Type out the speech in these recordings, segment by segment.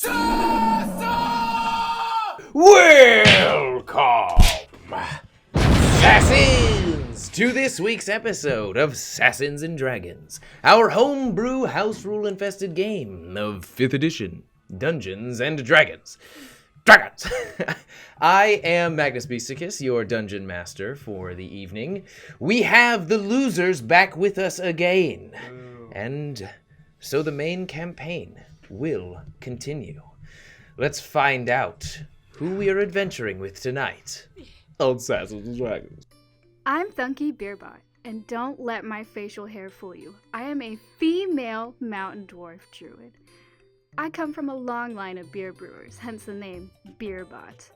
Welcome, SASANs, to this week's episode of SASANs and Dragons, our homebrew house rule infested game of 5th edition, Dungeons and Dragons. I am Magnus Beasticus, your dungeon master for the evening. We have the losers back with us again, and so the main campaign will continue. Let's find out who we are adventuring with tonight on SASANs and Dragons. I'm Thunky Beerbot, and don't let my facial hair fool you. I am a female mountain dwarf druid. I come from a long line of beer brewers, hence the name Beerbot.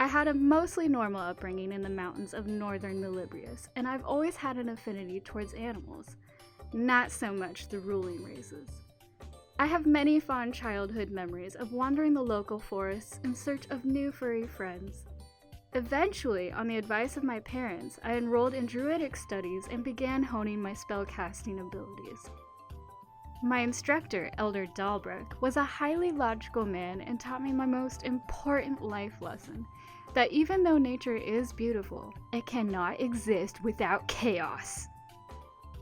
I had a mostly normal upbringing in the mountains of northern Melibrius, and I've always had an affinity towards animals, not so much the ruling races. I have many fond childhood memories of wandering the local forests in search of new furry friends. Eventually, on the advice of my parents, I enrolled in druidic studies and began honing my spellcasting abilities. My instructor, Elder Dalbrook, was a highly logical man and taught me my most important life lesson, that even though nature is beautiful, it cannot exist without chaos.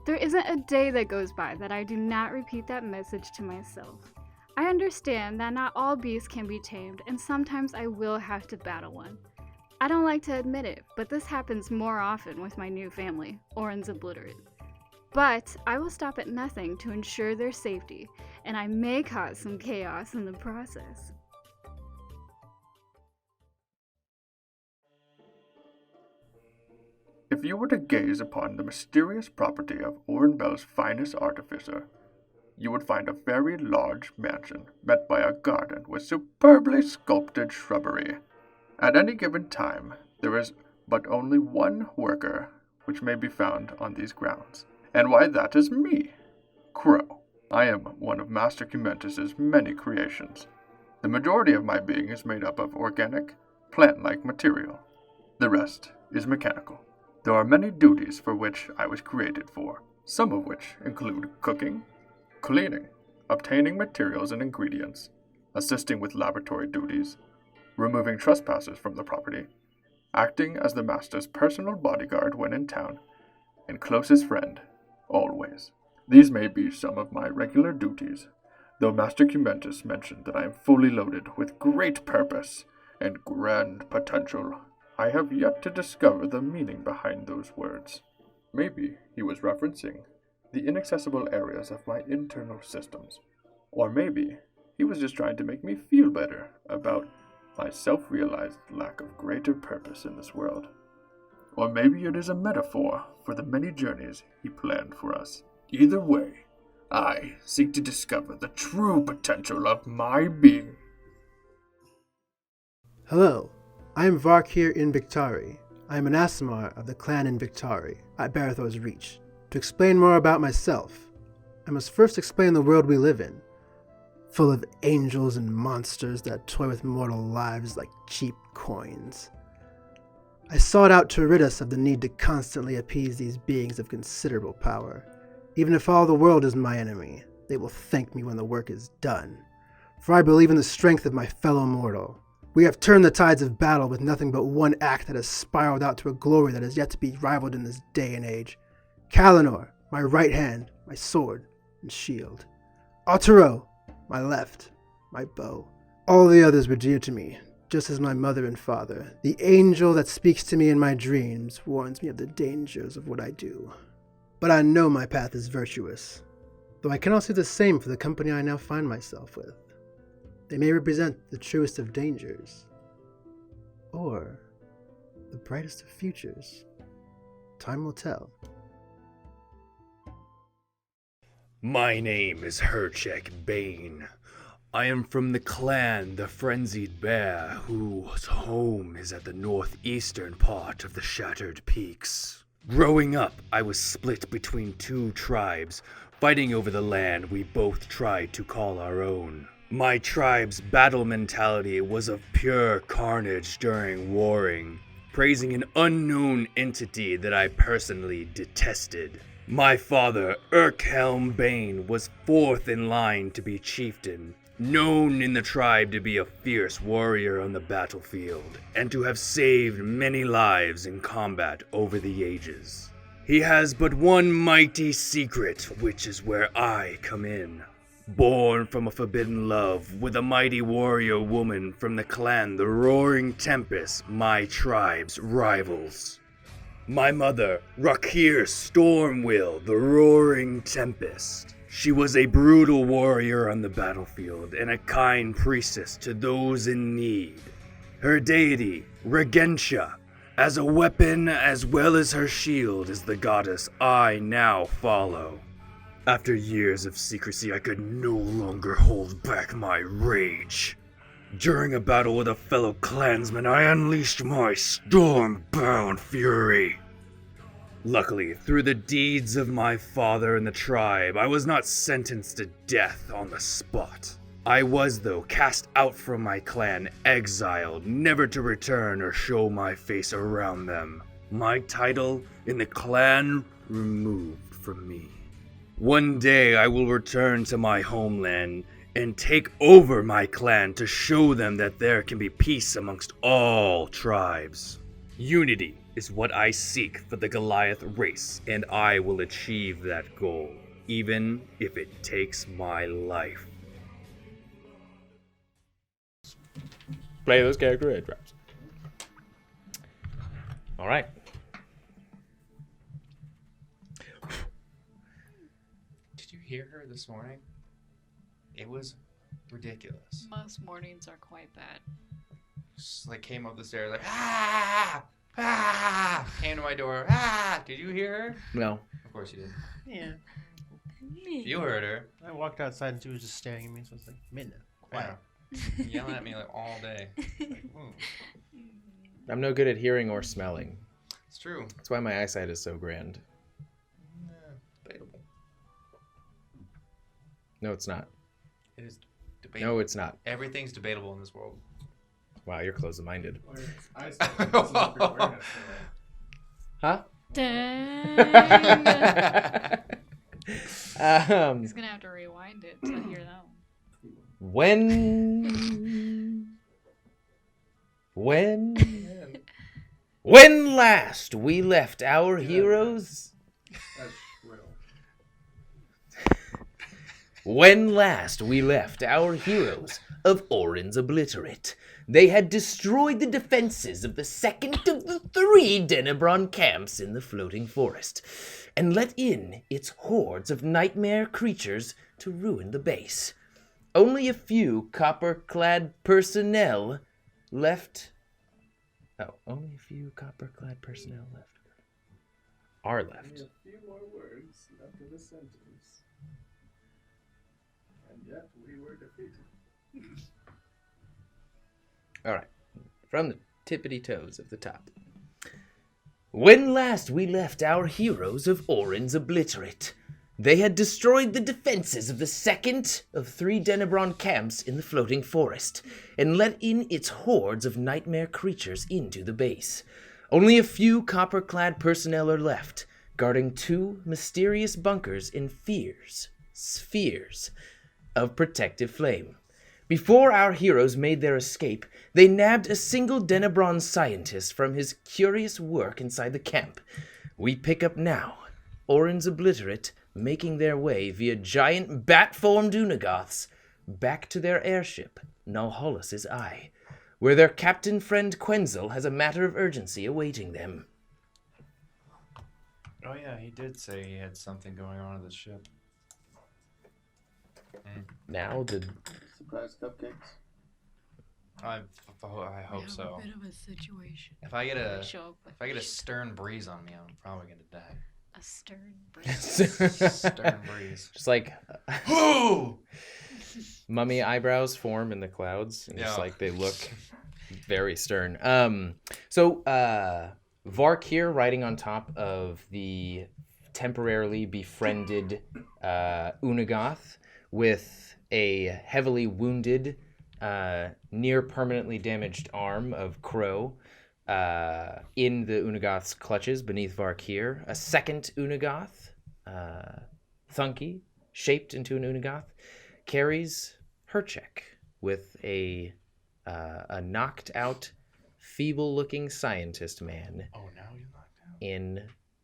There isn't a day that goes by that I do not repeat that message to myself. I understand that not all beasts can be tamed, and sometimes I will have to battle one. I don't like to admit it, but this happens more often with my new family, Oren's Obliterate. But I will stop at nothing to ensure their safety, and I may cause some chaos in the process. If you were to gaze upon the mysterious property of Orenbelle's finest artificer, you would find a very large mansion met by a garden with superbly sculpted shrubbery. At any given time, there is but only one worker which may be found on these grounds, and why that is me, Crow. I am one of Master Cumentus's many creations. The majority of my being is made up of organic, plant-like material. The rest is mechanical. There are many duties for which I was created for, some of which include cooking, cleaning, obtaining materials and ingredients, assisting with laboratory duties, removing trespassers from the property, acting as the master's personal bodyguard when in town, and closest friend, always. These may be some of my regular duties, though Master Cumentus mentioned that I am fully loaded with great purpose and grand potential. I have yet to discover the meaning behind those words. Maybe he was referencing the inaccessible areas of my internal systems. Or maybe he was just trying to make me feel better about my self-realized lack of greater purpose in this world. Or maybe it is a metaphor for the many journeys he planned for us. Either way, I seek to discover the true potential of my being. Hello. I am Varkir Invictari. I am an Aasimar of the clan Invictari at Barathor's Reach. To explain more about myself, I must first explain the world we live in, full of angels and monsters that toy with mortal lives like cheap coins. I sought out to rid us of the need to constantly appease these beings of considerable power. Even if all the world is my enemy, they will thank me when the work is done, for I believe in the strength of my fellow mortal. We have turned the tides of battle with nothing but one act that has spiraled out to a glory that is yet to be rivaled in this day and age. Kalinor, my right hand, my sword and shield. Altero, my left, my bow. All the others were dear to me, just as my mother and father. The angel that speaks to me in my dreams warns me of the dangers of what I do. But I know my path is virtuous, though I cannot say the same for the company I now find myself with. They may represent the truest of dangers, or the brightest of futures. Time will tell. My name is Herchek Bane. I am from the clan the Frenzied Bear, whose home is at the northeastern part of the Shattered Peaks. Growing up, I was split between two tribes, fighting over the land we both tried to call our own. My tribe's battle mentality was of pure carnage during warring, praising an unknown entity that I personally detested. My father, Urkhelm Bane, was fourth in line to be chieftain, known in the tribe to be a fierce warrior on the battlefield, and to have saved many lives in combat over the ages. He has but one mighty secret, which is where I come in. Born from a forbidden love with a mighty warrior woman from the clan the Roaring Tempest, my tribe's rivals. My mother, Rakir Stormwill, the Roaring Tempest. She was a brutal warrior on the battlefield and a kind priestess to those in need. Her deity, Regentia, as a weapon as well as her shield, is the goddess I now follow. After years of secrecy, I could no longer hold back my rage. During a battle with a fellow clansman, I unleashed my storm-bound fury. Luckily, through the deeds of my father and the tribe, I was not sentenced to death on the spot. I was, though, cast out from my clan, exiled, never to return or show my face around them. My title in the clan removed from me. One day I will return to my homeland and take over my clan to show them that there can be peace amongst all tribes. Unity is what I seek for the Goliath race, and I will achieve that goal, even if it takes my life. Play those character head drops. All right. Did you hear her this morning? It was ridiculous. Most mornings are quite bad. Just like came up the stairs like came to my door. Did you hear her? No. Of course you did. Yeah. You heard her. I walked outside and she was just staring at me, so I was like, Minna, quiet. Yeah. Yelling at me like all day. Like, I'm no good at hearing or smelling. It's true. That's why my eyesight is so grand. Debatable. No, it's not. It is debatable. No, it's not. Everything's debatable in this world. Wow, you're closed-minded. Huh? Dang. He's gonna have to rewind it to hear that When last we left our heroes. When last we left our heroes of Oren's Obliterate, they had destroyed the defenses of the second of the 3 Denebron camps in the floating forest, and let in its hordes of nightmare creatures to ruin the base. Only a few copper-clad personnel left. Oh, only a few copper-clad personnel left. Are left. Only a few more words left in the sentence. And yet we were defeated. All right, from the tippity toes of the top. When last we left our heroes of Oren's Obliterate, they had destroyed the defenses of the second of 3 Denebron camps in the floating forest, and let in its hordes of nightmare creatures into the base. Only a few copper-clad personnel are left, guarding 2 mysterious bunkers in spheres of protective flame. Before our heroes made their escape, they nabbed a single Denebron scientist from his curious work inside the camp. We pick up now, Oren's Obliterate making their way via giant bat-formed Unagoths back to their airship, Nalhollis' Eye, where their captain friend Quenzel has a matter of urgency awaiting them. Oh yeah, he did say he had something going on at the ship. Now the Surprise cupcakes. I hope so. A bit of a situation. If I get a Show up if I get a stern breeze on me, I'm probably gonna die. a stern breeze. Stern breeze. just like Whoo! mummy eyebrows form in the clouds, and just Yeah. like they look very stern. So Vark here, riding on top of the temporarily befriended Unagoth, with a heavily wounded, near permanently damaged arm of Crow in the Unagoth's clutches beneath Vark here. A second Unagoth, Thunky, shaped into an Unagoth, carries Herchek with a knocked out, feeble-looking scientist man. Oh, now he's knocked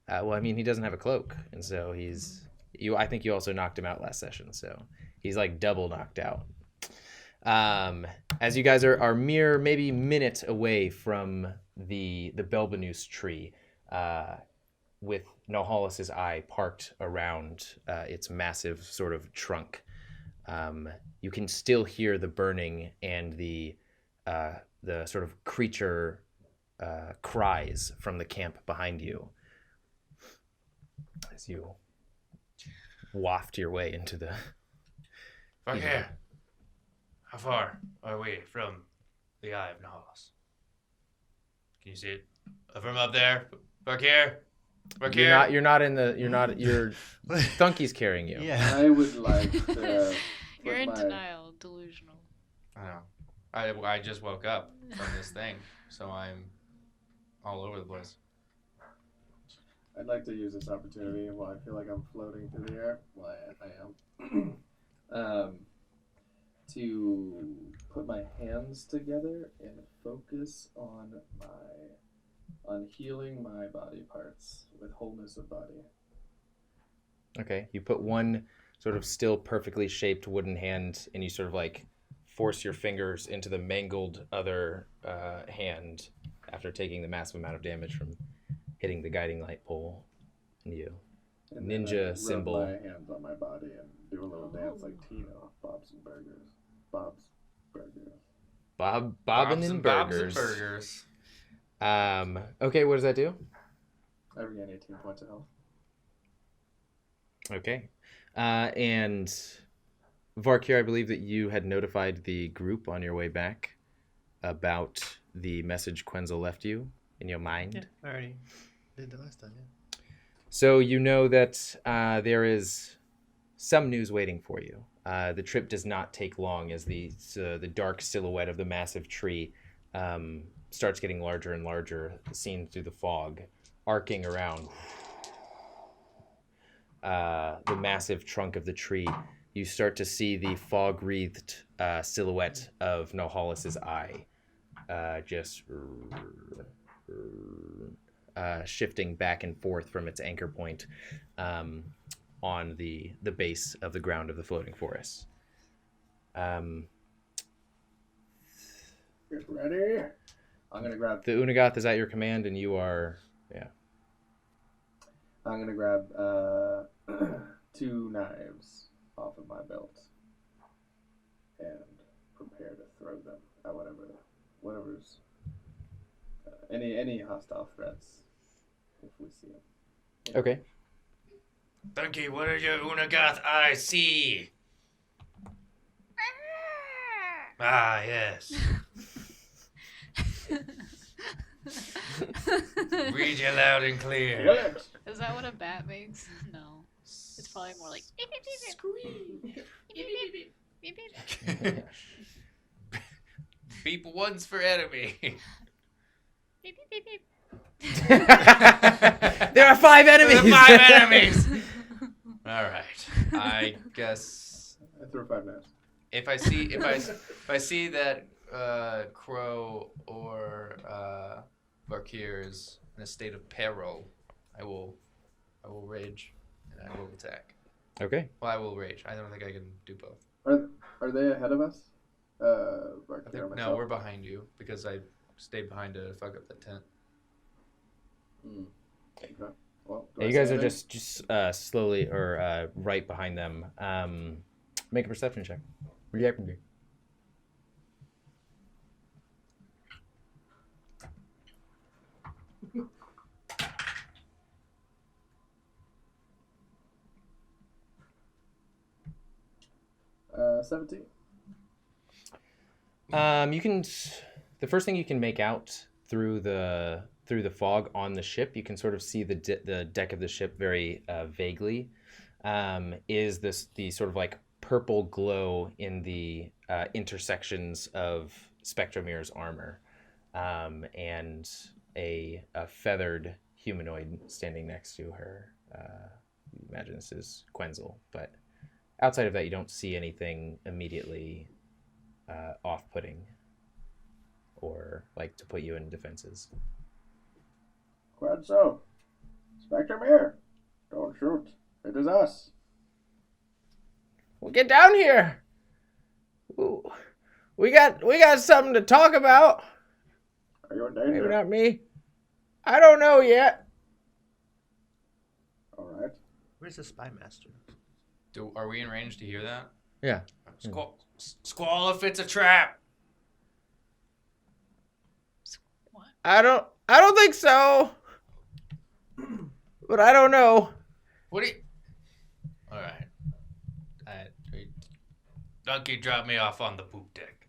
out. Well, I mean, he doesn't have a cloak, and so I think you also knocked him out last session, so he's like double knocked out. As you guys are mere maybe minute away from the Belbanus tree, with Nohalis' eye parked around its massive sort of trunk, you can still hear the burning and the sort of creature cries from the camp behind you as you waft your way into the... Okay. How far are we from the Eye of Nahas? Can you see it? From up there? Back here? Back here? Your Thunky's carrying you. Yeah. I would like to. You're in my- denial, delusional. I know. I just woke up from this thing, so I'm all over the place. I'd like to use this opportunity while I feel like I'm floating through the air. Well, I am. To put my hands together and focus on healing my body parts with wholeness of body. Okay, you put one sort of still perfectly shaped wooden hand, and you sort of like force your fingers into the mangled other hand after taking the massive amount of damage from hitting the guiding light pole. And you And then ninja I symbol. rub my hands on my body and do a little dance like Tino. Bob's Burgers. Bobbin and Burgers. Okay, what does that do? I regain 18 points of health. Okay. And Varkir, I believe that you had notified the group on your way back about the message Quenzel left you in your mind. Yeah, I already did that last time, yeah. So you know that there is some news waiting for you. The trip does not take long as the dark silhouette of the massive tree starts getting larger and larger, seen through the fog, arcing around the massive trunk of the tree. You start to see the fog-wreathed silhouette of Nohalis' eye, just shifting back and forth from its anchor point on the base of the ground of the floating forest. Get ready. I'm gonna grab. The Unagath is at your command, and you are, yeah. I'm gonna grab 2 knives off of my belt and prepare to throw them at whatever's any hostile threats if we see them. Okay. Donkey, what did your Unagath eye see? Ah, yes. Read you loud and clear. Yes. Is that what a bat makes? No. It's probably more like beep, beep, beep, beep. Beep, beep, beep, beep, beep, beep. Beep once for enemy. Beep, beep, beep, beep. There are 5 enemies! There are 5 enemies! Alright. I guess I threw 5 knives. if I see that Crow or Varkir is in a state of peril, I will rage and I will attack. Okay. Well, I will rage. I don't think I can do both. Are they ahead of us? I think, no, we're behind you because I stayed behind to fuck up the tent. Okay. Well, Yeah, you guys are just slowly or right behind them. Make a perception check. What do you happen to do? Uh, 17. You can. The first thing you can make out through the fog on the ship, you can sort of see the deck of the ship very vaguely. Is the sort of like purple glow in the intersections of Spectromir's armor, and a feathered humanoid standing next to her. Imagine this is Quenzel, but outside of that, you don't see anything immediately off-putting or like to put you in defenses. Quite so. Spectre Mirror, don't shoot. It is us. Well, get down here. Ooh. We got something to talk about. Are you in danger? Maybe not me. I don't know yet. All right. Where's the spy master? Are we in range to hear that? Yeah. Squall if it's a trap. What? I don't think so. But I don't know. What do you... All right. Donkey dropped me off on the poop deck.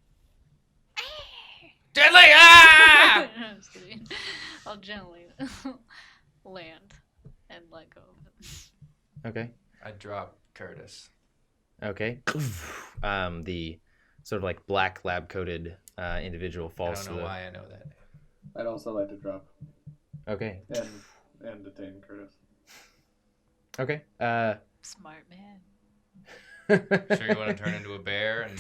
Deadly! Ah! I'm just kidding. I'll gently land and let go of it. Okay. I drop Curtis. Okay. The sort of like black lab-coated individual I falls don't know why I know that. I'd also like to drop Okay. and detain Curtis. Okay. Smart man. Sure you want to turn into a bear and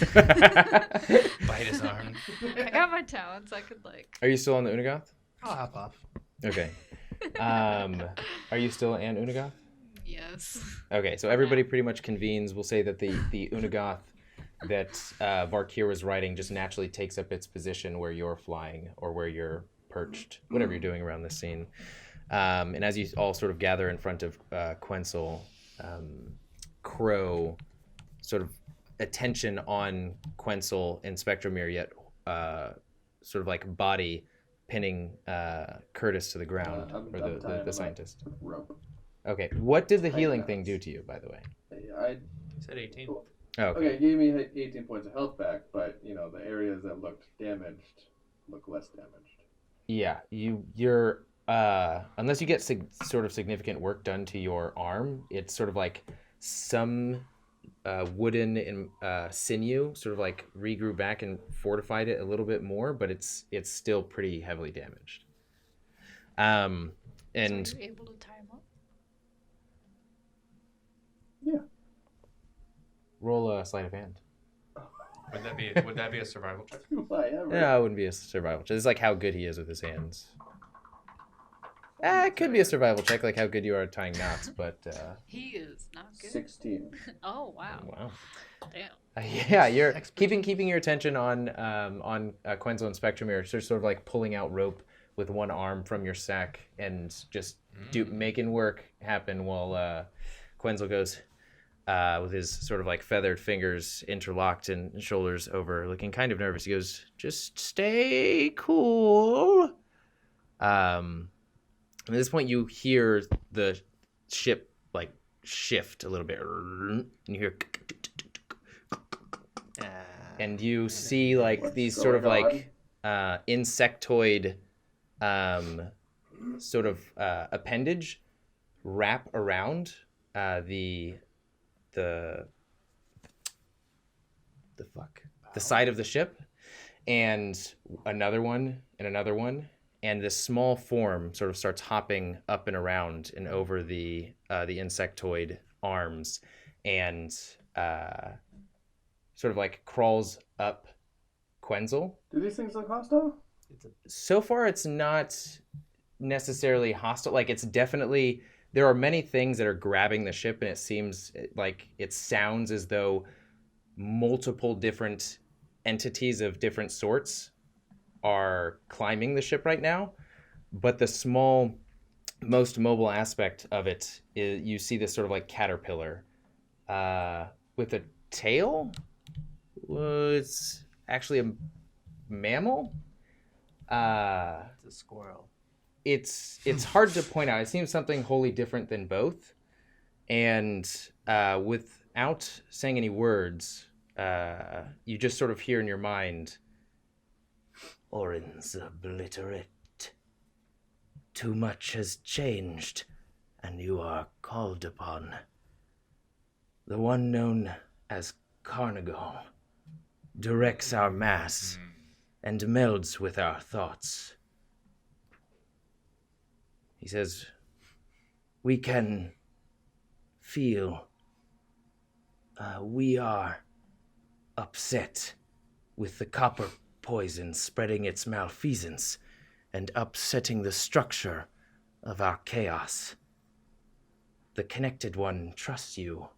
bite his arm? I got my talents. I could like. Are you still on the Unagoth? I'll hop off. Okay. Are you still an Unagoth? Yes. Okay, so everybody pretty much convenes. We'll say that the Unagoth that Varkir was riding just naturally takes up its position where you're flying or where you're perched, whatever you're doing around this scene. And as you all sort of gather in front of Quencel, Crow, sort of attention on Quencel and Spectromir, yet sort of like body pinning Curtis to the ground, or the scientist. Rope. Okay, what did the healing thing do to you, by the way? I He said 18. Oh, okay. Okay, it gave me 18 points of health back, but the areas that looked damaged look less damaged. Yeah, you're unless you get sort of significant work done to your arm, it's sort of like some wooden and sinew sort of like regrew back and fortified it a little bit more, but it's still pretty heavily damaged. And So you're able to tie him up? Yeah. roll a sleight of hand. Would that be a survival check? Whatever. No, it wouldn't be a survival check. It's like how good he is with his hands. It could be a survival check, like how good you are at tying knots, but He is not good. 16. Oh wow. wow. Damn. Yeah, you're keeping your attention on Quenzel and Spectromir. So sort of like pulling out rope with one arm from your sack and just making work happen while Quenzel goes with his sort of like feathered fingers interlocked and shoulders over, looking kind of nervous. He goes, "Just stay cool." At this point, you hear the ship like shift a little bit, and you hear, and you see like these sort of like insectoid sort of appendage wrap around the side of the ship, and another one and another one. And this small form sort of starts hopping up and around and over the insectoid arms, and sort of like crawls up Quenzel. Do these things look hostile? So far, it's not necessarily hostile. Like, it's definitely, there are many things that are grabbing the ship, and it seems like it sounds as though multiple different entities of different sorts are climbing the ship right now, but the small, most mobile aspect of it is you see this sort of like caterpillar with a tail. It's actually a mammal. It's a squirrel. It's hard to point out. It seems something wholly different than both, and without saying any words, you just sort of hear in your mind, "Oren's Obliterate. Too much has changed, and you are called upon. The one known as Carnagal directs our mass and melds with our thoughts. He says, we can feel we are upset with the copper poison spreading its malfeasance and upsetting the structure of our chaos. The Connected One trusts you,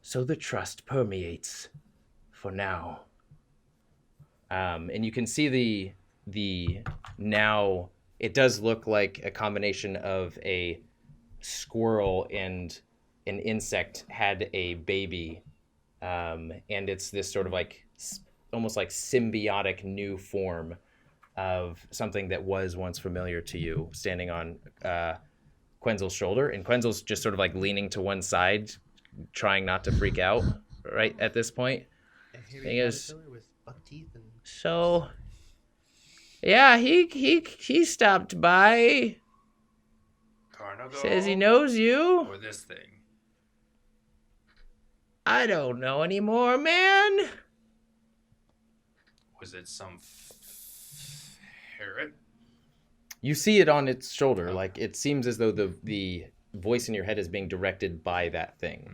so the trust permeates for now. And you can see the now, it does look like a combination of a squirrel and an insect had a baby, and it's this sort of like almost like symbiotic new form of something that was once familiar to you, standing on Quenzel's shoulder, and Quenzel's just sort of like leaning to one side, trying not to freak out right at this point. Thing is, with buck teeth and... so yeah, he stopped by. Carnival? Says he knows you. Or this thing? I don't know anymore, man. Was it some ferret? You see it on its shoulder. Like, it seems as though the voice in your head is being directed by that thing.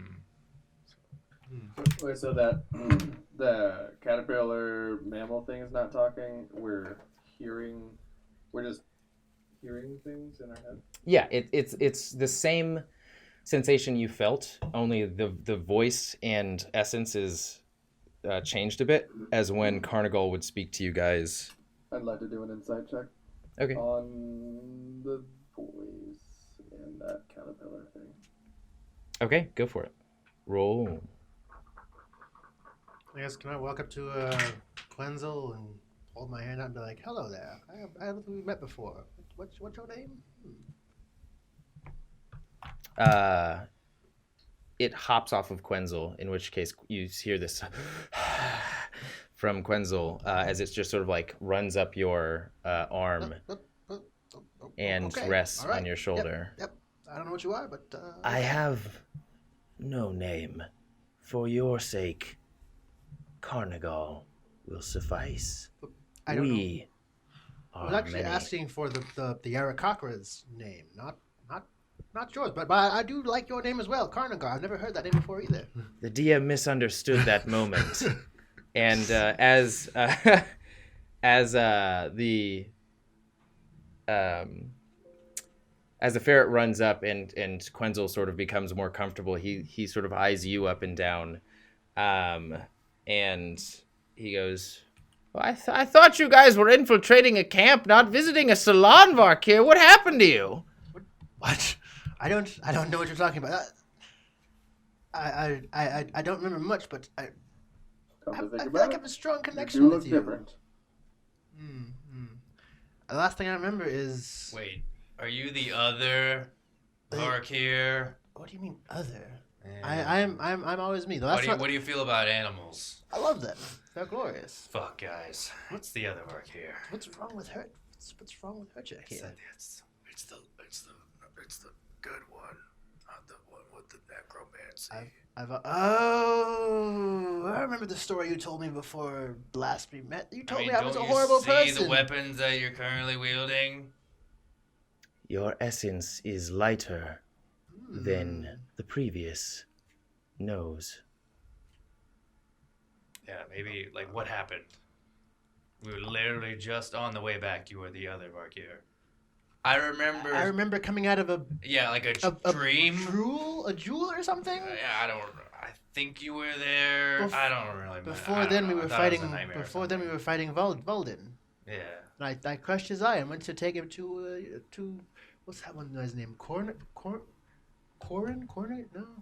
Wait, so that the caterpillar mammal thing is not talking. We're just hearing things in our head. Yeah, it's the same sensation you felt, only the voice and essence is changed a bit, as when Carnigal would speak to you guys. I'd like to do an insight check. Okay. On the voice and that caterpillar thing. Okay, go for it. Roll. I guess, can I walk up to Quenzel and hold my hand out and be like, hello there. I don't think we met before. What's your name? It hops off of Quenzel, in which case you hear this from Quenzel as it just sort of like runs up your arm and Okay, rests all right. on your shoulder. Yep. I don't know what you are, but... I have no name. For your sake, Carnigal will suffice. I don't know. We I was are actually many. asking for the Arakocra's name, not yours, but I do like your name as well, Carnigal. I've never heard that name before either. The DM misunderstood that moment, and as the ferret runs up and Quenzel sort of becomes more comfortable, he sort of eyes you up and down, and he goes, well, I thought you guys were infiltrating a camp, not visiting a salon, Varkir. What happened to you? What? I don't know what you're talking about. I don't remember much, but I feel like I have a strong connection with you. Different. The last thing I remember is... Wait, are you the other Varkir? What do you mean other? Yeah. I'm always me. What do you feel about animals? I love them. They're glorious. Fuck, guys. What's the other Varkir? What's wrong with her? What's wrong with her, Jack? It's the good one, not the one with the necromancy. I remember the story you told me before last we met. You told me I was a don't horrible you person. see the weapons that you're currently wielding? Your essence is lighter than the previous nose. Yeah, maybe, like, what happened? We were literally just on the way back. You were the other Varkir. I remember coming out of a like a dream. A jewel or something. I think you were there. I don't really. Before then, we were fighting. Before then, we were fighting Volden. Yeah. And I crushed his eye and went to take him to what's that one guy's name? Corin? No,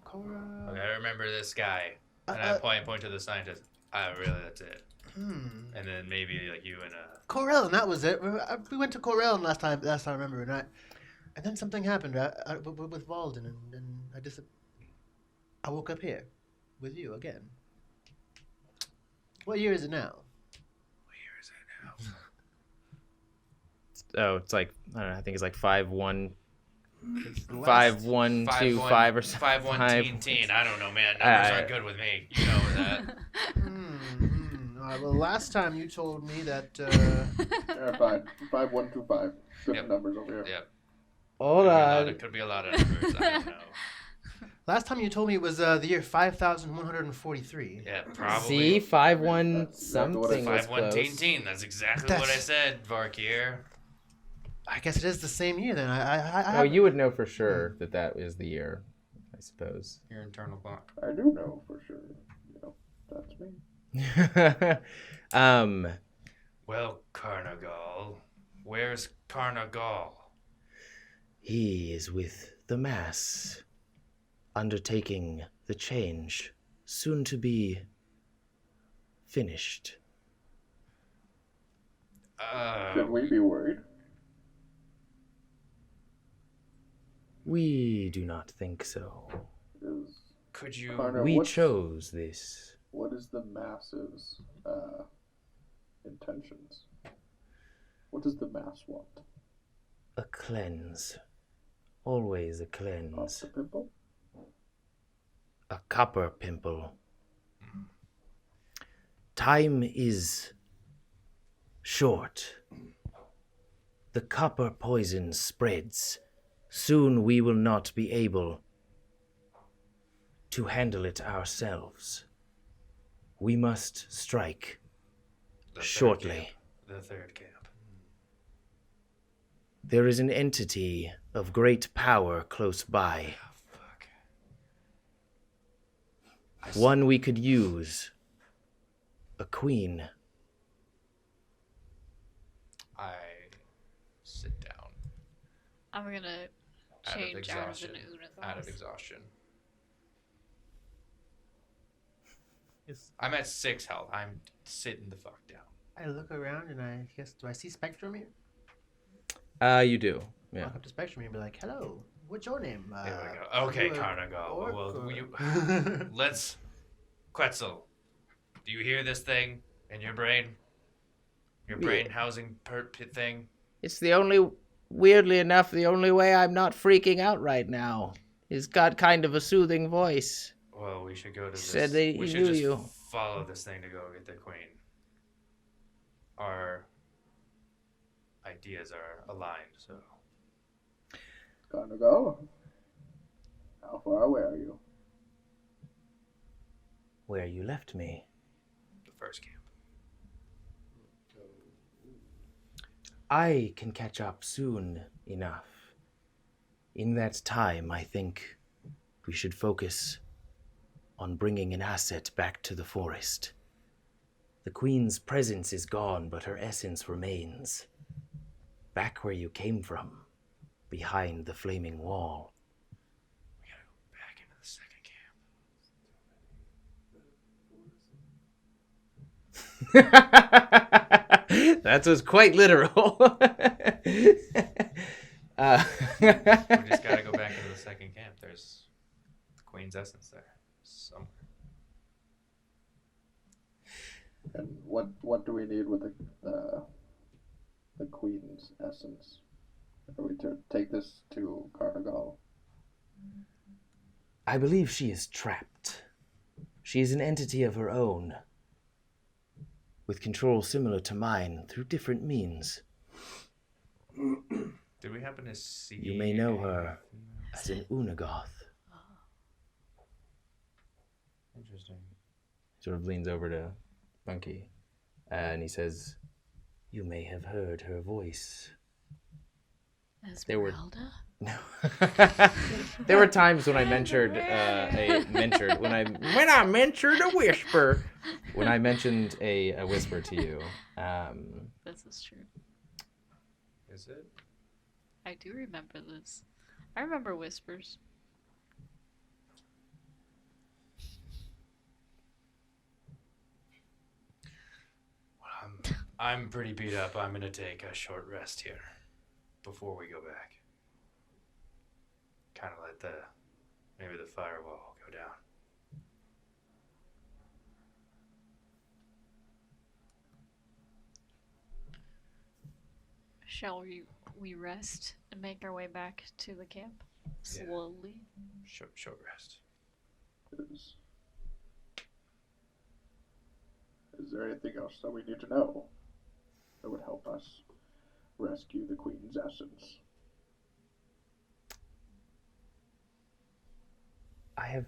Cora. Okay, I remember this guy, and I point to the scientist. Really, that's it. And then maybe like you and Corel, and that was it. We went to Corel last time I remember, and then something happened with Valden, and I woke up here with you again. What year is it now? Oh, it's like, I don't know, I think it's like 5-1. It's the 5-1-2-5 or something. 5-1-teen. I don't know, man. Numbers aren't good with me. You know that. Well, last time you told me that... 5-1-2-5. Different numbers over here. Yep. Hold on. It could be a lot of numbers. I don't know. Last time you told me it was the year 5143. Yeah, probably. See, 5-1 That's exactly what I something was 5-1 close. teen. That's exactly what I said, Varkir. I guess it is the same year then. Oh, you would know for sure that is the year, I suppose. Your internal clock. I do know for sure. That's me. Well, Carnagal. Where's Carnagal? He is with the mass, undertaking the change, soon to be finished. Should we be worried? We do not think so. Could you... Carna, We chose this. What is the mass's intentions? What does the mass want? A cleanse. Always a Off cleanse. the pimple? A copper pimple. Time is short. The copper poison spreads. Soon we will not be able to handle it ourselves. We must strike shortly. The third camp. There is an entity of great power close by. Oh, fuck. One we could use. A queen. I sit down. I'm gonna change out of an Out of Unathos. exhaustion. Yes. I'm at 6 health. I'm sitting the fuck down. I look around and I guess, do I see Spectrum here? You do. Yeah. Walk up to Spectrum and be like, hello, what's your name? There we go. Okay, you a Carnagal. orc Well, or- you, let's... Quetzal, do you hear this thing in your brain? Your brain housing pit thing? It's the only, weirdly enough, the only way I'm not freaking out right now. He's got kind of a soothing voice. Well, we should go to this. Said they we should knew just you. follow this thing to go get the queen. Our ideas are aligned, so... Gonna go. How far away are you? Where you left me. The first camp. I can catch up soon enough. In that time, I think we should focus on bringing an asset back to the forest. The queen's presence is gone, but her essence remains. Back where you came from, behind the flaming wall. We gotta go back into the second camp. That was quite literal. We just gotta go back into the second camp. There's the queen's essence there. Somewhere. And what do we need with the queen's essence? Are we to take this to Carnagal? I believe she is trapped. She is an entity of her own, with control similar to mine through different means. Did we happen to see... You may know her as an Unagoth. Interesting. Sort of leans over to Funky, and he says, "You may have heard her voice." There were- Esmeralda? No. There were times when I mentioned when I mentioned a whisper. When I mentioned a whisper to you. This is true. Is it? I do remember this. I remember whispers. Well, I'm pretty beat up. I'm gonna take a short rest here before we go back. Kind of let maybe the firewall go down. Shall we rest and make our way back to the camp? Slowly. Short rest. Is there anything else that we need to know that would help us rescue the queen's essence? I have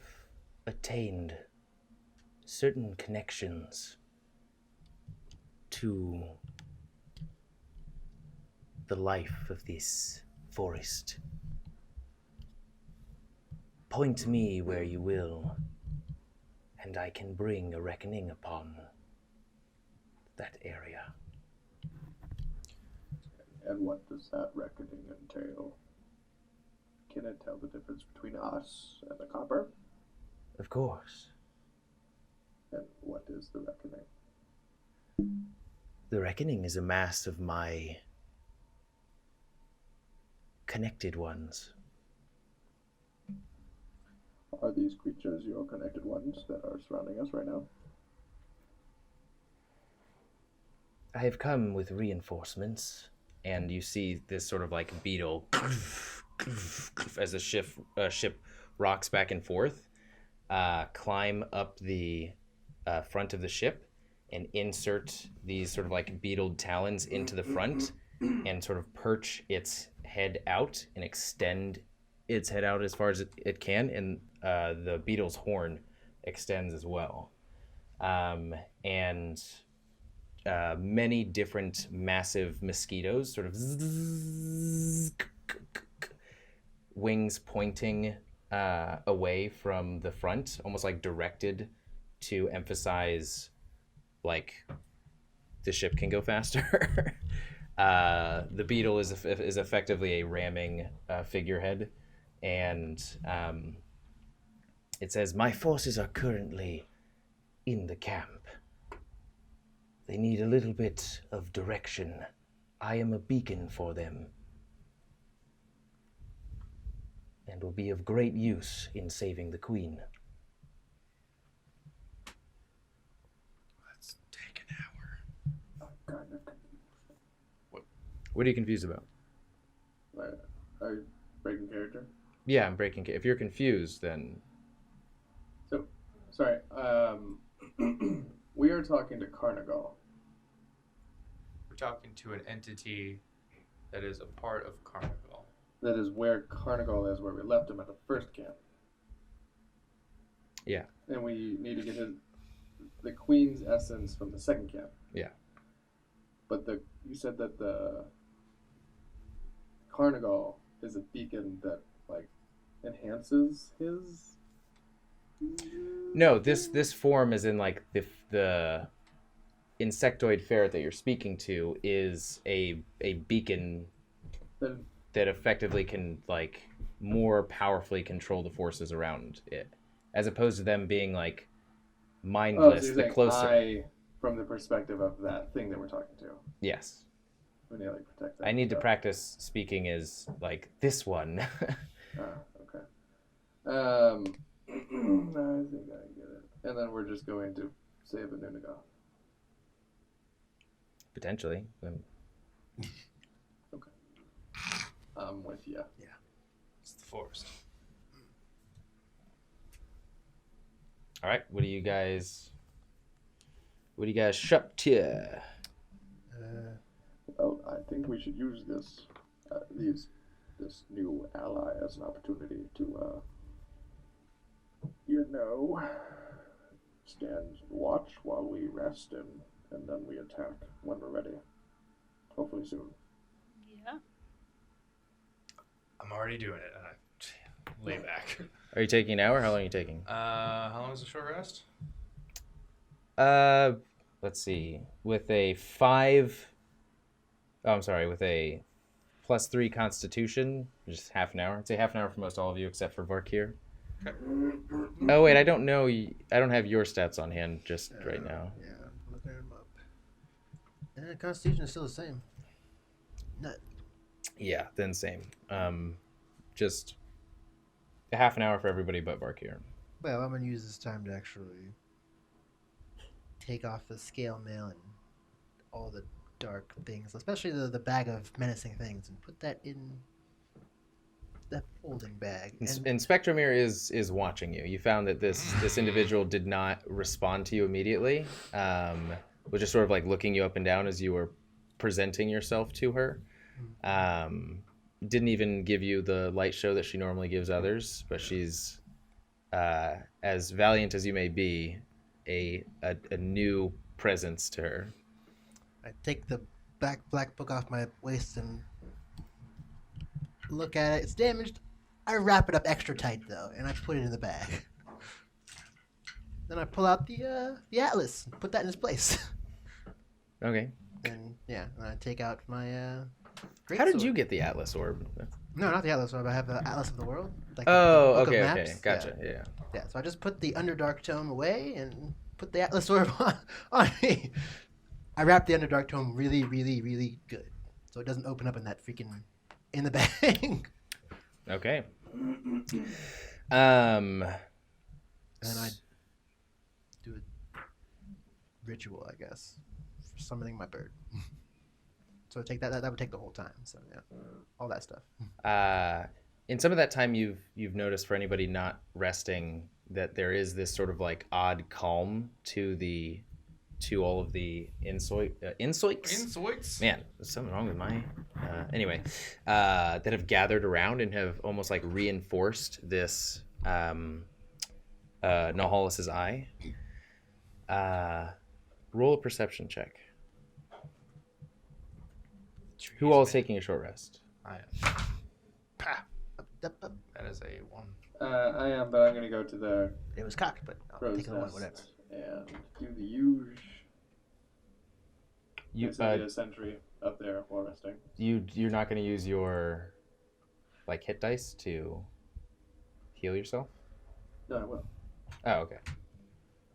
attained certain connections to the life of this forest. Point me where you will, and I can bring a reckoning upon that area. And what does that reckoning entail? Can it tell the difference between us and the copper? Of course. And what is the reckoning? The reckoning is a mass of my connected ones. Are these creatures your connected ones that are surrounding us right now? I have come with reinforcements, and you see this sort of like beetle as the ship rocks back and forth, climb up the front of the ship and insert these sort of like beetled talons into the front and sort of perch its head out and extend its head out as far as it can, and the beetle's horn extends as well. And many different massive mosquitoes, sort of wings pointing away from the front, almost like directed to emphasize like the ship can go faster. The beetle is effectively a ramming figurehead, and it says, "My forces are currently in the camp. They need a little bit of direction. I am a beacon for them, and will be of great use in saving the queen." Let's take an hour. I'm kind of confused. What are you confused about? Are you breaking character? Yeah, I'm breaking. If you're confused, then So, sorry. We are talking to Carnigal. We're talking to an entity that is a part of Carnival. That is where Carnigal is, where we left him at the first camp. yeah, And we need to get the Queen's essence from the second camp. yeah. But you said that the Carnigal is a beacon that like enhances his. No, this form is in like the insectoid ferret that you're speaking to is a beacon Then that effectively can like more powerfully control the forces around it, as opposed to them being like mindless. you're The saying closer, from the perspective of that thing that we're talking to. yes. We need to like protect that. I need to practice speaking as like this one. Okay. I think I get it. And then we're just going to save a Nunagoth. Potentially. Okay. I'm with you. It's the forest. All right. What do you guys shop to? Well, I think we should use this new ally as an opportunity to, stand watch while we rest and then we attack when we're ready. Hopefully soon. Yeah. I'm already doing it, and I lay back. Are you taking an hour? How long are you taking? How long is the short rest? Let's see. With a +3 Constitution, just half an hour. I'd say half an hour for most all of you, except for Varkir. Okay. Oh wait, I don't know. I don't have your stats on hand just right now. Yeah, I'm looking them up. And Constitution is still the same. Not. Yeah, then same. Just a half an hour for everybody but Varkir. Well, I'm gonna use this time to actually take off the scale mail and all the dark things, especially the bag of menacing things, and put that in that folding bag. And Spectromir is watching you. You found that this individual did not respond to you immediately. Was just sort of like looking you up and down as you were presenting yourself to her. Didn't even give you the light show that she normally gives others, but she's as valiant as you may be, a new presence to her. I take the black book off my waist and look at it. It's damaged. I wrap it up extra tight though, and I put it in the bag. Then I pull out the atlas and put that in its place. Okay. And yeah, and I take out my How did greatsword. you get the Atlas orb? No, not the atlas orb. I have the Atlas of the World. Like Oh, the book of okay, maps. okay, gotcha. Yeah. Yeah, so I just put the Underdark Tome away and put the Atlas Orb on me. I wrapped the Underdark Tome really, really, really good, so it doesn't open up in that freaking in the bag. Okay. And then I do a ritual, I guess, for summoning my bird. So I take that would take the whole time. So yeah, all that stuff. In some of that time, you've noticed, for anybody not resting, that there is this sort of like odd calm to all of the insoiks. Man, there's something wrong with my anyway. That have gathered around and have almost like reinforced this Nahalis's eye. Roll a perception check. Who all is taking a short rest? I am. That is a 1. I am, but I'm going to go to the It was cocked, but I'll crow's take the one, nest whatever. and do the huge. You a sentry up there while resting. you're not going to use your like hit dice to heal yourself? No, I will. Oh, okay.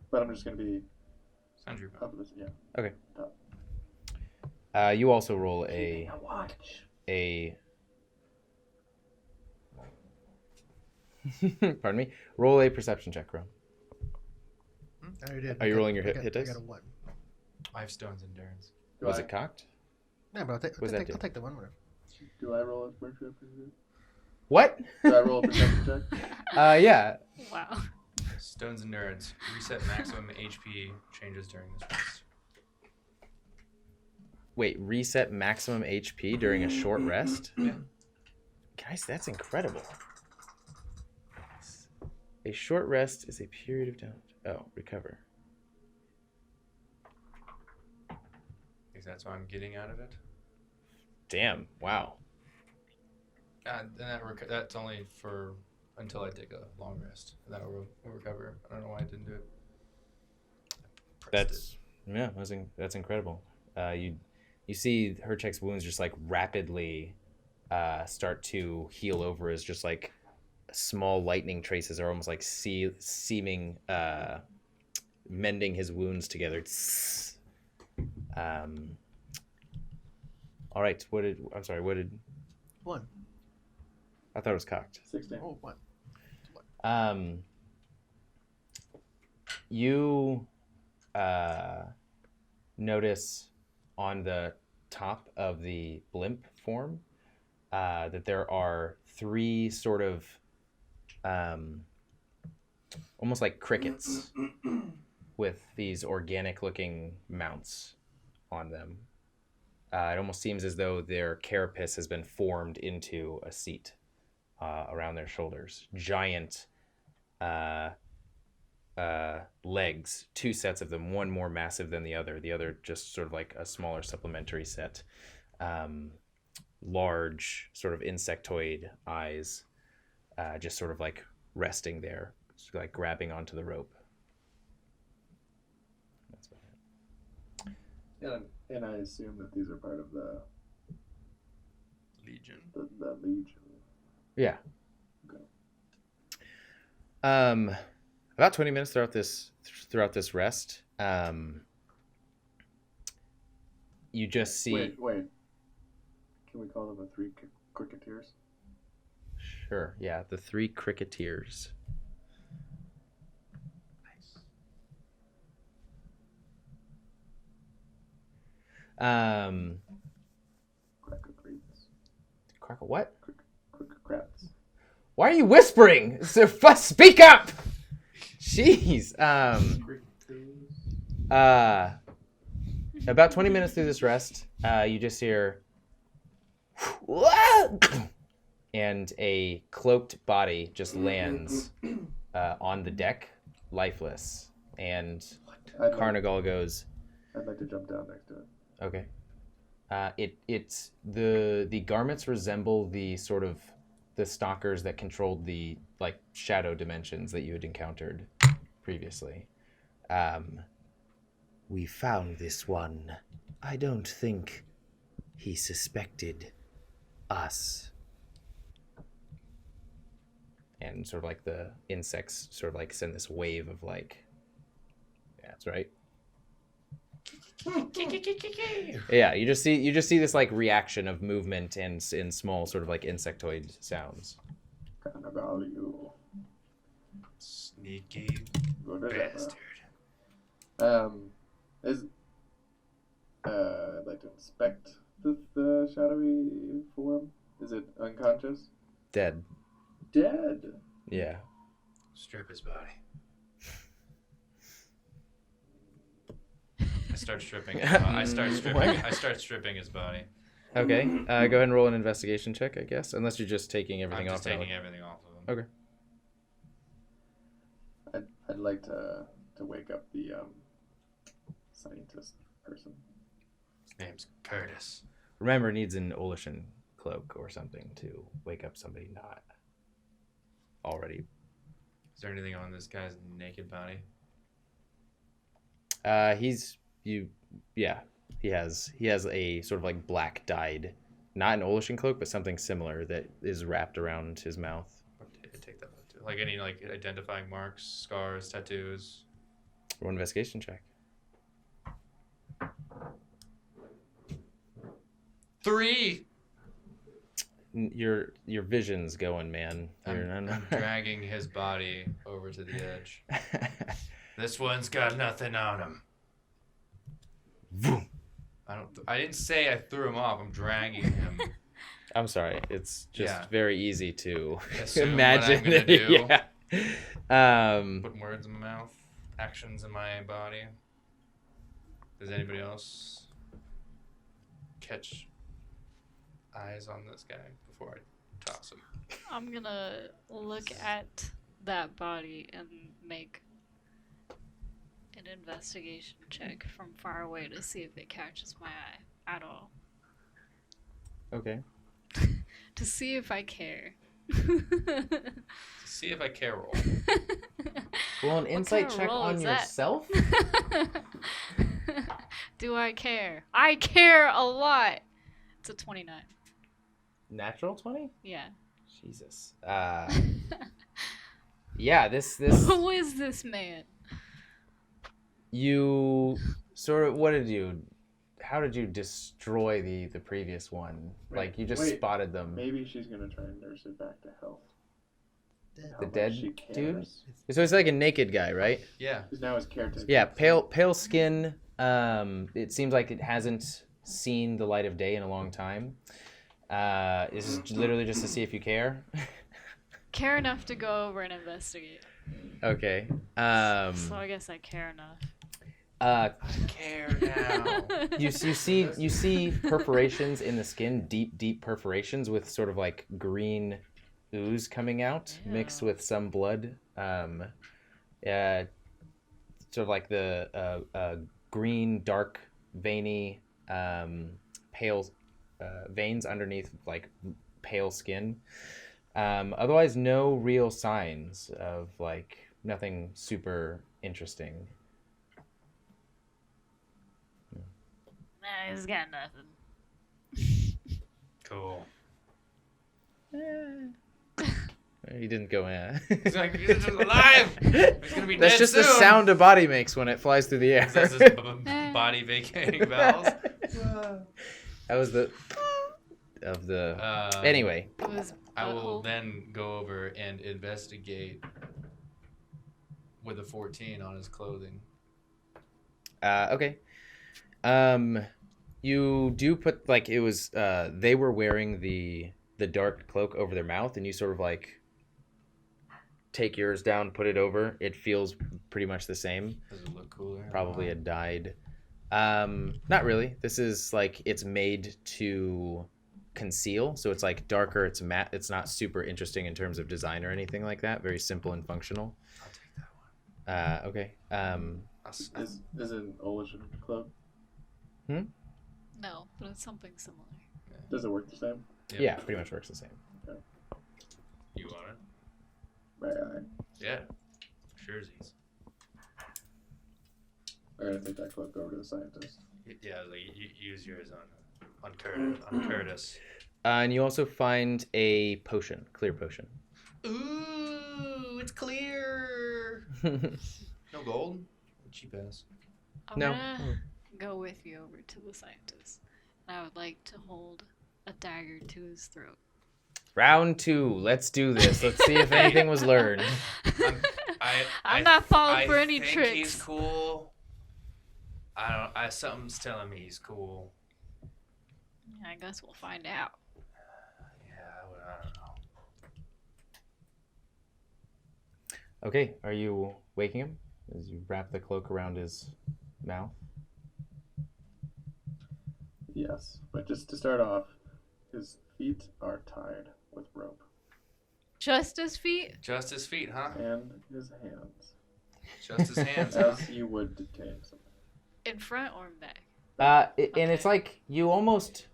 But I'm just going to be Sentry up with this. Yeah. Okay. Top. You also roll Keeping a watch. Pardon me. Roll a perception check, Ron. I already did. Are you rolling your I hit got- dice? I got a 1. I have Stone's Endurance. Was it cocked? No, but What does that do? I'll take the one, whatever. Do I roll a perception check? What? Do I roll a perception check? Yeah. Wow. Stone's Endurance. Reset maximum HP changes during this rest. Wait, reset maximum HP during a short rest? Yeah. Guys, that's incredible. A short rest is a period of down. Oh, recover. Because that's what I'm getting out of it. Damn. Wow. And that's only for until I take a long rest. And then I'll recover. I don't know why I didn't do it. That's incredible. You see Herchek's wounds just like rapidly start to heal over as just like small lightning traces are almost like seeming mending his wounds together. All right. What did 1. I thought it was cocked. 16. Oh, 1. You notice on the top of the blimp form that there are 3 sort of almost like crickets with these organic looking mounts on them. It almost seems as though their carapace has been formed into a seat around their shoulders. Giant legs, 2 sets of them, one more massive than the other just sort of like a smaller supplementary set. Large sort of insectoid eyes, just sort of like resting there, like grabbing onto the rope. That's about it. And I assume that these are part of the Legion. the Legion. Yeah. Okay. About 20 minutes throughout this rest, you just see. Wait. Can we call them the 3 cricketeers? Sure. Yeah, the 3 cricketeers. Cracker Crackle what? crabs. Why are you whispering? Speak up! Jeez. About 20 minutes through this rest, you just hear and a cloaked body just lands on the deck, lifeless. And I'd Carnigal goes, like to jump down next to it. okay. It's the garments resemble the sort of the stalkers that controlled the like shadow dimensions that you had encountered previously. We found this one. I don't think he suspected us. And sort of like the insects sort of like send this wave of like, yeah, that's right. Yeah, you just see this like reaction of movement and in small sort of like insectoid sounds. Carnival, you Sneaky good as bastard. ever. I'd like to inspect the shadowy form. Is it unconscious? Dead. Dead. Yeah. Strip his body. I start stripping. I start stripping his body. Okay. Go ahead and roll an investigation check, I guess, unless you're just taking everything I'm off. just taking everything off of him. Okay. I'd like to wake up the scientist person. His name's Curtis. Remember, it needs an Olishan cloak or something to wake up somebody not already. Is there anything on this guy's naked body? He has a sort of like black dyed, not an Olishan cloak, but something similar that is wrapped around his mouth. Take that too. Like any like identifying marks, scars, tattoos. Roll an investigation check. 3. Your vision's going, man. I'm dragging his body over to the edge. This one's got nothing on him. Vroom. I didn't say I threw him off. I'm dragging him. I'm sorry. It's just very easy to Assume imagine. what I'm gonna do. Yeah. Put words in my mouth, actions in my body. Does anybody else catch eyes on this guy before I toss him? I'm gonna look at that body and make an investigation check from far away to see if it catches my eye at all. Okay. To see if I care. To see if I care roll. Well, an What insight kind of check roll on is that? yourself? Do I care? I care a lot. It's a 29. Natural 20? Yeah. Jesus. Yeah, this Who is this man? you sort of how did you destroy the previous one? Like you just spotted them. Maybe she's gonna try and nurse it back to health. Dead. How The much dead she dude? cares. So it's like a naked guy, right? Yeah. He's now his caretaker. Yeah, pale skin. It seems like it hasn't seen the light of day in a long time. This is literally just to see if you care. Care enough to go over and investigate. Okay. So I guess I care enough. Care now. You see perforations in the skin, deep perforations with sort of like green ooze coming out, mixed with some blood. Sort of like the green, dark, veiny, pale veins underneath like pale skin. Otherwise, no real signs of like nothing super interesting. Nah, he's got nothing. Cool. He didn't go in. He's like, he's alive. He's gonna be That's dead just soon. the sound a body makes when it flies through the air. That's his body vacating valves. That was the of the. Anyway, It was I will butthole. then go over and investigate with a 14 on his clothing. okay. You do put like it was. They were wearing the dark cloak over their mouth, and you sort of like take yours down, put it over. It feels pretty much the same. Does it look cooler? Probably a dyed. Not really. This is like it's made to conceal. So it's like darker. It's matte. It's not super interesting in terms of design or anything like that. Very simple and functional. I'll take that one. Okay. Is it an illusion cloak? No, but it's something similar. Does it work the same? Yep. Yeah, pretty much works the same. You want it? May I? Yeah. Surezies. I'm gonna take that cloak over to the scientist. Yeah, like you use yours on Curtis. And you also find a potion, clear potion. Ooh, it's clear. No gold. Cheap ass. I'm No. gonna go with you over to the scientist. And I would like to hold a dagger to his throat. Round 2. Let's do this. Let's see if anything was learned. I'm not falling for any I think tricks. he's cool. Something's telling me he's cool. I guess we'll find out. Yeah, well, I don't know. Okay, are you waking him as you wrap the cloak around his mouth? Yes, but just to start off, his feet are tied with rope. Just his feet? Just his feet, huh? And his hands. Just his hands, huh? As you would detain someone. In front or in back? And it's like you almost...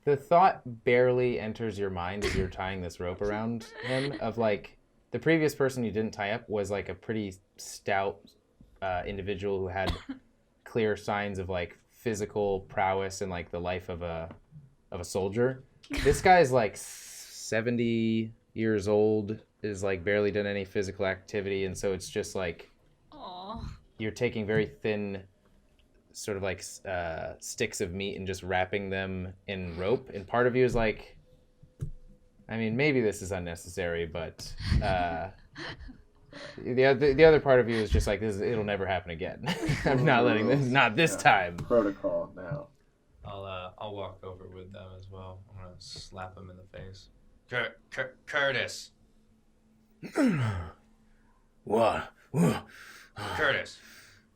The thought barely enters your mind as you're tying this rope around him of like... The previous person you didn't tie up was like a pretty stout individual who had clear signs of like physical prowess and like the life of a soldier. This guy's like 70 years old, is like barely done any physical activity, and so it's just like Aww. you're taking very thin sort of like sticks of meat and just wrapping them in rope, and part of you is like, I mean, maybe this is unnecessary, but the other part of you is just like, it'll never happen again. I'm not letting this, not this time. Protocol now. I'll walk over with them as well. I'm gonna slap him in the face. Curtis. What? Curtis.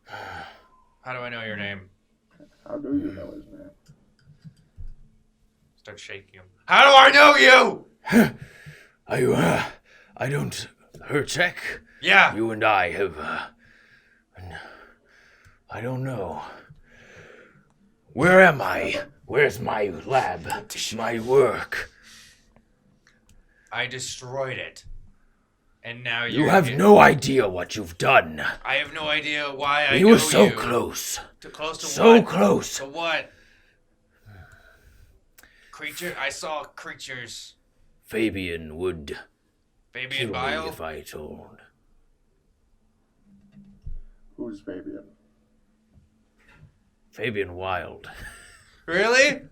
How do I know your name? How do you know his name? Start shaking him. How do I know you? I don't. Herchek? Yeah. You and I have. I don't know. Where am I? Where's my lab? My work? I destroyed it. And now You have no idea what you've done. I have no idea why I We know were so you. close. Too close to So what? close. To what? Creature? I saw creatures. Fabian would Fabian kill me Bile? if I told. Who's Fabian? Fabian Wild. Really?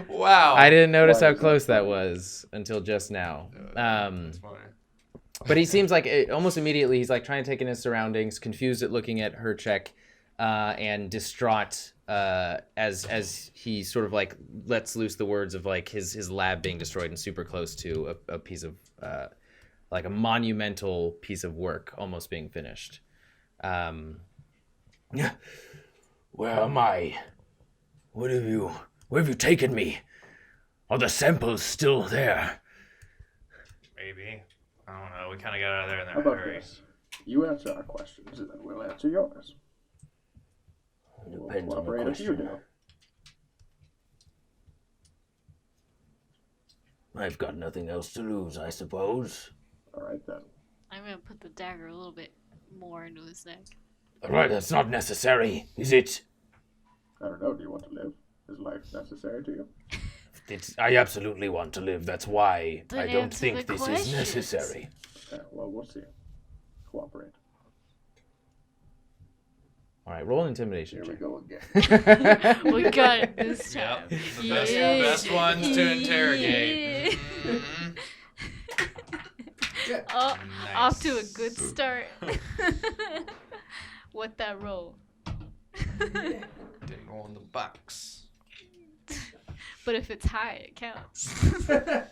Wow. I didn't notice Why how is close that that was until just now. That's funny. But he seems like almost immediately he's like trying to take in his surroundings, confused at looking at Herchek, and distraught as he sort of like lets loose the words of like his lab being destroyed and super close to a piece of like a monumental piece of work almost being finished. Where am I? Where have you taken me? Are the samples still there? Maybe. I don't know. We kind of got out of there in How that about hurry. this? You answer our questions, and then we'll answer yours. We'll Depends on the cooperate if you question. do. I've got nothing else to lose, I suppose. All right then. I'm gonna put the dagger a little bit more into his neck. Alright, that's not necessary, is it? I don't know. Do you want to live? Is life necessary to you? I absolutely want to live. That's why Then I don't answer think the this questions. is necessary. Yeah, well, we'll see. Cooperate. All right, roll an intimidation Here we check. go again. We got it this time. Yep. The best ones to interrogate. Mhm. Oh, Nice. off to a good start. What that roll? Didn't roll in the box. But if it's high, it counts. That's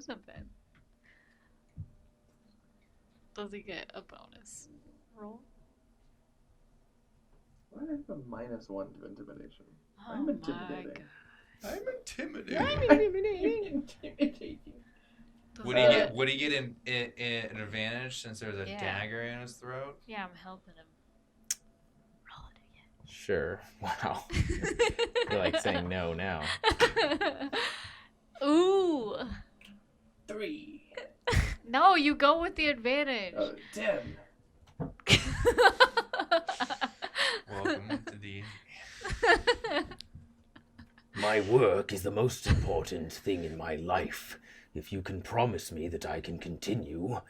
not bad. Does he get a bonus roll? Why do I have a -1 to intimidation? Oh I'm my intimidating. God. I'm intimidated. Intimidating. Would he get an advantage since there's a Yeah. dagger in his throat? Yeah, I'm helping him. Roll it Sure. Wow. You're like saying no now. again. Ooh. 3. No, you go with the advantage. 10. Welcome to the. My work is the most important thing in my life. If you can promise me that I can continue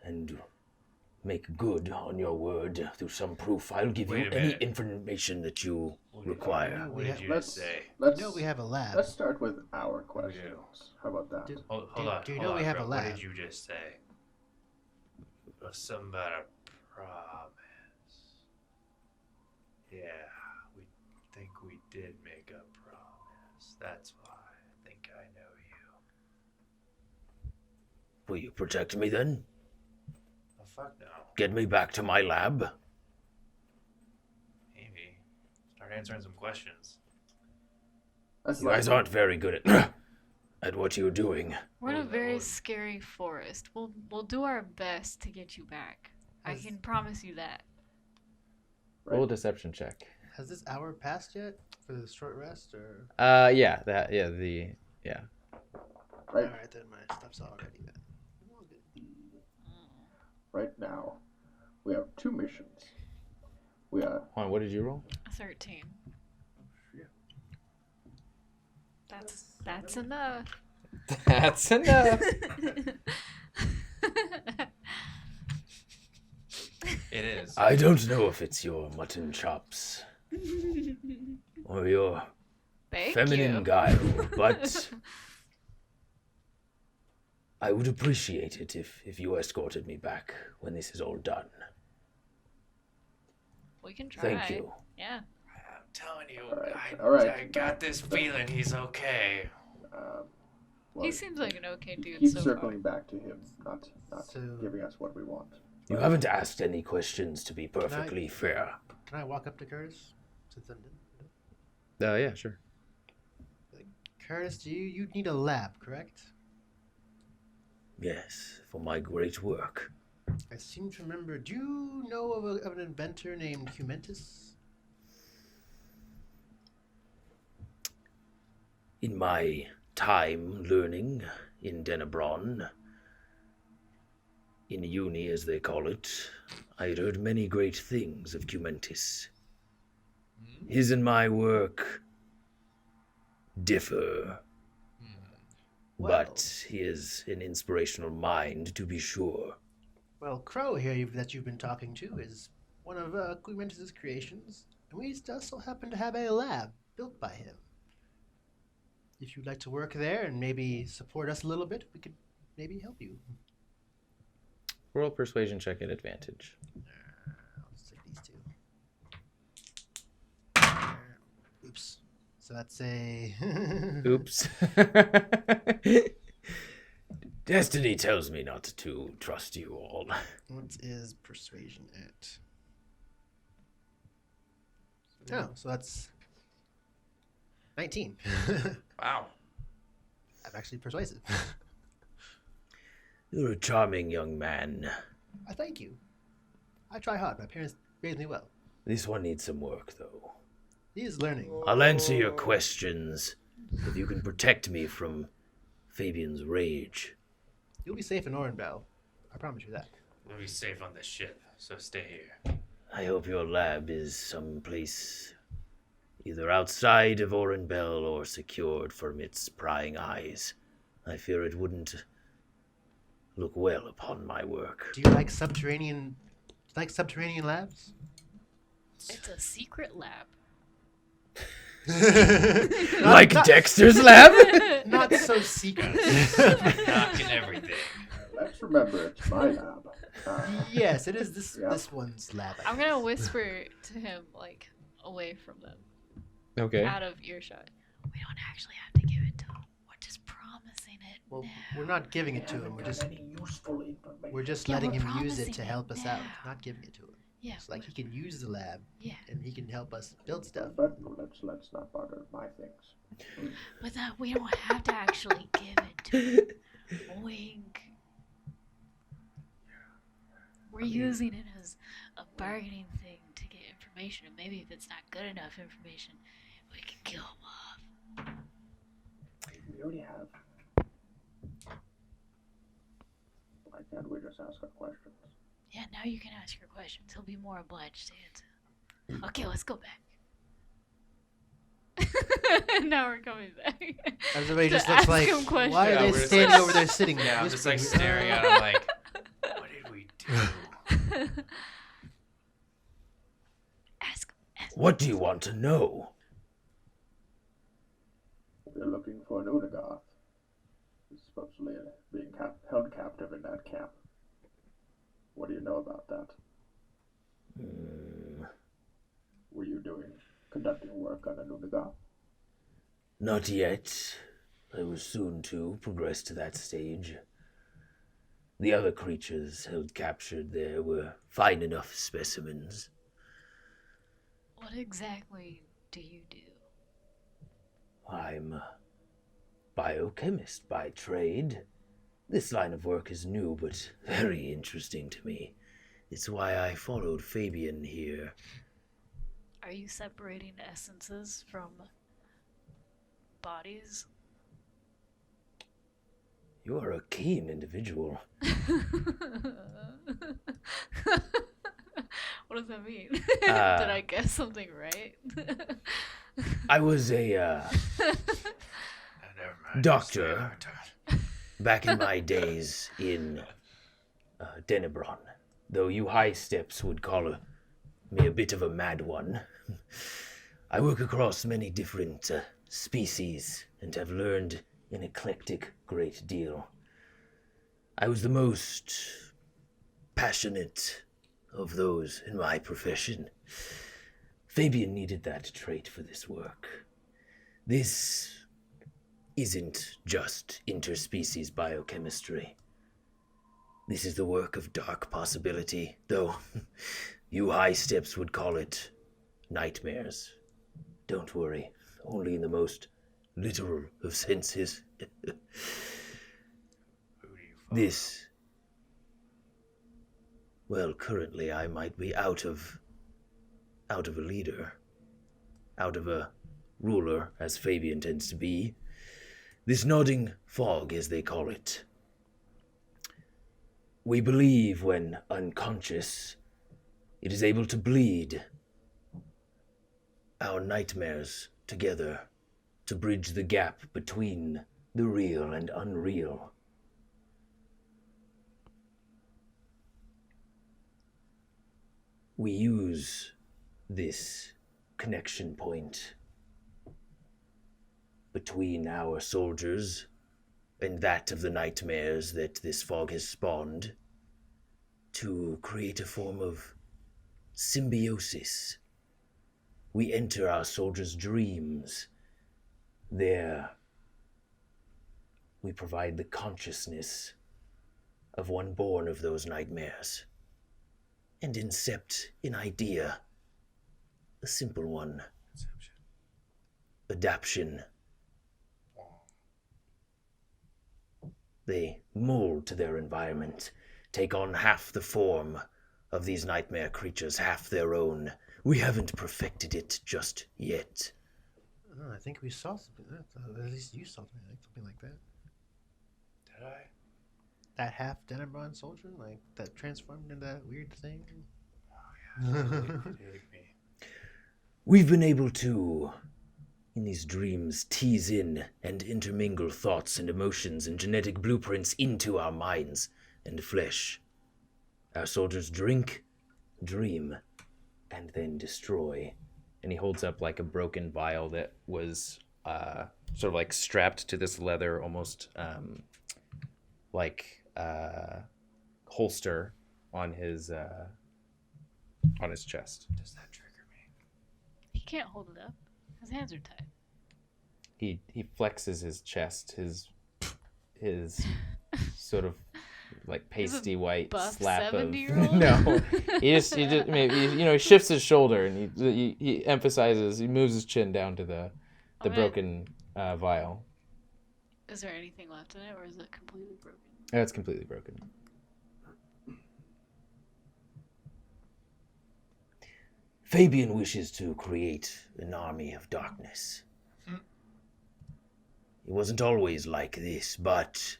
and make good on your word through some proof, I'll give Wait you a any minute. information that you require. What did you Let's say? let's You know we have a lab. let's start with our questions. How about that? Do- Hold Do- on. do you hold know on, we have bro. a What lab? did you just say? Something about a promise. Yeah, we think we did make a promise. That's why I think I know you. Will you protect me then? Oh, fuck no. Get me back to my lab? Maybe. Start answering some questions. That's You guys aren't very good at what you're doing. We're in a Hold on, very hold on. scary forest. We'll do our best to get you back. I Has- can promise you that. Roll a deception check. Has this hour passed yet for the short rest, or? Yeah, right. All right, then my stuff's already then. All good. Right now, we have 2 missions. We are Hold on, what did you roll? 13. That's enough. That's enough. It is. I don't know if it's your mutton chops or your Thank feminine you. guile, but I would appreciate it if you escorted me back when this is all done. We can try. Thank you. Yeah. I'm telling you, All right. I got this feeling he's okay. well, He seems like an okay dude keep so circling back to him, not So- giving us what we want. You haven't asked any questions, to be perfectly fair. Can I walk up to Curtis? Since I'm Yeah, sure. Curtis, you need a lab, correct? Yes, for my great work. I seem to remember. Do you know of an inventor named Humentus? In my time learning in Denebron, in uni as they call it, I had heard many great things of Cumentis. His and my work differ, but he is an inspirational mind, to be sure. Well, Crow here that you've been talking to is one of Humentus's creations, and we also happen to have a lab built by him. If you'd like to work there and maybe support us a little bit, we could maybe help you. Roll persuasion check at advantage. I'll just take these 2. Oops. So that's a... Oops. Destiny tells me not to trust you all. What is persuasion at? Oh, so that's 19. Wow. I'm actually persuasive. You're a charming young man. I thank you. I try hard. My parents raised me well. This one needs some work, though. He is learning. I'll answer your questions if you can protect me from Fabian's rage. You'll be safe in Orenbelle. I promise you that. We'll be safe on this ship, so stay here. I hope your lab is someplace either outside of Orenbelle or secured from its prying eyes. I fear it wouldn't look well upon my work. Do you like subterranean labs? It's a secret lab. Like Dexter's lab? Not so secret. Knocking everything. Let's remember, it's my lab. Yes, it is this Yeah. this one's lab. I I'm guess. gonna whisper to him, like, away from them, Okay. out of earshot. We don't actually have to give it to him. We're just promising it. Well, now. we're not giving it to him. We're just Any useful information. we're just Yeah, letting we're him use it promising to it help us out. now. Not giving it to him. Yeah. It's like he can use the lab. Yeah. And he can help us build stuff. But let's not bother my things. But that we don't have to actually give it to him. Wink. We're using it as a bargaining thing to get information, and maybe if it's not good enough information, we can kill him off. We already have. Why can't we just ask our questions? Yeah, now you can ask your questions. He'll be more obliged to answer. Okay, let's go back. Now we're coming back. Everybody To just looks ask like, him questions. why Yeah, are we're they just standing like- over there sitting there? Yeah, I'm just like whispering? staring at him like, what did we do? Ask him. What do you want to know? We're looking for an Unagoth. He's supposedly being held captive in that camp. What do you know about that? Were you conducting work on an Unagoth? Not yet. I was soon to progress to that stage. The other creatures held captured there were fine enough specimens. What exactly do you do? I'm a biochemist by trade. This line of work is new, but very interesting to me. It's why I followed Fabian here. Are you separating essences from bodies? You are a keen individual. What does that mean? Uh, Did I guess something right? I was a Never mind. doctor back in my days in Denebron, though you high steps would call me a bit of a mad one. I work across many different species and have learned an eclectic great deal. I was the most passionate of those in my profession. Fabian needed that trait for this work. This isn't just interspecies biochemistry. This is the work of dark possibility, though you high steps would call it nightmares. Don't worry, only in the most literal of senses. This... Well, currently I might be out of a leader. Out of a ruler, as Fabian tends to be. This nodding fog, as they call it. We believe when unconscious, it is able to bleed our nightmares together to bridge the gap between the real and unreal. We use this connection point between our soldiers and that of the nightmares that this fog has spawned to create a form of symbiosis. We enter our soldiers' dreams. There, we provide the consciousness of one born of those nightmares and incept an idea, a simple one. Adaption. They mold to their environment, take on half the form of these nightmare creatures, half their own. We haven't perfected it just yet. Oh, I think we saw something. At least you saw something like that. Did I? That half Denebron soldier, like that transformed into that weird thing. Oh yeah. Dig me. We've been able to, in these dreams, tease in and intermingle thoughts and emotions and genetic blueprints into our minds and flesh. Our soldiers drink, dream, and then destroy. And he holds up like a broken vial that was sort of like strapped to this leather, almost holster on his chest. Does that trigger me? He can't hold it up. His hands are tied. He flexes his chest, his sort of like pasty white buff slap of 70-year-old? no. He maybe he shifts his shoulder and he emphasizes. He moves his chin down to the Okay. broken vial. Is there anything left in it, or is it completely broken? It's completely broken. Fabian wishes to create an army of darkness. It wasn't always like this, but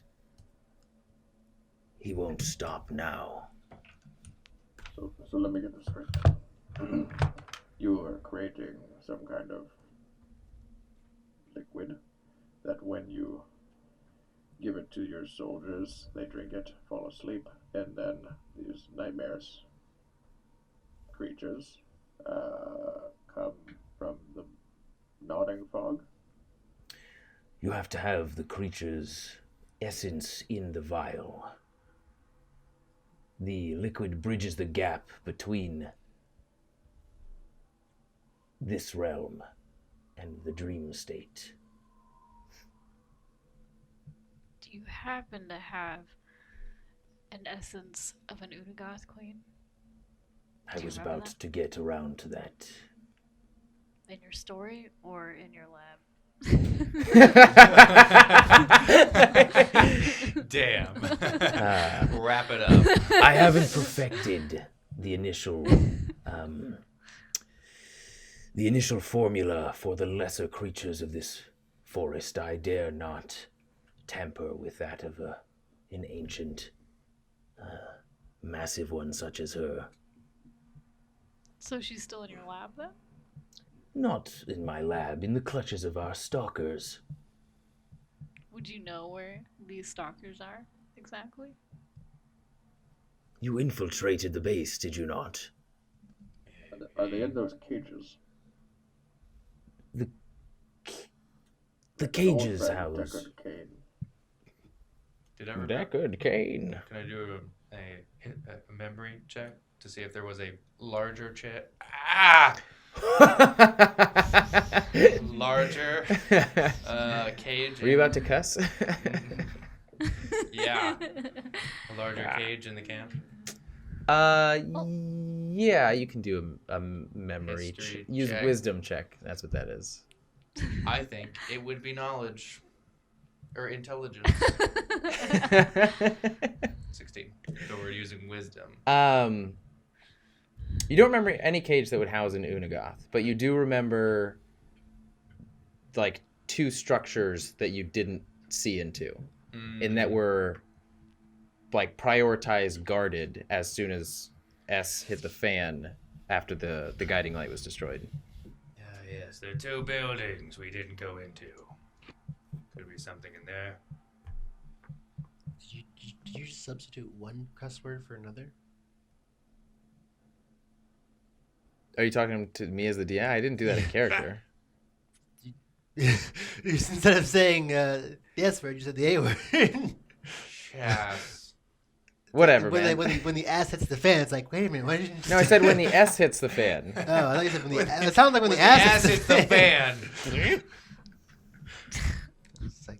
he won't stop now. So let me get this straight. You are creating some kind of liquid that when you give it to your soldiers, they drink it, fall asleep, and then these nightmares creatures come from the nodding fog. You have to have the creature's essence in the vial. The liquid bridges the gap between this realm and the dream state. Do you happen to have an essence of an Unagoth queen I Do you was remember about that? to get around to that. in your story or in your lab? Damn. Ah. Wrap it up. I haven't perfected the initial formula for the lesser creatures of this forest. I dare not tamper with that of an ancient, massive one such as her. So she's still in your lab then? Not in my lab, in the clutches of our stalkers. Would you know where these stalkers are exactly? You infiltrated the base, did you not? Are they in those cages? The cages Old friend house. Deckard Cain. Did I ever? Deckard Cain. Can I do a memory check to see if there was a larger larger cage? Were you about to cuss? Yeah. A larger cage in the camp. Yeah, you can do a memory. History Use check. wisdom check. That's what that is. I think it would be knowledge or intelligence. 16. So we're using wisdom. You don't remember any cage that would house an Unagoth, but you do remember like two structures that you didn't see into, and that were like prioritized, guarded as soon as S hit the fan after the guiding light was destroyed. Yes, there are two buildings we didn't go into. Could be something in there. Did you just substitute one cuss word for another? Are you talking to me as the DM? I didn't do that in character. Instead of saying the S word, you said the A word. Yes. Whatever, when, man. when the ass hits the fan, it's like, wait a minute, why didn't you No, I said when the S hits the fan. Oh, I thought you said when the it sounds like when the ass hits the fan. It's like,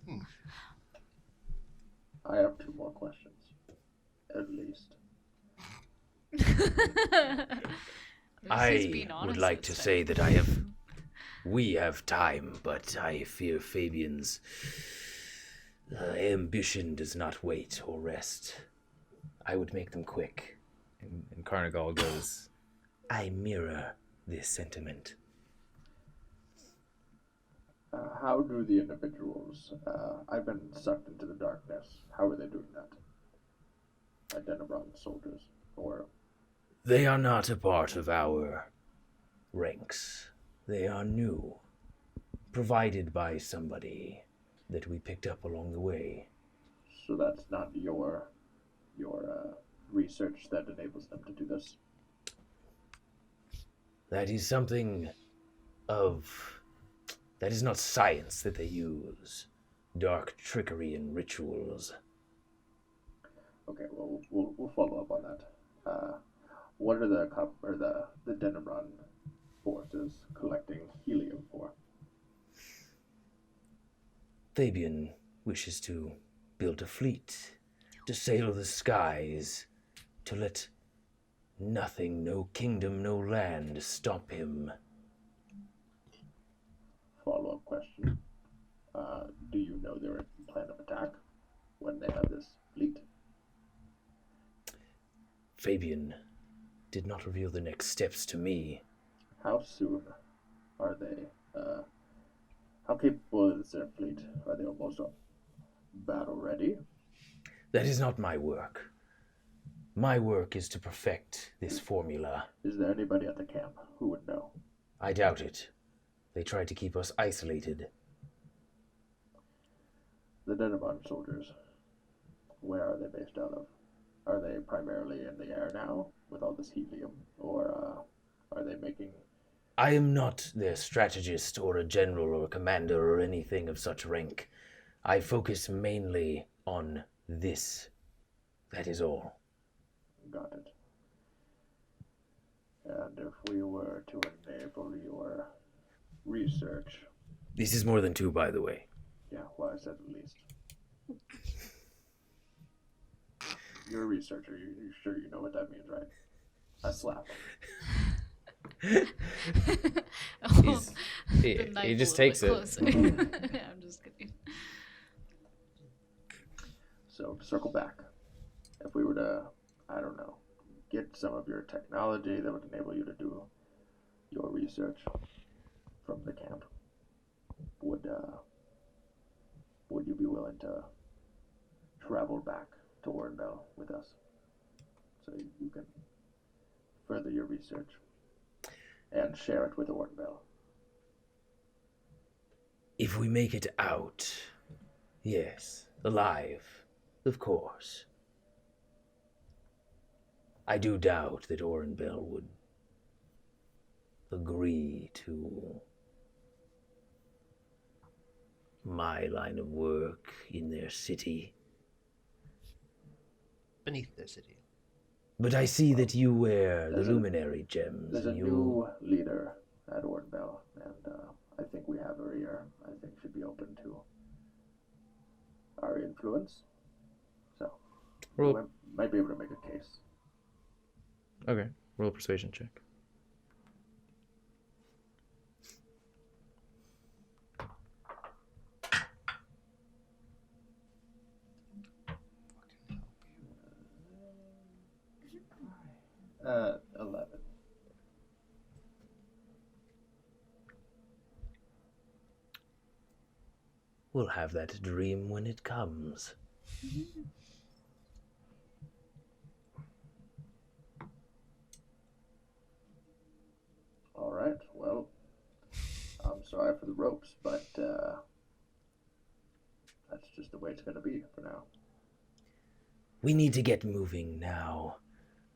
I have two more questions, at least. I would like to say that we have time, but I fear Fabian's ambition does not wait or rest. I would make them quick. And Carnigal goes, I mirror this sentiment. How do the individuals, I've been sucked into the darkness, how are they doing that? Denebron soldiers, or... They are not a part of our ranks. They are new, provided by somebody that we picked up along the way. So that's not your research that enables them to do this? That is that is not science that they use. Dark trickery and rituals. Okay, well, we'll follow up on that. What are the Denebron forces collecting helium for? Fabian wishes to build a fleet to sail the skies, to let nothing, no kingdom, no land, stop him. Follow-up question. Do you know their plan of attack when they have this fleet? Fabian did not reveal the next steps to me. How soon are they? How capable is their fleet? Are they almost battle ready? That is not my work. My work is to perfect this formula. Is there anybody at the camp who would know? I doubt it. They tried to keep us isolated. The Denimon soldiers, where are they based out of? Are they primarily in the air now with all this helium, or are they making... I am not their strategist or a general or a commander or anything of such rank. I focus mainly on this. That is all. Got it. And if we were to enable your research... This is more than 2, by the way. Yeah, well, I said at least. You're a researcher. You sure you know what that means, right? I slap him. He just takes it. I'm just kidding. So, to circle back, if we were to, I don't know, get some of your technology that would enable you to do your research from the camp, would you be willing to travel back to Orenbelle with us so you can further your research and share it with Orenbelle? If we make it out, yes, alive, of course. I do doubt that Orenbelle would agree to my line of work in their city. Beneath their city. But I see that you wear the luminary gems. There's a new leader at Orenbelle, and I think we have her here. I think she'd be open to our influence. So, we might be able to make a case. Okay, roll a persuasion check. Uh, 11. We'll have that dream when it comes. All right, well, I'm sorry for the ropes, but that's just the way it's going to be for now. We need to get moving now.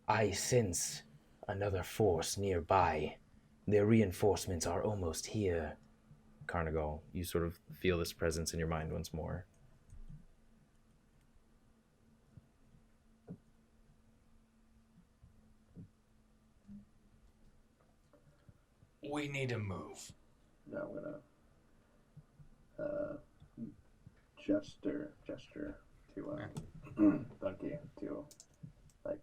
I sense another force nearby. Their reinforcements are almost here. Carnigal, you sort of feel this presence in your mind once more. We need to move. Now I'm going to gesture to Donkey to, like,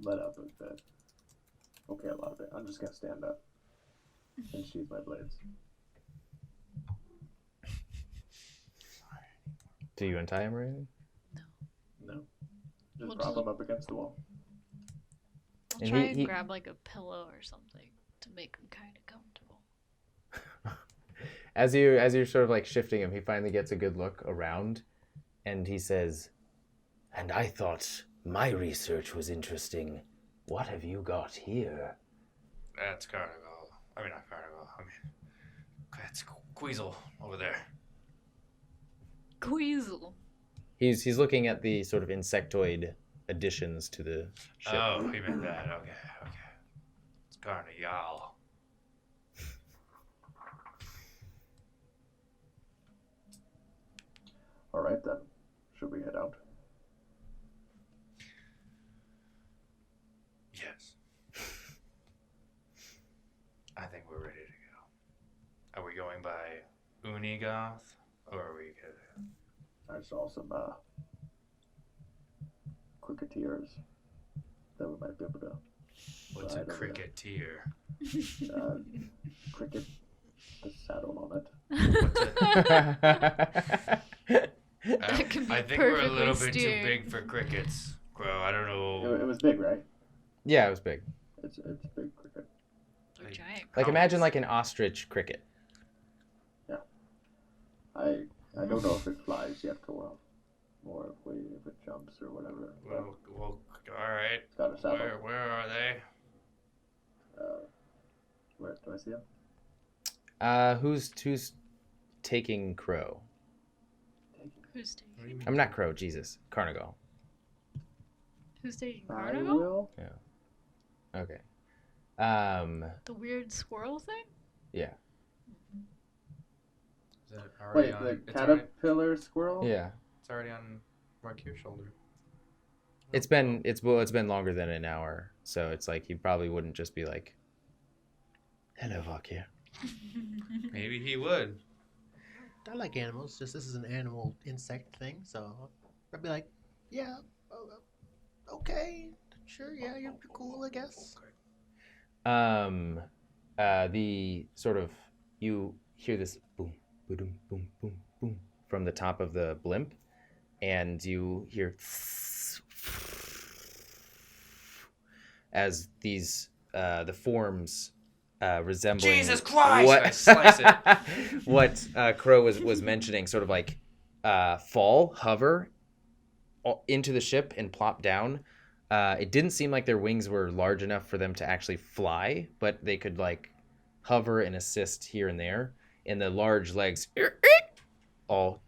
let up a bit. Okay, a lot of it. I'm just going to stand up and sheathe my blades. Do you untie him or anything? No. Just We'll prop just- him up against the wall. I'll And try he- and he- grab like a pillow or something to make him kind of comfortable. As you're sort of like shifting him, he finally gets a good look around, and he says, And I thought my research was interesting. What have you got here? That's Carnival. I mean, not Carnival. I mean, that's Queasel over there. Queasel. he's looking at the sort of insectoid additions to the ship. Oh, he meant that. Okay. It's Carnival. All right, then. Should we head out? Yes. I think we're ready to go. Are we going by Unigoth, or are we good? I saw some cricketers that we might be able to. What's a cricketeer? Cricket, the saddle on it. That can be I think we're a perfectly little bit too steered. big for crickets, Crow. I don't know. It was big, right? Yeah, it was big. It's a big cricket. They're giant. Like imagine like an ostrich cricket. I don't know if it flies yet or if it jumps or whatever. Well, all right. It's got a saddle. Where are they? Where do I see them? Who's taking Crow? Who's taking? I'm not Crow. Jesus, Carnigal. Who's taking I Carnival? will. Okay. The weird squirrel thing? Yeah. Is that already Wait, on? the It's already, caterpillar squirrel? Yeah. it's already on Markier's shoulder. It's been longer than an hour, so it's like you probably wouldn't just be like, "Hello, Vakir." Maybe he would. I like animals. Just this is an animal insect thing, so I'd be like, yeah, okay, sure, yeah, you're cool, I guess. The sort of you hear this boom, boom, boom, boom, boom from the top of the blimp, and you hear as these the forms resembling Jesus Christ! I slice it. what Crow was mentioning, sort of like hover into the ship and plop down. It didn't seem like their wings were large enough for them to actually fly, but they could like hover and assist here and there. And the large legs all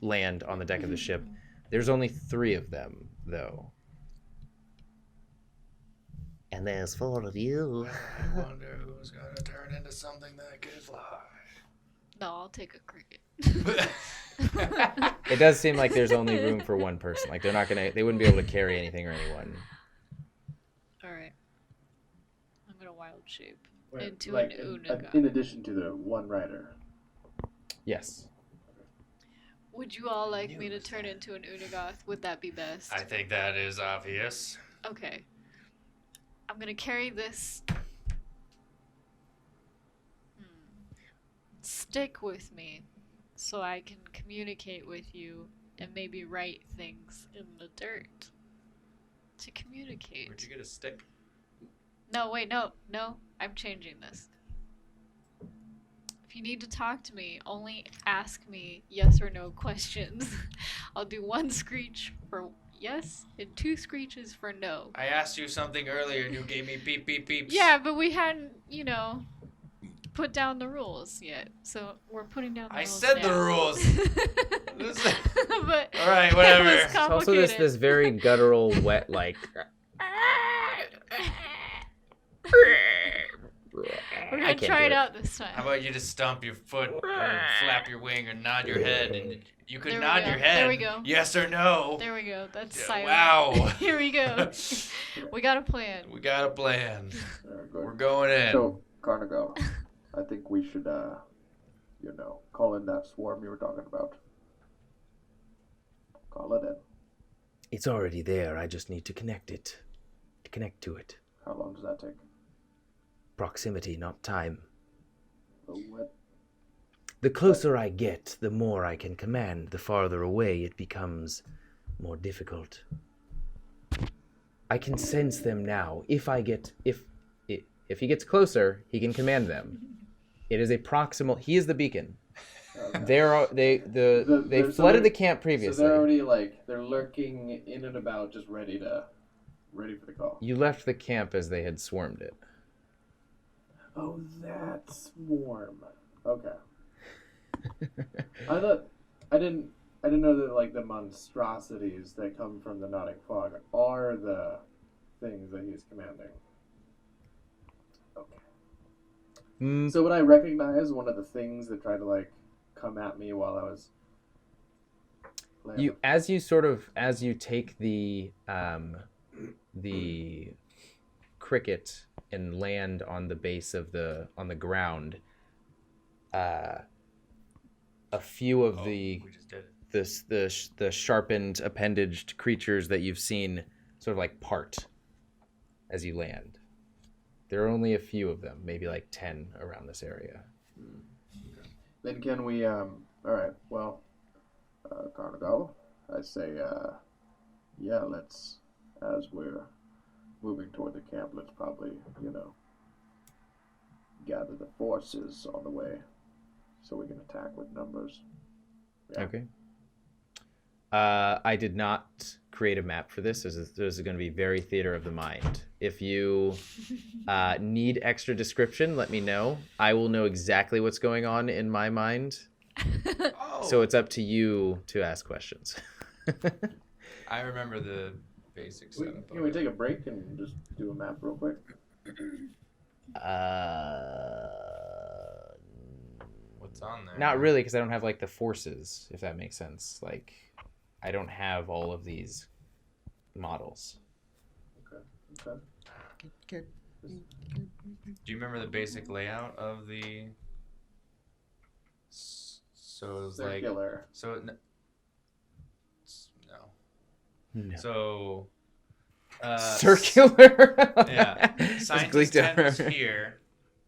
land on the deck of the ship. There's only 3 of them, though. And there's 4 of you. I wonder who's gonna turn into something that could fly. No, I'll take a cricket. It does seem like there's only room for 1 person. Like they wouldn't be able to carry anything or anyone. Alright. I'm gonna wild shape Wait, into like, an Unaga. in addition to the one rider. Yes. Would you all like me to turn into an Unagoth? Would that be best? I think that is obvious. Okay. I'm gonna carry this stick with me so I can communicate with you and maybe write things in the dirt to communicate. Where'd you get a stick? No, wait, no, I'm changing this. If you need to talk to me, only ask me yes or no questions. I'll do 1 screech for yes and 2 screeches for no. I asked you something earlier and you gave me beep beep beeps. Yeah, but we hadn't, put down the rules yet. So we're putting down the I rules said the now. rules. But All right, whatever. it was It's also complicated. this very guttural, wet, like. We're gonna try it out this time. How about you just stomp your foot or flap your wing or nod your head and you could There we nod go. your head. There we go. Yes or no. There we go. That's Yeah, silent. wow. Here we go. We got a plan. We got a plan. Good. We're going in. So, Carnigal, I think we should, call in that swarm you were talking about. Call it in. It's already there. I just need to connect to it. How long does that take? Proximity, not time. What? The closer I get, the more I can command. The farther away, it becomes more difficult. I can sense them now. If he gets closer, he can command them. It is a proximal. He is the beacon. They flooded the camp previously. So they're already they're lurking in and about, just ready for the call. You left the camp as they had swarmed it. Oh, that swarm. Okay. I didn't know that the monstrosities that come from the Nautic Fog are the things that he's commanding. Okay. So would I recognize one of the things that tried to come at me while I was As you take the cricket and land on the base of on the ground, a few of the we just did it. the sharpened appendaged creatures that you've seen sort of like part as you land. There are only a few of them, maybe like 10 around this area. Then can we, alright, well, Carnival, I say, yeah, let's, as we're moving toward the camp, let's probably, gather the forces on the way so we can attack with numbers. Yeah. Okay. I did not create a map for this. This is going to be very theater of the mind. If you need extra description, let me know. I will know exactly what's going on in my mind. So it's up to you to ask questions. I remember the basic setup. Can we take a break and just do a map real quick? What's on there? Not really, because I don't have like the forces, if that makes sense. Like, I don't have all of these models. Okay. Good. Do you remember the basic layout of the? So it was Circular. no. No. So. Circular. Yeah. Just Scientist clicked 10 was over. here.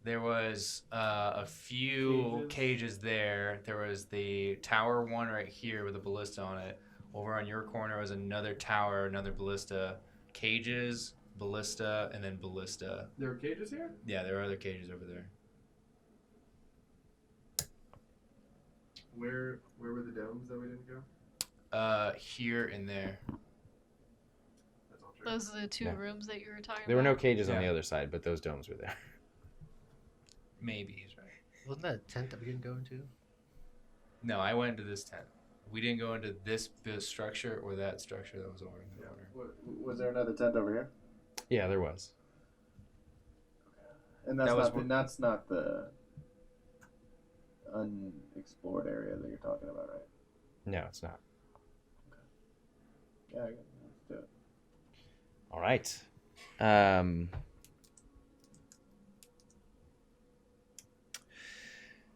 There was a few cages there. There was the tower one right here with a ballista on it. Over on your corner was another tower, another ballista. Cages, ballista, and then ballista. There are cages here? Yeah, there are other cages over there. Where were the domes that we didn't go? Here and there. That's all true. Those are the two Yeah. rooms that you were talking There were no about. cages on Yeah. the other side, but those domes were there. Maybe he's right. Wasn't that a tent that we didn't go into? No, I went into this tent. We didn't go into this structure or that structure that was over in the corner. Was there another tent over here? Yeah, there was. And that's not the unexplored area that you're talking about, right? No, it's not. Yeah, let's do it. All right.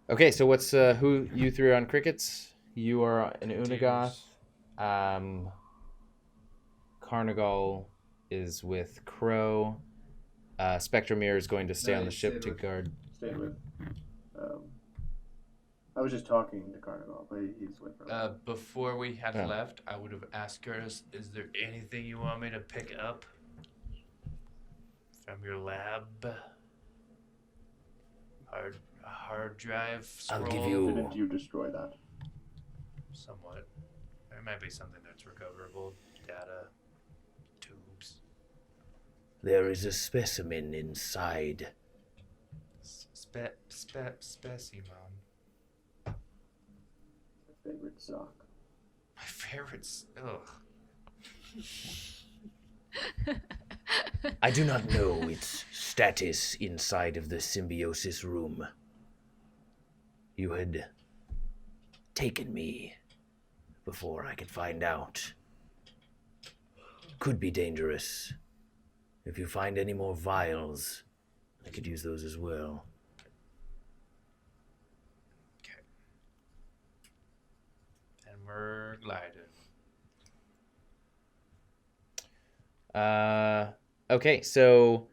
Okay, so what's who you threw on crickets? You are an Unigoth. Carnigal is with Crow. Spectromir is going to stay on the ship to guard. Stay with. I was just talking to Carnival, but he's with her. Before we had Yeah. left, I would have asked Curtis, is there anything you want me to pick up from your lab? Hard drive scroll? I'll give you- Didn't you destroy that? Somewhat. There might be something that's recoverable. Data. Tubes. There is a specimen inside. Specimen. Favorite sock. My favorites. Ugh. I do not know its status inside of the symbiosis room. You had taken me before I could find out. Could be dangerous. If you find any more vials, I could use those as well. Okay. And we're gliding. Okay, so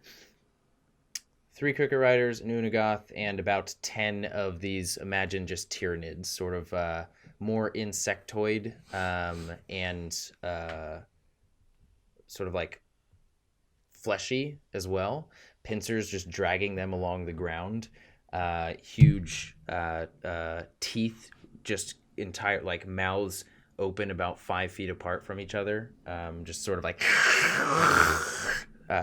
3 cricket riders, an Unigoth, and about 10 of these, imagine just tyranids, sort of more insectoid and sort of like fleshy as well. Pincers just dragging them along the ground. Huge teeth, just entire, like mouths open about 5 feet apart from each other, just sort of like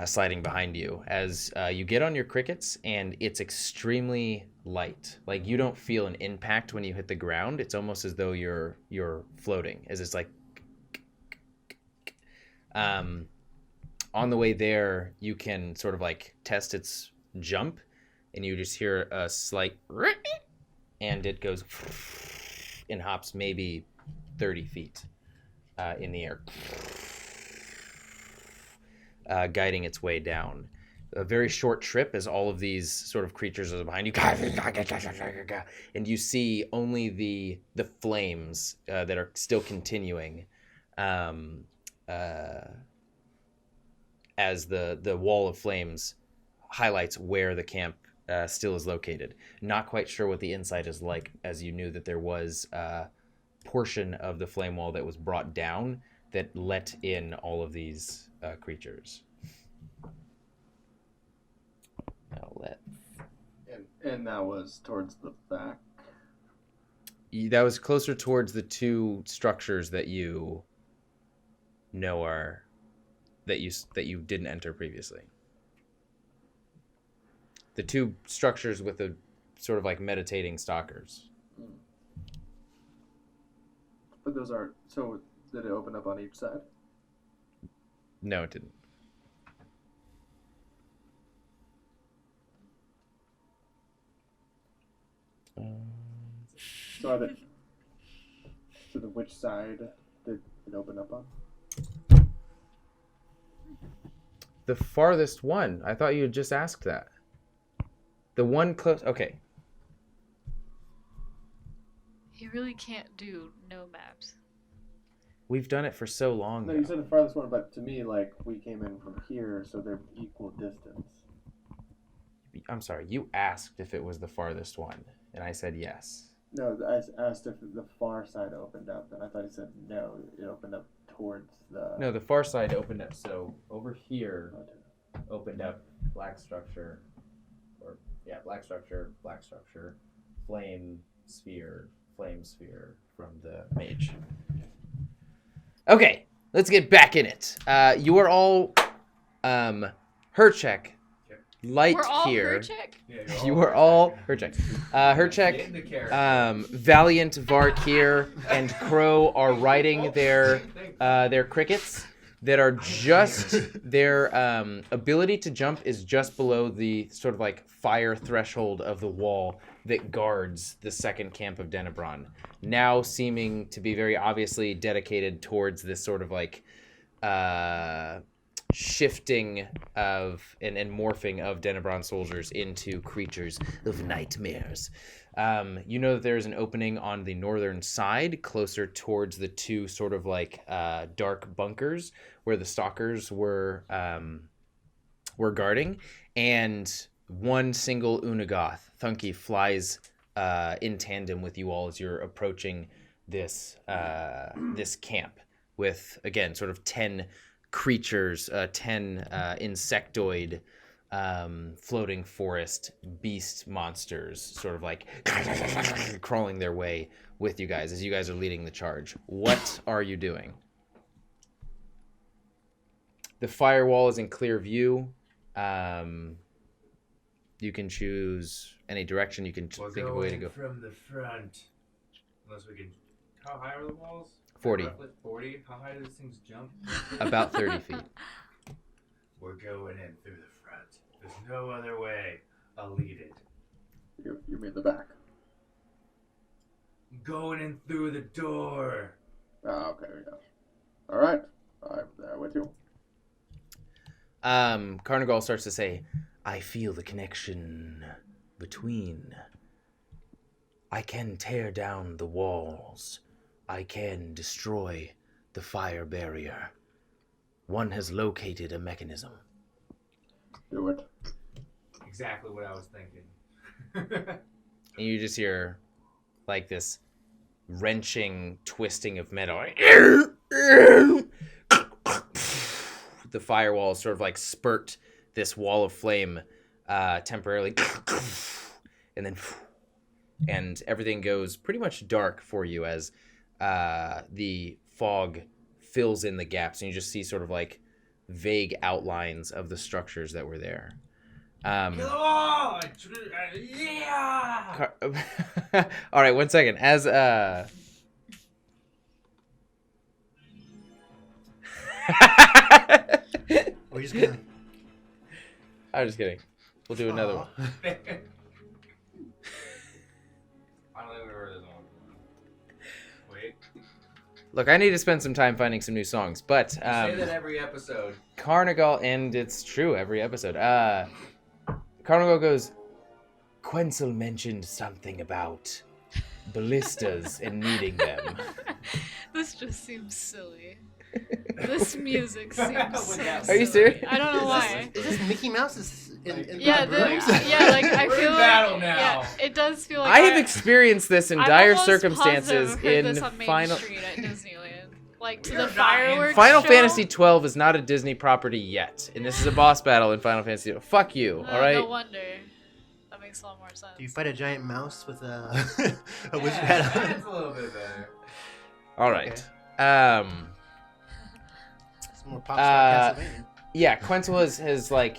sliding behind you as you get on your crickets, and it's extremely light. Like, you don't feel an impact when you hit the ground. It's almost as though you're floating, as it's like on the way there, you can sort of like test its jump, and you just hear a slight and it goes and hops maybe 30 feet in the air, guiding its way down. a very short trip as all of these sort of creatures are behind you, and you see only the flames that are still continuing as the wall of flames highlights where the camp still is located. Not quite sure what the inside is like, as you knew that there was a portion of the flame wall that was brought down that let in all of these creatures. And that was towards the back. That was closer towards the two structures that you know are that you didn't enter previously. The two structures with the sort of like meditating stalkers. But those are so. Did it open up on each side? No, it didn't. So which side did it open up on? The farthest one. I thought you had just asked that. The one close. Okay. He really can't do no maps. We've done it for so long. No, you said the farthest one, but to me, like, we came in from here, so they're equal distance. I'm sorry. You asked if it was the farthest one, and I said yes. No, I asked if the far side opened up, and I thought he said no, it opened up towards the... No, the far side opened up. So over here opened up black structure, black structure, flame sphere from the mage. Okay, let's get back in it. You are all Herchek. Light We're all here. Herchek? Yeah, You are all Herchek. Herchek, Valiant, Varkir, and Crow are riding their crickets that are just their ability to jump is just below the sort of like fire threshold of the wall that guards the second camp of Denebron, now seeming to be very obviously dedicated towards this sort of like shifting of and morphing of Denebron soldiers into creatures of nightmares. You know that there's an opening on the northern side, closer towards the two sort of like dark bunkers where the stalkers were guarding, and one single Unagoth, Thunky, flies in tandem with you all as you're approaching this this camp with, again, sort of 10 creatures, 10 insectoid floating forest beast monsters sort of like crawling their way with you guys as you guys are leading the charge. What are you doing? The firewall is in clear view. You can choose any direction. You can think of a way to go. From the front. Unless we can... How high are the walls? 40. Roughly 40? How high do these things jump? About 30 feet. We're going in through the front. There's no other way. I'll lead it. You mean the back? Going in through the door. Oh, okay, yeah. All right, I'm there with you. Carnigal starts to say, I feel the connection between. I can tear down the walls. I can destroy the fire barrier. One has located a mechanism. Do it. Exactly what I was thinking. And you just hear like this wrenching twisting of metal. The firewalls sort of like spurt this wall of flame temporarily, and everything goes pretty much dark for you as the fog fills in the gaps, and you just see sort of like vague outlines of the structures that were there. Yeah! All right, 1 second. As We're just gonna. I'm just kidding. We'll do another one. I don't think we heard this one. Wait. Look, I need to spend some time finding some new songs, but say that every episode. Carnigal, and it's true every episode. Carnigal goes, Quencel mentioned something about ballistas and needing them. This just seems silly. This music seems so Are you silly. serious? I don't know why. Is this Mickey Mouse? In Yeah, the rooms? like I We're feel in like battle now. yeah, it does feel like I have experienced this in I'm dire almost circumstances positive I've heard in this on Main Final Street at Disneyland, like to You're the not in fireworks Final show. Fantasy 12 is not a Disney property yet, and this is a boss battle in Final Fantasy 12. Fuck you, all right? No wonder. That makes a lot more sense. Do you fight a giant mouse with a wizard hat on? That's a little bit better. All right. Some more pop star Castlevania. Yeah, Quentil is like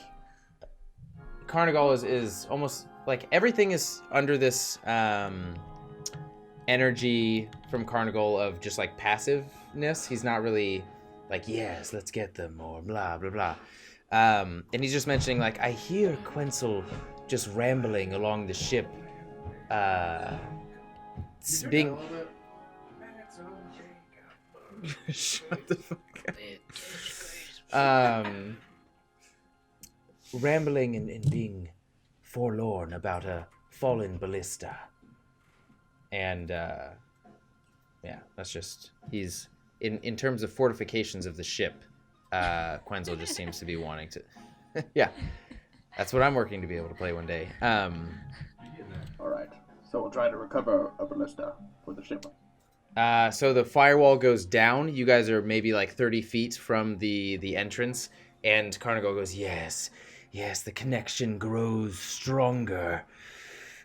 Carnigal is almost like everything is under this energy from Carnigal of just like passiveness. He's not really like, yes, let's get them or blah blah blah. And he's just mentioning like, I hear Quentil just rambling along the ship, being. Shut the fuck up. Rambling and being forlorn about a fallen ballista. And yeah, that's just he's in terms of fortifications of the ship, Quenzel just seems to be wanting to yeah. That's what I'm working to be able to play one day. Alright. So we'll try to recover a ballista for the ship. So the firewall goes down. You guys are maybe like 30 feet from the entrance, and Carnigal goes, yes, the connection grows stronger.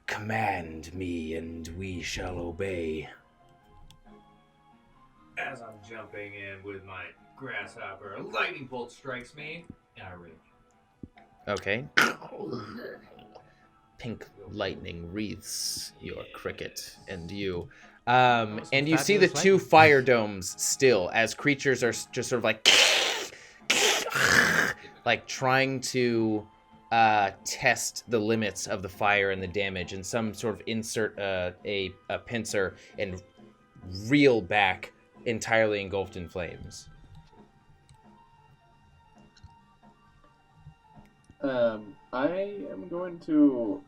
Command me, and we shall obey. As I'm jumping in with my grasshopper, a lightning bolt strikes me, and I rage. Okay. Pink lightning wreaths your cricket and you. And you see the two fire domes still as creatures are just sort of like trying to test the limits of the fire and the damage, and some sort of insert a pincer and reel back entirely engulfed in flames. I am going to.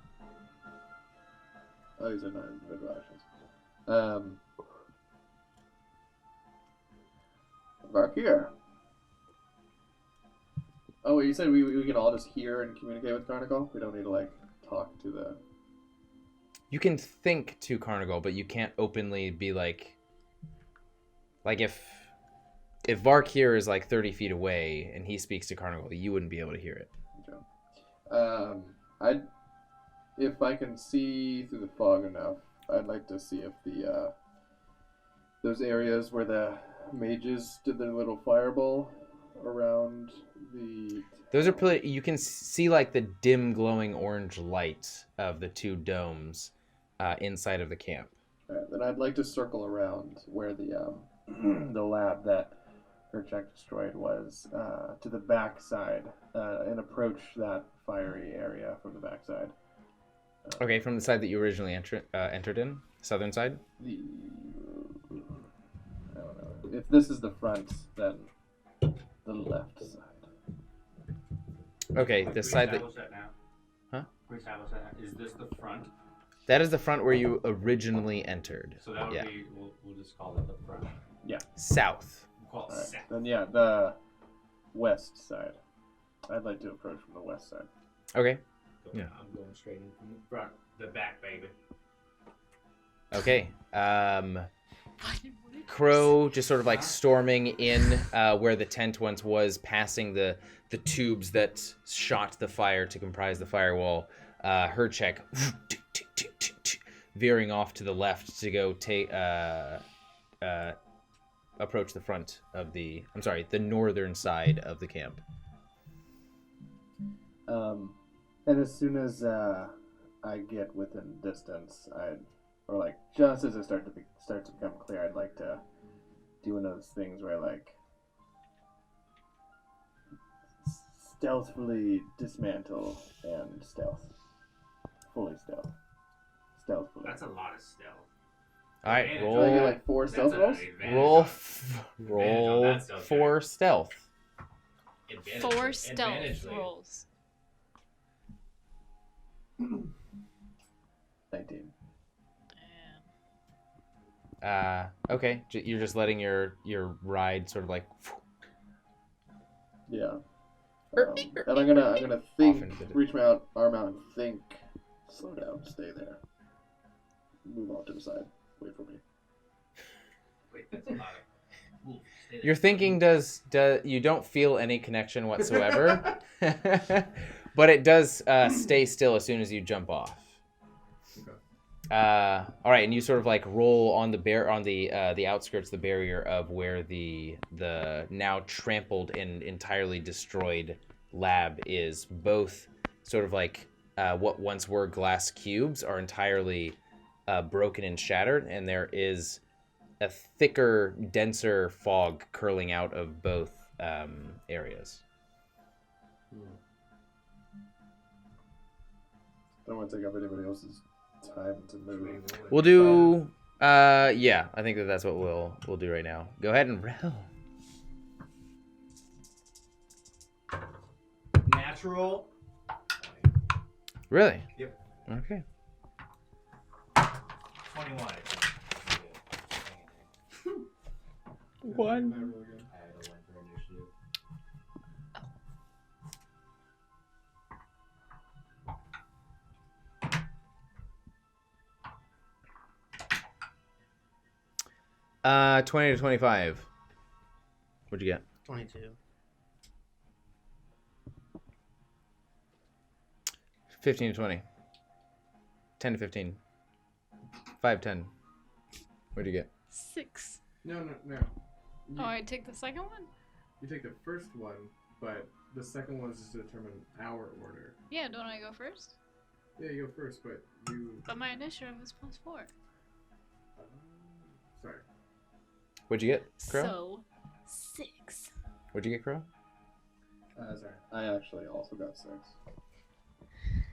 Oh, these are not individual actions. Varkir. Oh, wait, you said we can all just hear and communicate with Carnigal? We don't need to, like, talk to the... You can think to Carnigal, but you can't openly be like if Varkir is like 30 feet away and he speaks to Carnigal, you wouldn't be able to hear it. Okay. If I can see through the fog enough, I'd like to see if the those areas where the mages did their little fireball around the... Those are pretty... You can see like the dim glowing orange light of the two domes inside of the camp. Alright, then I'd like to circle around where the the lab that Herchek destroyed was, to the back side, and approach that fiery area from the back side. Okay, from the side that you originally entered in? Southern side? I don't know. If this is the front, then the left side. Okay, this side that... That now? Huh? Can we establish that now? Is this the front? That is the front where you originally entered. So that would Yeah. be, we'll just call it the front. South. We'll call it Alright, south. then yeah, the west side. I'd like to approach from the west side. Okay. Yeah. I'm going straight in from the front, the back, baby. Okay. Crow just sort of like storming in where the tent once was, passing the tubes that shot the fire to comprise the firewall. Herchek veering off to the left to go approach the front of the northern side of the camp. And as soon as I get within distance, just as it starts to become clear, I'd like to do one of those things where I like stealthily dismantle and stealth. Fully stealth. Stealthfully. That's a lot of stealth. All right, Do I get roll like 4 stealth rolls? roll 4 stealth. 4 stealth rolls. 19. Okay, you're just letting your ride sort of like. Yeah. And I'm gonna think, into the- reach my arm out and think. Slow down, stay there. Move off to the side. Wait for me. Wait, that's a lot of... Your thinking does you don't feel any connection whatsoever, but it does stay still as soon as you jump off. All right, and you sort of like roll on the outskirts of the barrier of where the now trampled and entirely destroyed lab is. Both sort of like what once were glass cubes are entirely broken and shattered, and there is a thicker, denser fog curling out of both areas. Don't want to take up anybody else's time to move. We'll do. Yeah, I think that's what we'll do right now. Go ahead and roll. Natural. Really? Yep. Okay. 21. One. I had a 1 for initiative. Uh, 20 to 25. What'd you get? 22. 15 to 20. 10 to 15. 5, 10. What'd you get? 6. No. Oh, I take the second one? You take the first one, but the second one is just to determine our order. Yeah, don't I go first? Yeah, you go first, but you... But my initiative is +4. Sorry. What'd you get, Crow? So, 6. What'd you get, Crow? Sorry. I actually also got 6.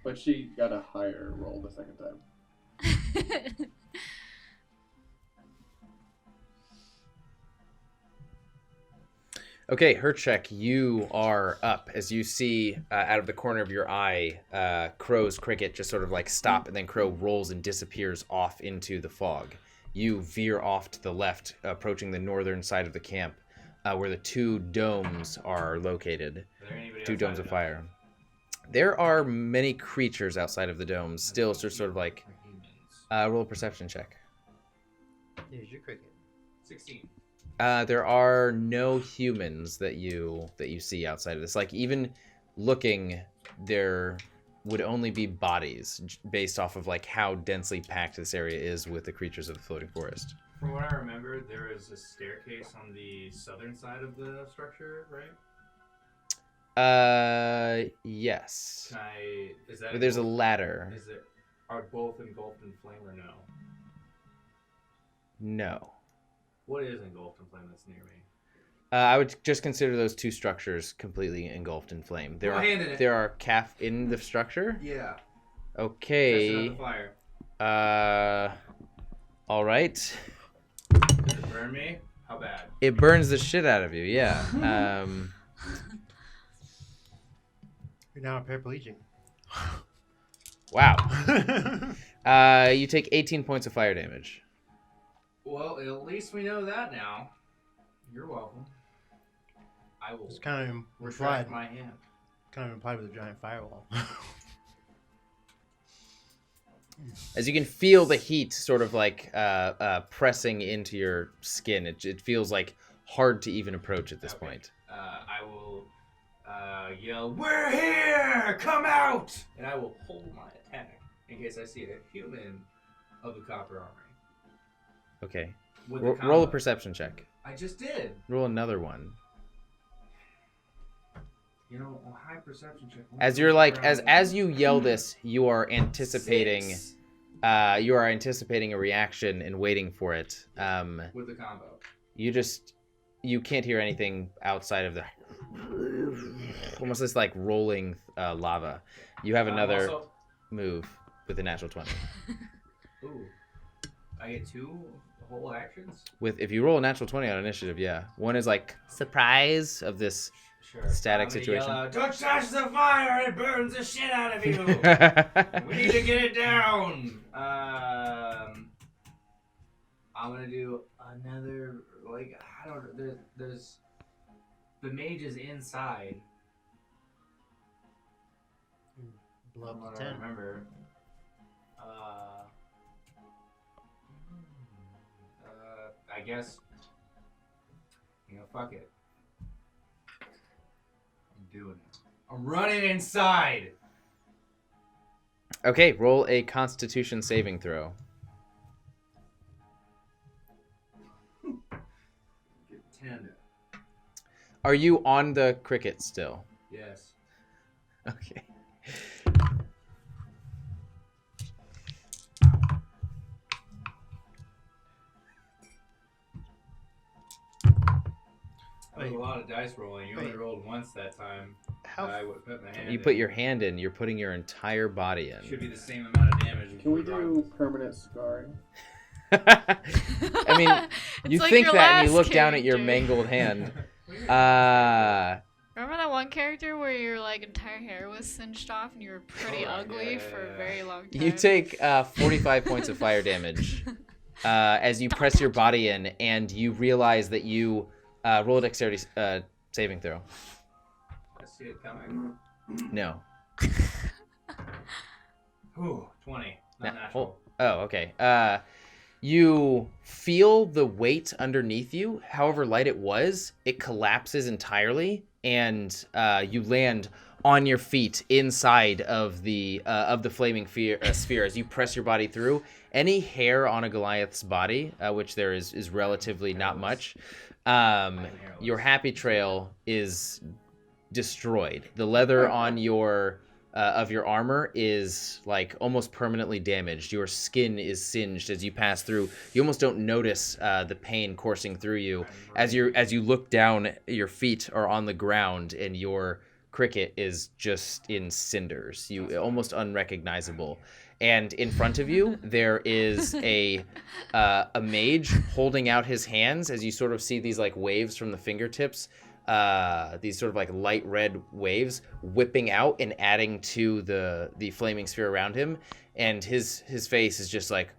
But she got a higher roll the second time. Okay, Herchek, you are up as you see out of the corner of your eye, Crow's cricket just sort of like stop, and then Crow rolls and disappears off into the fog. You veer off to the left, approaching the northern side of the camp, where the 2 domes are located. Two domes of fire. There are many creatures outside of the domes, still sort of like. Roll a perception check. Here's your cricket. 16. There are no humans that you see outside of this. Like, even looking, there would only be bodies based off of like how densely packed this area is with the creatures of the floating forest. From what I remember, there is a staircase on the southern side of the structure, right? Yes. Is that? But there's a ladder. Are both engulfed in flame or no? No. What is engulfed in flame that's near me? I would just consider those 2 structures completely engulfed in flame. There are calf in the structure. Yeah. Okay. Testing out the fire. All right. Does it burn me? How bad? It burns the shit out of you. Yeah. You're now a paraplegic. Wow. You take 18 points of fire damage. Well, at least we know that now. You're welcome. I will It's kind of retract implied. my hand. Kind of implied with a giant firewall. As you can feel the heat sort of like pressing into your skin, it feels like hard to even approach at this point. I will yell, "We're here! Come out!" And I will hold my attack in case I see a human of the copper armory. Okay. With the Roll a combo. perception check. I just did. Roll another one. You know, a high perception check. As you're like, as you yell this, you are anticipating. 6 You are anticipating a reaction and waiting for it. with the combo. You can't hear anything outside of the almost this like rolling lava. You have another Also, move with a natural 20. ooh. I get 2 whole actions? With if you roll a natural 20 on initiative, yeah. One is like surprise of this Sure. static I'm gonna situation. Yell out, don't touch the fire! It burns the shit out of you! We need to get it down! I'm gonna do another, like, I don't know, there's the mage is inside. Blow From up what the I tent. remember. I guess, fuck it. I'm doing it. I'm running inside! Okay, roll a Constitution saving throw. Get 10. Are you on the cricket still? Yes. Okay. That was a lot of dice rolling. You only rolled once that time. I would put my hand You in. put your hand in, you're putting your entire body in. Should be the same amount of damage. Can we do permanent scarring? I mean, you like think your that and you last look down at your character. mangled hand. Remember that one character where your like entire hair was singed off and you were pretty ugly for a very long time? You take 45 points of fire damage as you press your body in, and you realize that you roll a dexterity saving throw. I see it coming. No. Ooh, 20. Not natural. Oh, okay. You feel the weight underneath you. However light it was, it collapses entirely, and you land on your feet inside of the flaming sphere as you press your body through. Any hair on a Goliath's body, which there is relatively not much, your happy trail is destroyed. The leather on your of your armor is like almost permanently damaged. Your skin is singed as you pass through. You almost don't notice the pain coursing through you as you look down. Your feet are on the ground and your cricket is just in cinders. You almost unrecognizable. And in front of you there is a mage holding out his hands as you sort of see these like waves from the fingertips. These sort of like light red waves whipping out and adding to the flaming sphere around him, and his face is just like,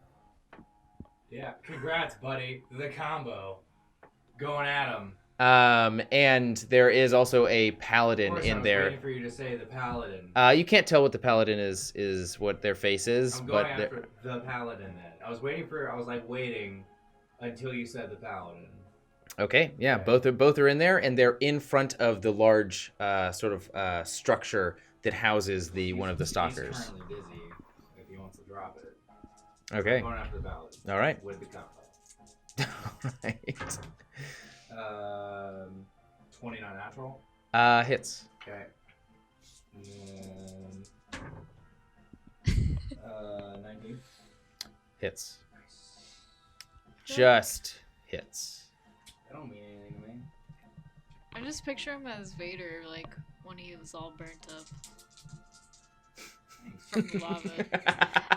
yeah, congrats, buddy. The combo. Going at him. And there is also a paladin Of course, in I was there. waiting for you to say the paladin. You can't tell what the paladin is what their face is, I'm but going after the paladin then. I was waiting until you said the paladin. okay, yeah, both are in there, and they're in front of the large sort of structure that houses one of the stalkers. He's currently busy if he wants to drop it. Okay. I'm going after the paladin. All right. With the combo. All right. 29 natural. Hits. Okay. And 19. Hits. Just hits. That don't mean anything to me. I just picture him as Vader, like when he was all burnt up from the lava.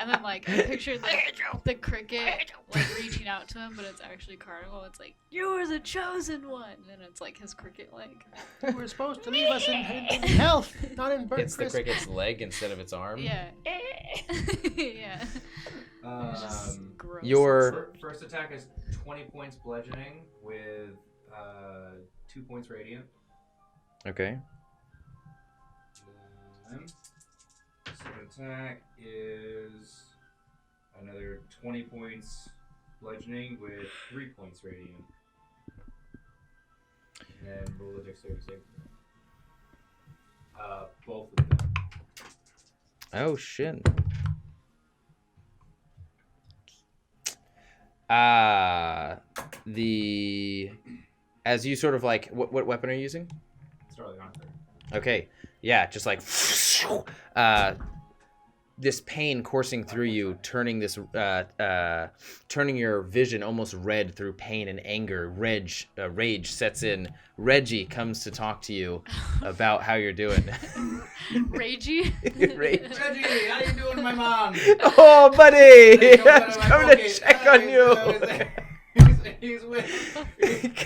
And then like I picture the cricket like reaching out to him, but it's actually Carnival. It's like, you're the chosen one, and it's like his cricket leg. You were supposed to leave us in health, not in burnt It's the crisp. cricket's leg instead of its arm. Yeah. Yeah. Just gross. Your First attack is 20 points bludgeoning with 2 points radiant. okay. Second attack is another 20 points bludgeoning with 3 points radiant. And then roll a dexterity save. Both of them. Oh shit. As you sort of like, what weapon are you using? Starlight Hunter. Okay, yeah, just like this pain coursing through you, turning your vision almost red through pain and anger. Rage sets in. Reggie comes to talk to you about how you're doing. Ragey? Rage. Reggie, how you doing, my mom? Oh, buddy! I'm coming to check on you. He's with.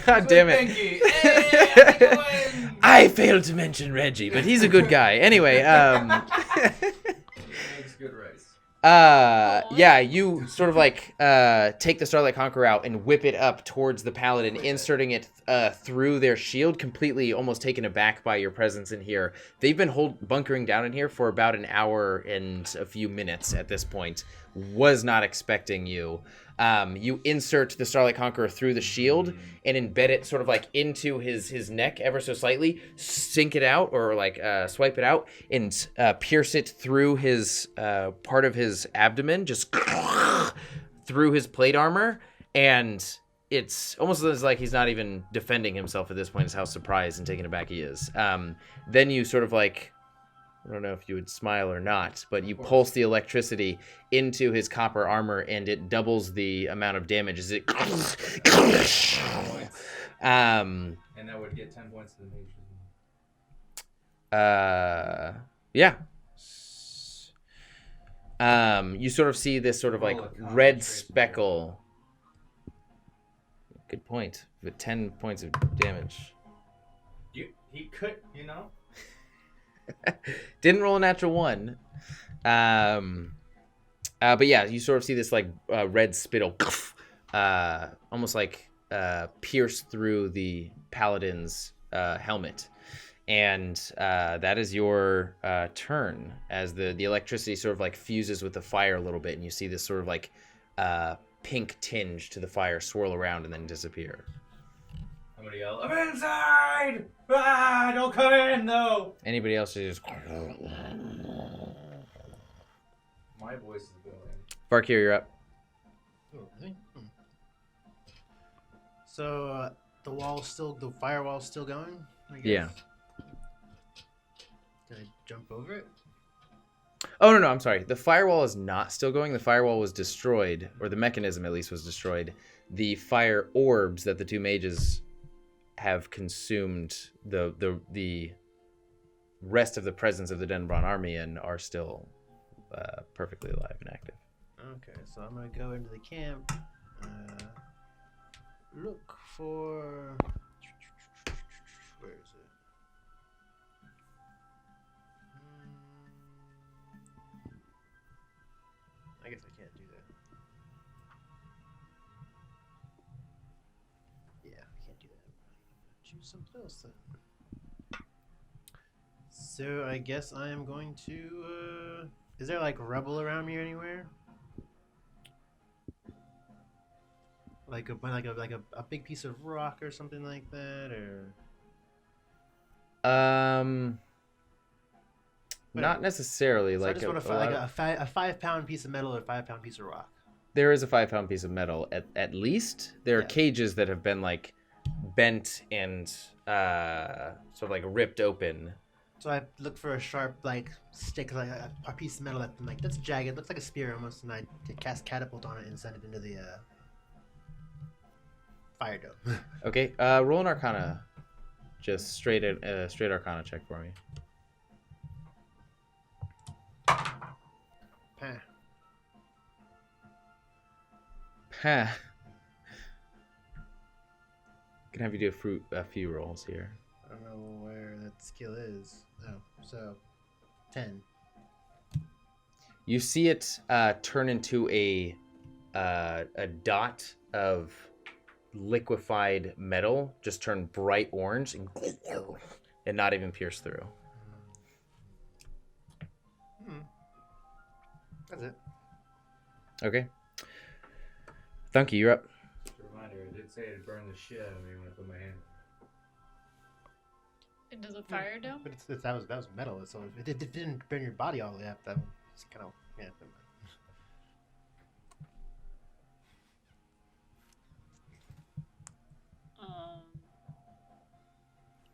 God damn it! Pinky. Hey, how's it going? I failed to mention Reggie, but he's a good guy. Anyway, Makes good rice. yeah, you sort of like take the Starlight Conqueror out and whip it up towards the paladin, inserting it through their shield, completely almost taken aback by your presence in here. They've been bunkering down in here for about an hour and a few minutes at this point. Was not expecting you. You insert the Starlight Conqueror through the shield and embed it sort of like into his neck ever so slightly, sink it out or like swipe it out and pierce it through his part of his abdomen, just through his plate armor. And it's almost as like he's not even defending himself at this point, is how surprised and taken aback he is. Then you sort of like, I don't know if you would smile or not, but you pulse the electricity into his copper armor, and it doubles the amount of damage as it. And that would get 10 points to the mage. Yeah. You sort of see this sort of like red speckle. Good point. With 10 points of damage. He could, you know. Didn't roll a natural 1. But yeah, you sort of see this like red spittle almost like pierce through the paladin's helmet. And that is your turn, as the electricity sort of like fuses with the fire a little bit, and you see this sort of like pink tinge to the fire swirl around and then disappear. I'm gonna yell, I'm inside! Ah, don't come in, though! Anybody else is just... My voice is going. Varkir, you're up. Oh, really? So, the firewall's still going? I guess? Yeah. Can I jump over it? Oh, no, I'm sorry. The firewall is not still going. The firewall was destroyed, or the mechanism at least was destroyed. The fire orbs that the two mages have consumed the rest of the presence of the Denbron army and are still perfectly alive and active. Okay, so I'm gonna go into the camp, look for... Where is it? I guess I can't do that. Yeah, I can't do that. Choose something else then. So I guess I am going to, is there like rubble around me anywhere? Like a big piece of rock or something like that, or... Not necessarily. So like I just want a 5-pound piece of metal or a 5-pound piece of rock. There is a 5-pound piece of metal at least. There are cages that have been like bent and sort of like ripped open. So I look for a sharp like stick, like a piece of metal that's jagged, looks like a spear almost, and I cast catapult on it and send it into the fire dome. Okay, roll an Arcana, just straight Arcana check for me. Can have you do a few rolls here. I don't know where that skill is. Oh, so 10. You see it turn into a dot of liquefied metal, just turn bright orange and not even pierce through. That's it. Okay. Thunky, you're up. Just a reminder, I did say it'd burn the shit out of me when I put my hand Into the fire dome? But that was metal, so it didn't burn your body all the way up. That was kind of, yeah.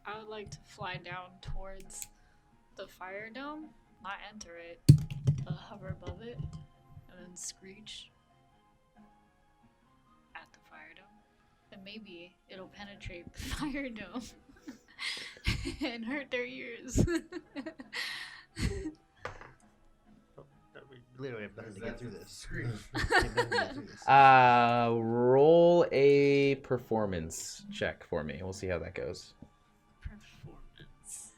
I would like to fly down towards the fire dome, not enter it. hover above it, and then screech at the fire dome. And maybe it'll penetrate the fire dome and hurt their ears. We literally have nothing to get through this. Roll a performance check for me. We'll see how that goes. Performance.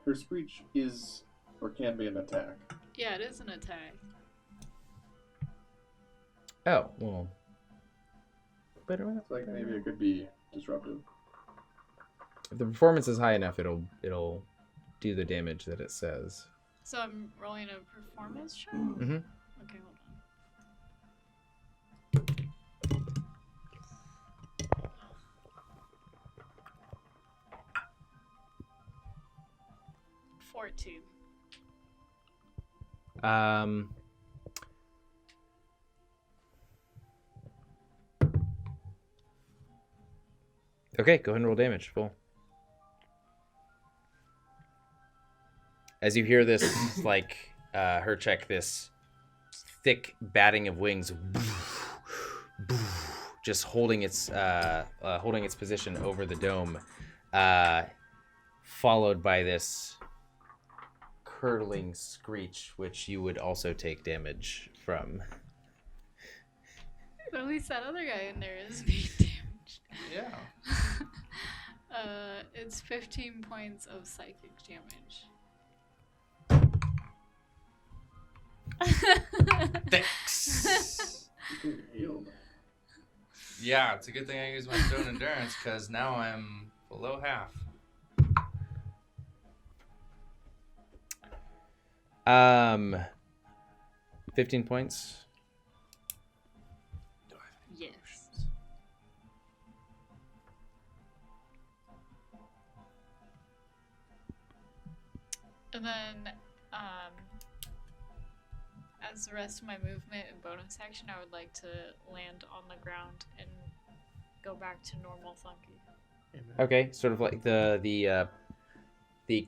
Her screech is or can be an attack. Yeah, it is an attack. Oh, well. Better It's like maybe it could be disruptive. If the performance is high enough, it'll do the damage that it says. So I'm rolling a performance check? Mm-hmm. Okay, hold on. 14. Okay, go ahead and roll damage. Full. As you hear this, like, her check, this thick batting of wings, just holding its position over the dome, followed by this curdling screech, which you would also take damage from. But at least that other guy in there is being damaged. Yeah. It's 15 points of psychic damage. Thanks. Healed. Yeah, it's a good thing I used my stone endurance because now I'm below half. 15 points. Yes. And then, as the rest of my movement and bonus action, I would like to land on the ground and go back to normal Thunky. Okay, sort of like the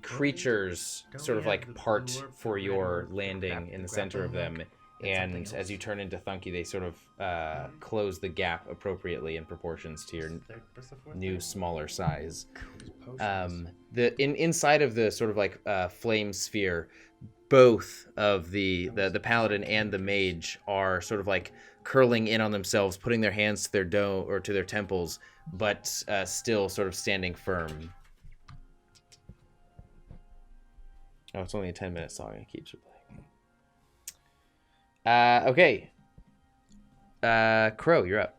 creatures sort of like part for your landing in the center of them, and as you turn into Thunky, they sort of close the gap appropriately in proportions to your new smaller size. Inside of the sort of like flame sphere, both of the paladin and the mage are sort of like curling in on themselves, putting their hands to their dome or to their temples, but still sort of standing firm. Oh, it's only a 10-minute song. It keeps replaying. Okay. Crow, you're up.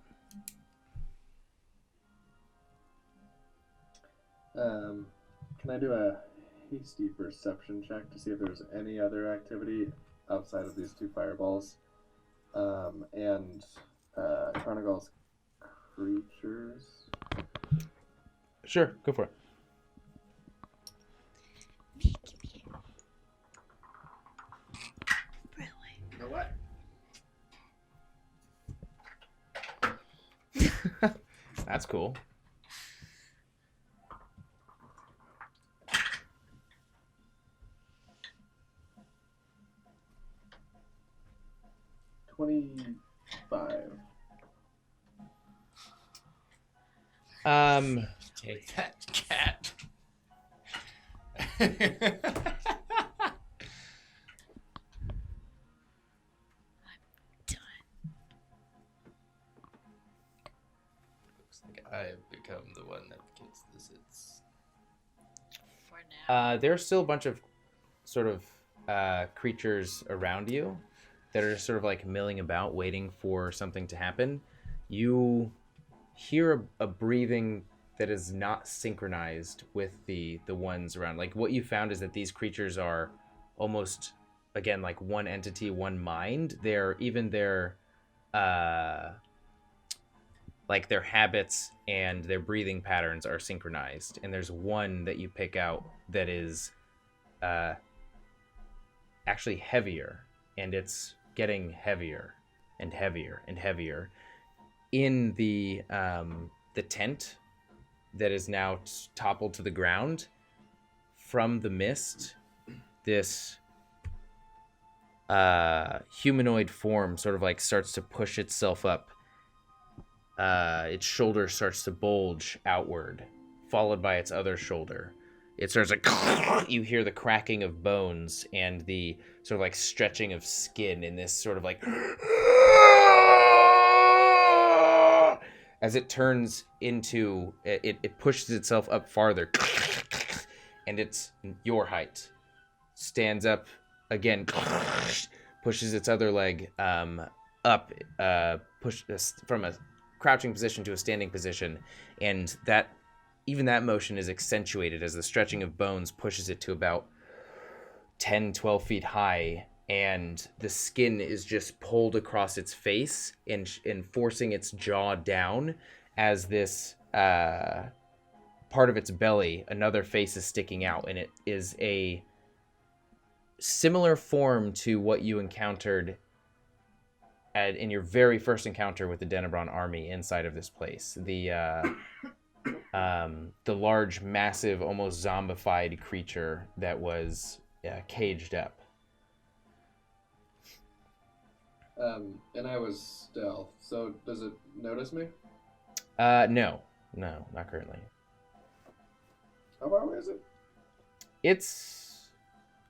Can I do a hasty perception check to see if there's any other activity outside of these two fireballs? And Carnival's creatures? Sure, go for it. You know what? That's cool. Take that, cat. Looks like I've become the one that gets the zits. For now. There's still a bunch of sort of creatures around you that are just sort of like milling about, waiting for something to happen. You hear a breathing that is not synchronized with the ones around. Like, what you found is that these creatures are almost, again, like one entity, one mind. They're even their like their habits and their breathing patterns are synchronized. And there's one that you pick out that is actually heavier, and it's getting heavier and heavier and heavier. In the tent that is now toppled to the ground, from the mist, this humanoid form sort of like starts to push itself up. Its shoulder starts to bulge outward, followed by its other shoulder. It starts like, you hear the cracking of bones and the sort of like stretching of skin in this sort of like, as it turns into, it pushes itself up farther, and it's your height. Stands up again, pushes its other leg up, pushes from a crouching position to a standing position, and that even that motion is accentuated as the stretching of bones pushes it to about 10, 12 feet high, and the skin is just pulled across its face and forcing its jaw down as this part of its belly, another face is sticking out, and it is a similar form to what you encountered in your very first encounter with the Denebron army inside of this place. The large, massive, almost zombified creature that was caged up. And I was stealth, so does it notice me? No, not currently. How far away is it? It's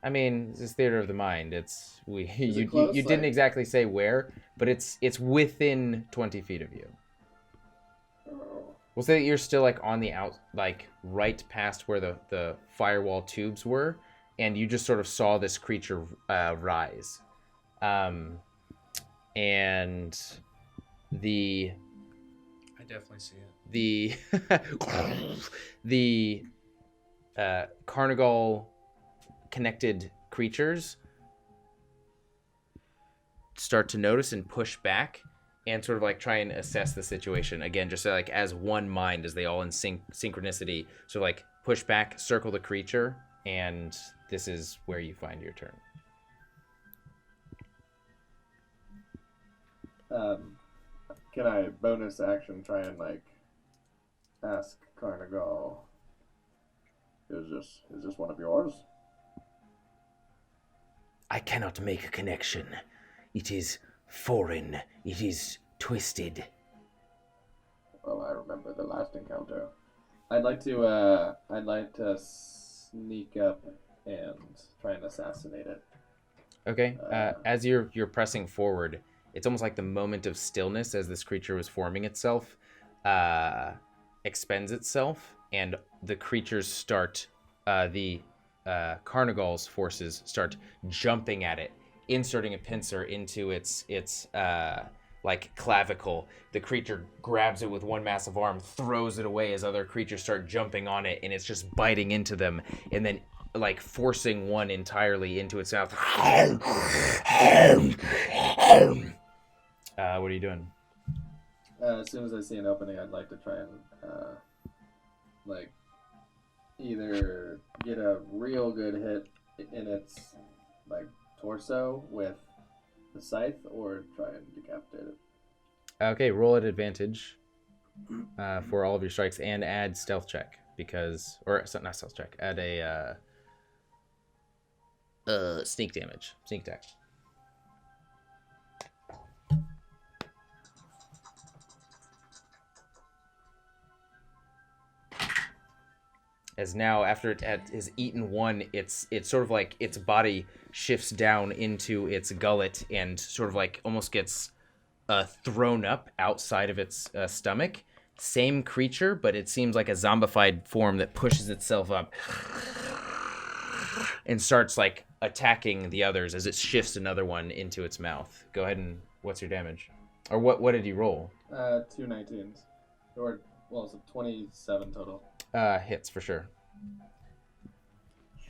theater of the mind. You close, didn't exactly say where, but it's within 20 feet of you. We'll say that you're still like on the right past where the firewall tubes were, and you just sort of saw this creature rise. And I definitely see it. The Carnigal connected creatures start to notice and push back and sort of like try and assess the situation again, just like as one mind, as they all in synchronicity. So like push back, circle the creature, and this is where you find your turn. Can I bonus action try and like ask Carnigal, is this one of yours? I cannot make a connection. It is foreign. It is twisted. Well, I remember the last encounter. I'd like to sneak up and try and assassinate it. Okay. As you're pressing forward, it's almost like the moment of stillness as this creature was forming itself expends itself, and the creatures start, the Carnigal's forces start jumping at it, inserting a pincer into its like clavicle. The creature grabs it with one massive arm, throws it away as other creatures start jumping on it, and it's just biting into them, and then like forcing one entirely into its mouth. What are you doing? As soon as I see an opening, I'd like to try and like either get a real good hit in its like torso with the scythe, or try and decapitate it. Okay, roll at advantage for all of your strikes, and add stealth check not stealth check. Add a sneak damage, sneak attack. As now, after it has eaten one, it's sort of like its body shifts down into its gullet and sort of like almost gets thrown up outside of its stomach. Same creature, but it seems like a zombified form that pushes itself up and starts like attacking the others as it shifts another one into its mouth. Go ahead and what's your damage? Or what did you roll? 2 19s. Or, well, it's a 27 total. Hits for sure.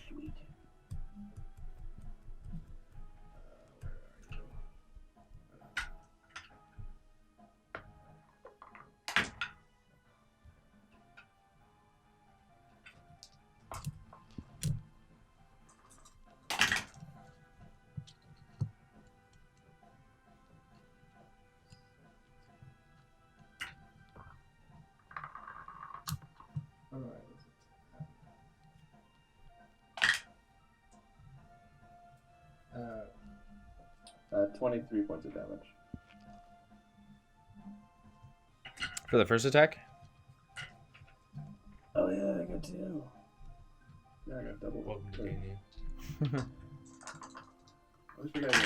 Sweet. 23 points of damage. For the first attack? Oh yeah, I got 2. Yeah, I got double. Welcome to D&D. I wish we got 2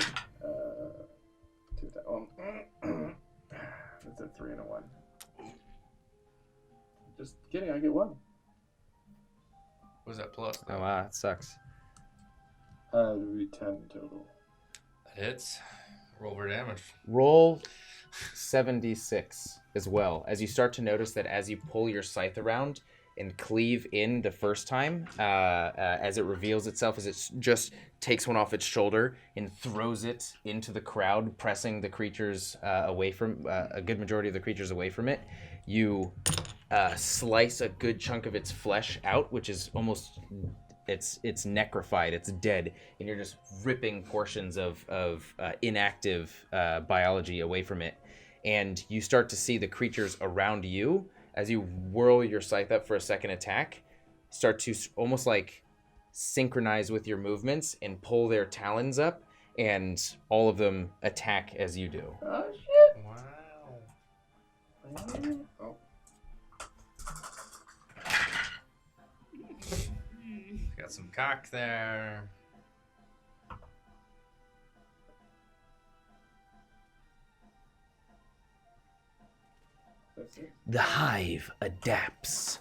attack. Oh, that's a 3 and a 1. Just kidding, I get 1. Was that plus? Oh wow, that sucks. It would be 10 total. That hits. Roll for damage. Roll 76 as well, as you start to notice that as you pull your scythe around and cleave in the first time, as it reveals itself, as it just takes one off its shoulder and throws it into the crowd, pressing the creatures away from, a good majority of the creatures away from it. You slice a good chunk of its flesh out, which is almost, it's necrofied, it's dead, and you're just ripping portions of inactive biology away from it. And you start to see the creatures around you, as you whirl your scythe up for a second attack, start to almost like synchronize with your movements and pull their talons up, and all of them attack as you do. Oh shit! Wow. Oh. Got some cock there. That's it. The hive adapts.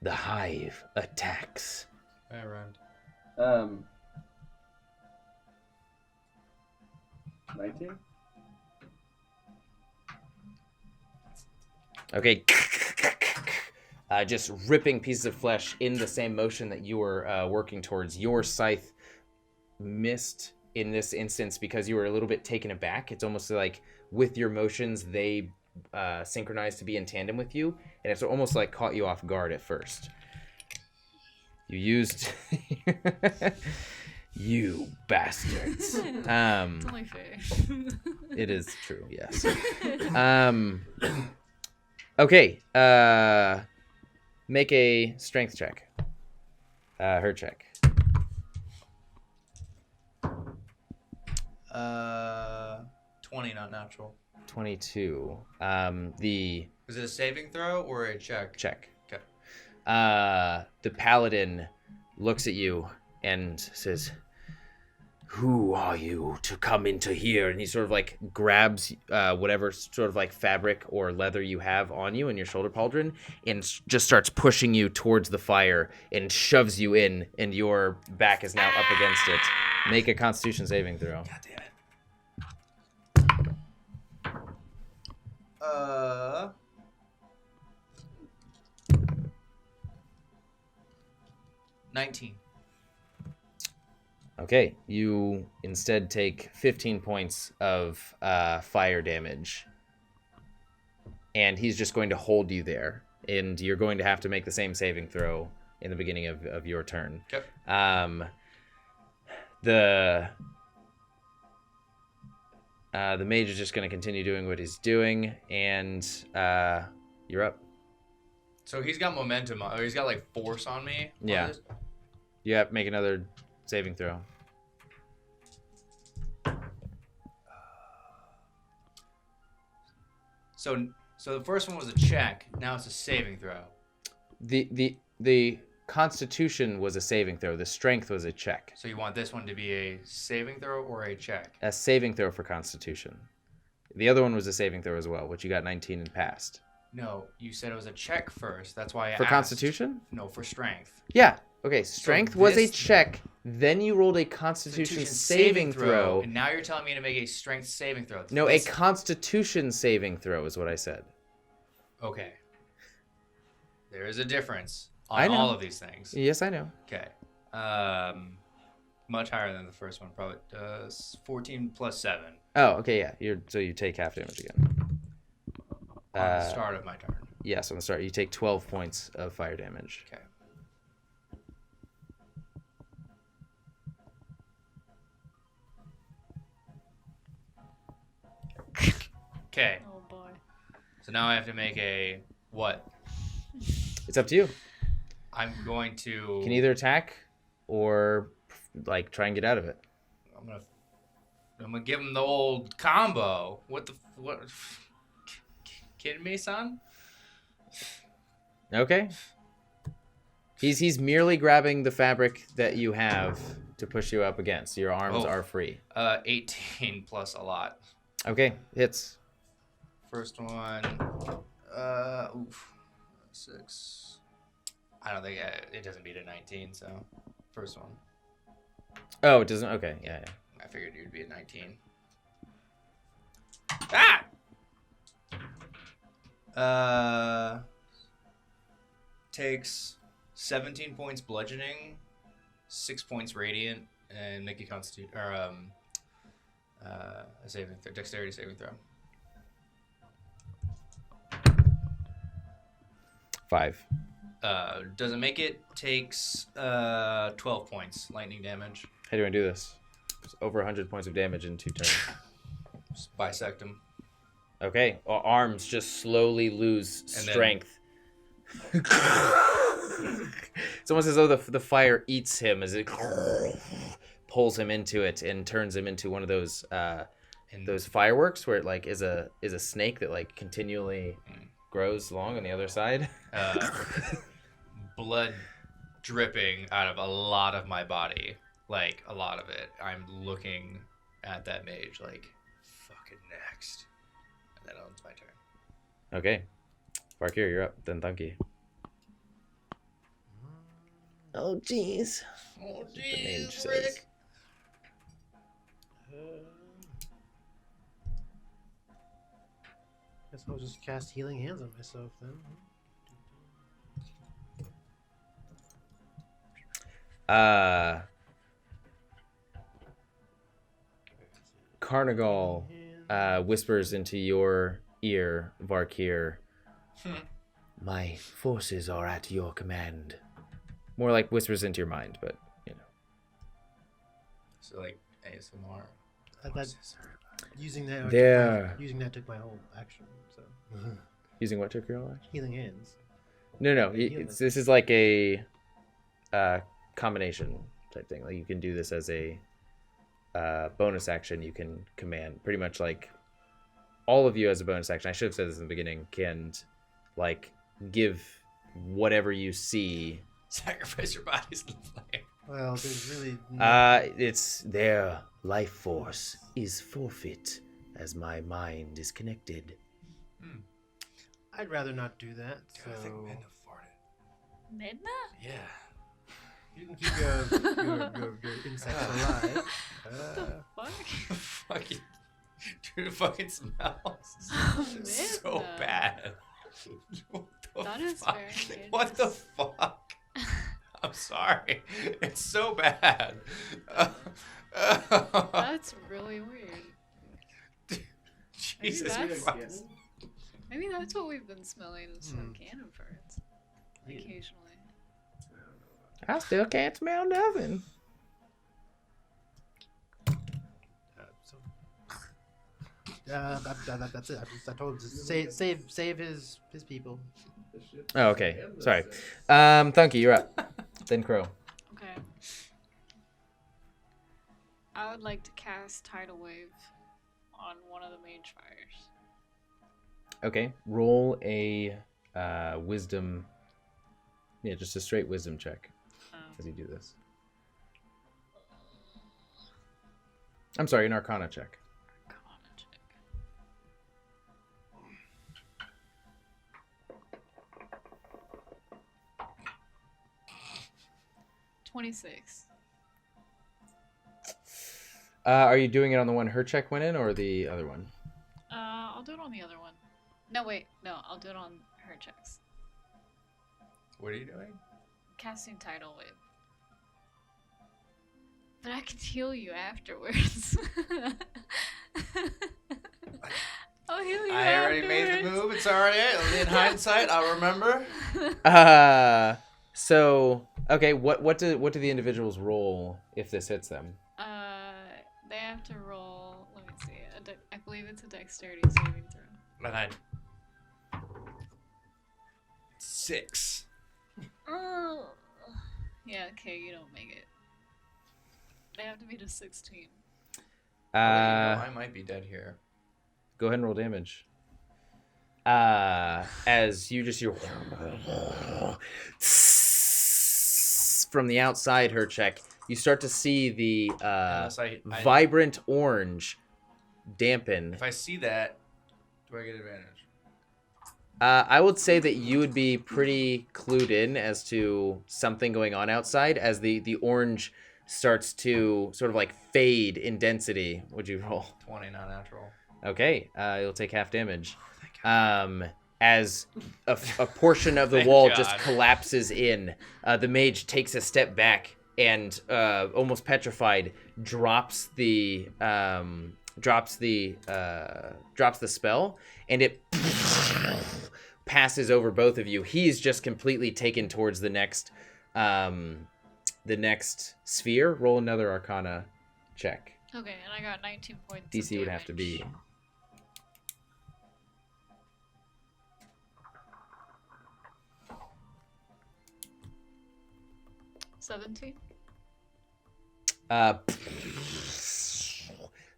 The hive attacks. Right around. 19? Okay. Just ripping pieces of flesh in the same motion that you were working towards. Your scythe missed in this instance because you were a little bit taken aback. It's almost like with your motions, they synchronized to be in tandem with you, and it's almost like caught you off guard at first. You used... You bastards. It's only fair. It is true, yes. Okay, make a strength check. Her check. 20, not natural. 22. Is it a saving throw or a check? Check. Okay. The paladin looks at you and says, "Who are you to come into here?" And he sort of like grabs whatever sort of like fabric or leather you have on you in your shoulder pauldron and just starts pushing you towards the fire and shoves you in, and your back is now up against it. Make a Constitution saving throw. God damn it. 19. Okay, you instead take 15 points of fire damage. And he's just going to hold you there. And you're going to have to make the same saving throw in the beginning of your turn. Yep. The mage is just going to continue doing what he's doing, and you're up. So he's got momentum, or he's got like force on me. Yeah. On this? You have to make another saving throw. So the first one was a check. Now it's a saving throw. The Constitution was a saving throw. The Strength was a check. So you want this one to be a saving throw or a check? A saving throw for Constitution. The other one was a saving throw as well, which you got 19 and passed. No, you said it was a check first. That's why I For asked. Constitution? No, for strength. Yeah. Okay, Strength was a this- check. Then you rolled a Constitution saving throw. And now you're telling me to make a strength saving throw. No, This- a Constitution saving throw is what I said. Okay. There is a difference I on know. all of these things. Yes, I know. Okay. Much higher than the first one, probably 14 plus 7 Oh, okay, yeah. So you take half damage again. on the start of my turn. Yes, on the start. You take 12 points of fire damage. Okay. Okay. Oh boy. So now I have to make a what? It's up to you. I'm going to. You can either attack or like try and get out of it. I'm gonna I'm gonna give him the old combo. What? Kidding me, son? Okay. He's merely grabbing the fabric that you have to push you up against. Your arms are free. 18 plus a lot. Okay, hits. First one, 6. I don't think it doesn't beat a 19. So, first one. Oh, it doesn't. Okay, yeah. I figured you'd be a 19. Takes 17 points bludgeoning, 6 points radiant, and make a constitution or a dexterity saving throw. 5. Doesn't make it. Takes 12 points lightning damage. How do I do this? It's over 100 points of damage in 2 turns. Just bisect him. Okay, arms just slowly lose strength. It's almost as though the fire eats him as it pulls him into it and turns him into one of those fireworks where it like is a snake that like continually grows along on the other side. Blood dripping out of a lot of my body, like a lot of it. I'm looking at that mage like, fucking next, and then it's my turn. Okay, Barkir, you're up. Then Thunky. Oh jeez. Oh The mage jeez, says. Rick. Guess I'll just cast Healing Hands on myself then. Carnigal whispers into your ear, Varkir. My forces are at your command. More like whispers into your mind, but you know. So like ASMR. Using that. There. Using that took my whole action. So. Using what took your whole action? Healing Hands. No. This is like a combination type thing. Like you can do this as a bonus action. You can command pretty much like all of you as a bonus action. I should have said this in the beginning. Can like give whatever you see. Sacrifice your bodies in the flame. Well, there's really. It's their life force is forfeit as my mind is connected. I'd rather not do that. So. I think Midna farted. Midna? Yeah. You can keep your insects alive. What the fuck? Fucking, dude, it fucking smells so Midna. bad. What the That is fuck? very What the fuck? I'm sorry. It's so bad. That's really weird. Jesus that's- Christ. Maybe that's what we've been smelling is some cannon farts. Occasionally. I still can't smell nothing. That's it. I told him to save his people. Oh, okay. Sorry. Thunky, you're up. Then Crow. Okay. I would like to cast Tidal Wave on one of the mage fires. Okay. Roll a wisdom. Yeah, just a straight wisdom check as you do this. I'm sorry, an Arcana check. Arcana check. 26. Are you doing it on the one her check went in or the other one? I'll do it on the other one. No, wait. No, I'll do it on her checks. What are you doing? Casting Tidal Wave. But I can heal you afterwards. I'll heal you I already made the move. It's already in hindsight. I'll remember. So okay, what do the individuals roll if this hits them? They have to roll. Let me see. I believe it's a dexterity saving throw. And I 6. Oh. Yeah. Okay. You don't make it. They have to beat a 16. I might be dead here. Go ahead and roll damage. As you just hear from the outside, her check, you start to see the vibrant orange dampen. If I see that, do I get advantage? I would say that you would be pretty clued in as to something going on outside as the orange starts to sort of like fade in density. Would you roll? 20, not natural. Okay, you'll take half damage. As a portion of the wall just collapses in, the mage takes a step back and, almost petrified, drops the spell, and it passes over both of you. He's just completely taken towards the next sphere. Roll another Arcana check. Okay, and I got 19 points. DC would have to be 17.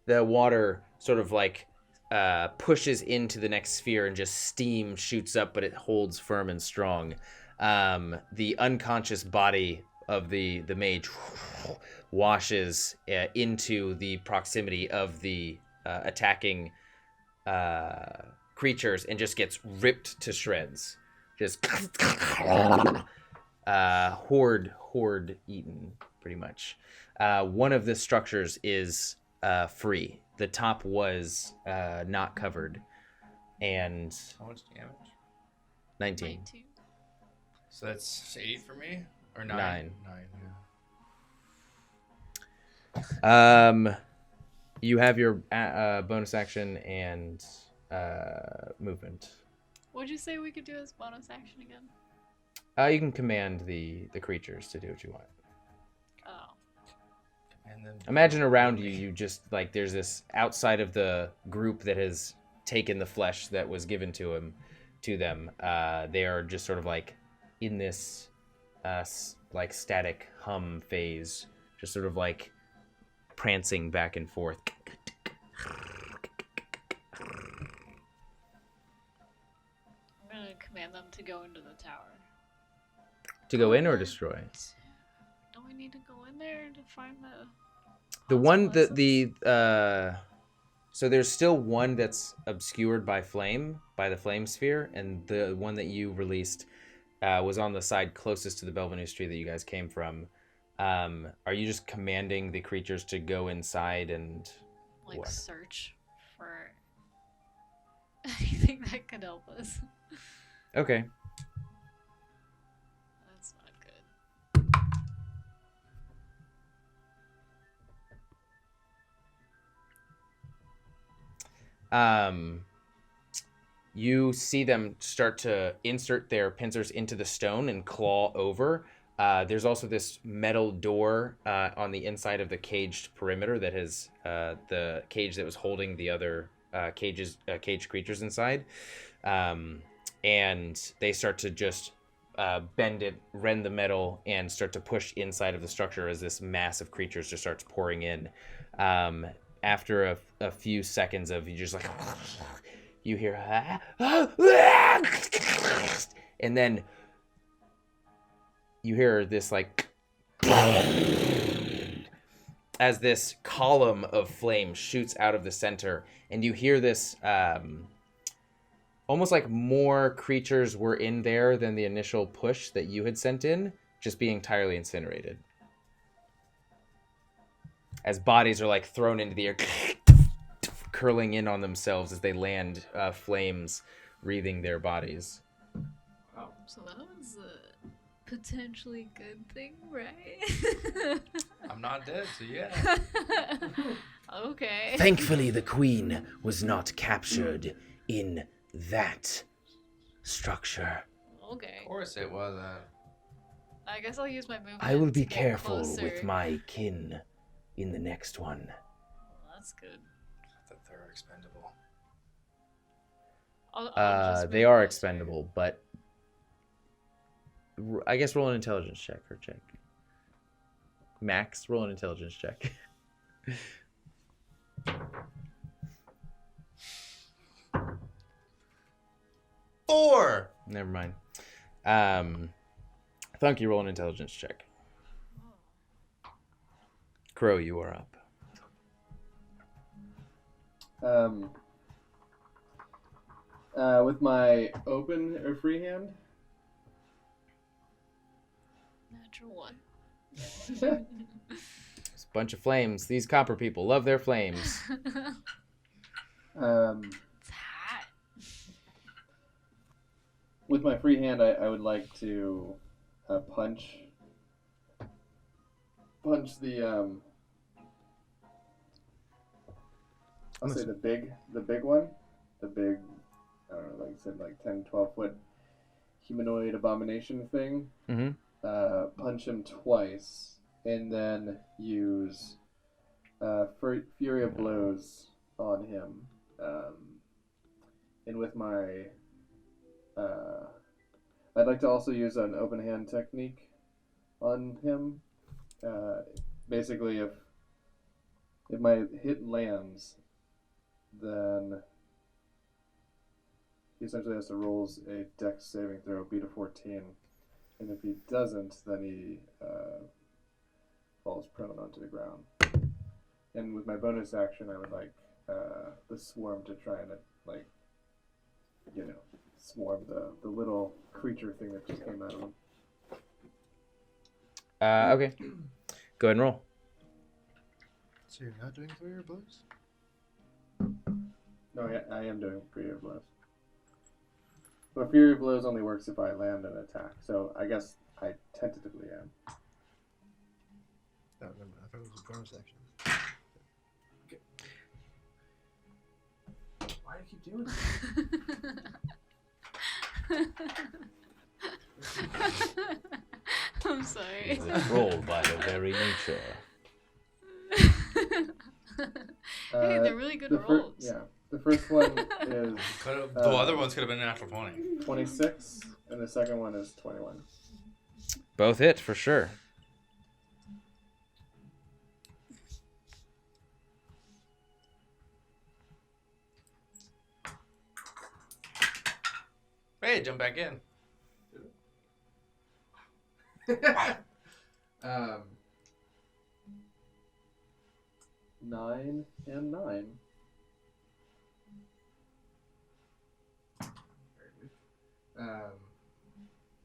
The water sort of like pushes into the next sphere and just steam shoots up, but it holds firm and strong. The unconscious body of the mage washes into the proximity of the attacking creatures and just gets ripped to shreds. Just horde eaten, pretty much. One of the structures is free. The top was not covered. And how much damage? 19. So that's 8 for me? Or 9? 9. 9, yeah. You have your bonus action and movement. What'd you say we could do as bonus action again? You can command the creatures to do what you want. Oh. And then Imagine around you, you just like there's this outside of the group that has taken the flesh that was given to them. They are just sort of like in this like static hum phase, just sort of like prancing back and forth. I'm gonna command them to go into the tower. To go in or destroy? Don't we need to go in there to find The one that so there's still one that's obscured by the flame sphere, and the one that you released was on the side closest to the Belvenue tree that you guys came from. Are you just commanding the creatures to go inside and like search for anything that could help us? Okay. That's not good. You see them start to insert their pincers into the stone and claw over. There's also this metal door on the inside of the caged perimeter that has the cage that was holding the other caged creatures inside. And they start to just bend it, rend the metal, and start to push inside of the structure as this mass of creatures just starts pouring in. After a few seconds of you just like you hear and then you hear this like as this column of flame shoots out of the center, and you hear this almost like more creatures were in there than the initial push that you had sent in, just being entirely incinerated. As bodies are like thrown into the air, curling in on themselves as they land, flames wreathing their bodies. Oh, so that was a potentially good thing, right? I'm not dead, so yeah. Okay. Thankfully, the queen was not captured in that structure. Okay. Of course it wasn't. I guess I'll use my movement. I will be to get careful closer. with my kin in the next one. Well, that's good. I thought they were expendable. I'll just They move are closer. expendable, but I guess roll an intelligence check or check. Max, roll an intelligence check. 4. Never mind. Thunk, you roll an intelligence check. Crow, you are up. With my open or free hand. Natural 1. It's a bunch of flames. These copper people love their flames. It's hot. With my free hand, I would like to punch the I'll say the big one, the big, I don't know, like I said, like 10, 12 foot humanoid abomination thing. Mm-hmm. Punch him twice, and then use Fury of Blows on him. And with my, I'd like to also use an open hand technique on him. Basically, if my hit lands, then he essentially has to roll a dex saving throw, beat a 14. And if he doesn't, then he falls prone onto the ground. And with my bonus action, I would like the swarm to try and, like, you know, swarm the little creature thing that just came out of him. Okay. Go ahead and roll. So you're not doing Fury Blows? No, I am doing Fury of Blows. But Fury of Blows only works if I land an attack, so I guess I tentatively am. No, I thought it was a bonus action. Why do you keep doing that? I'm sorry. Roll by the very nature. Hey, they're really good rolls. Yeah. The first one is... The other ones could have been a natural 20. 26, and the second one is 21. Both hit, for sure. Hey, jump back in. 9 and 9.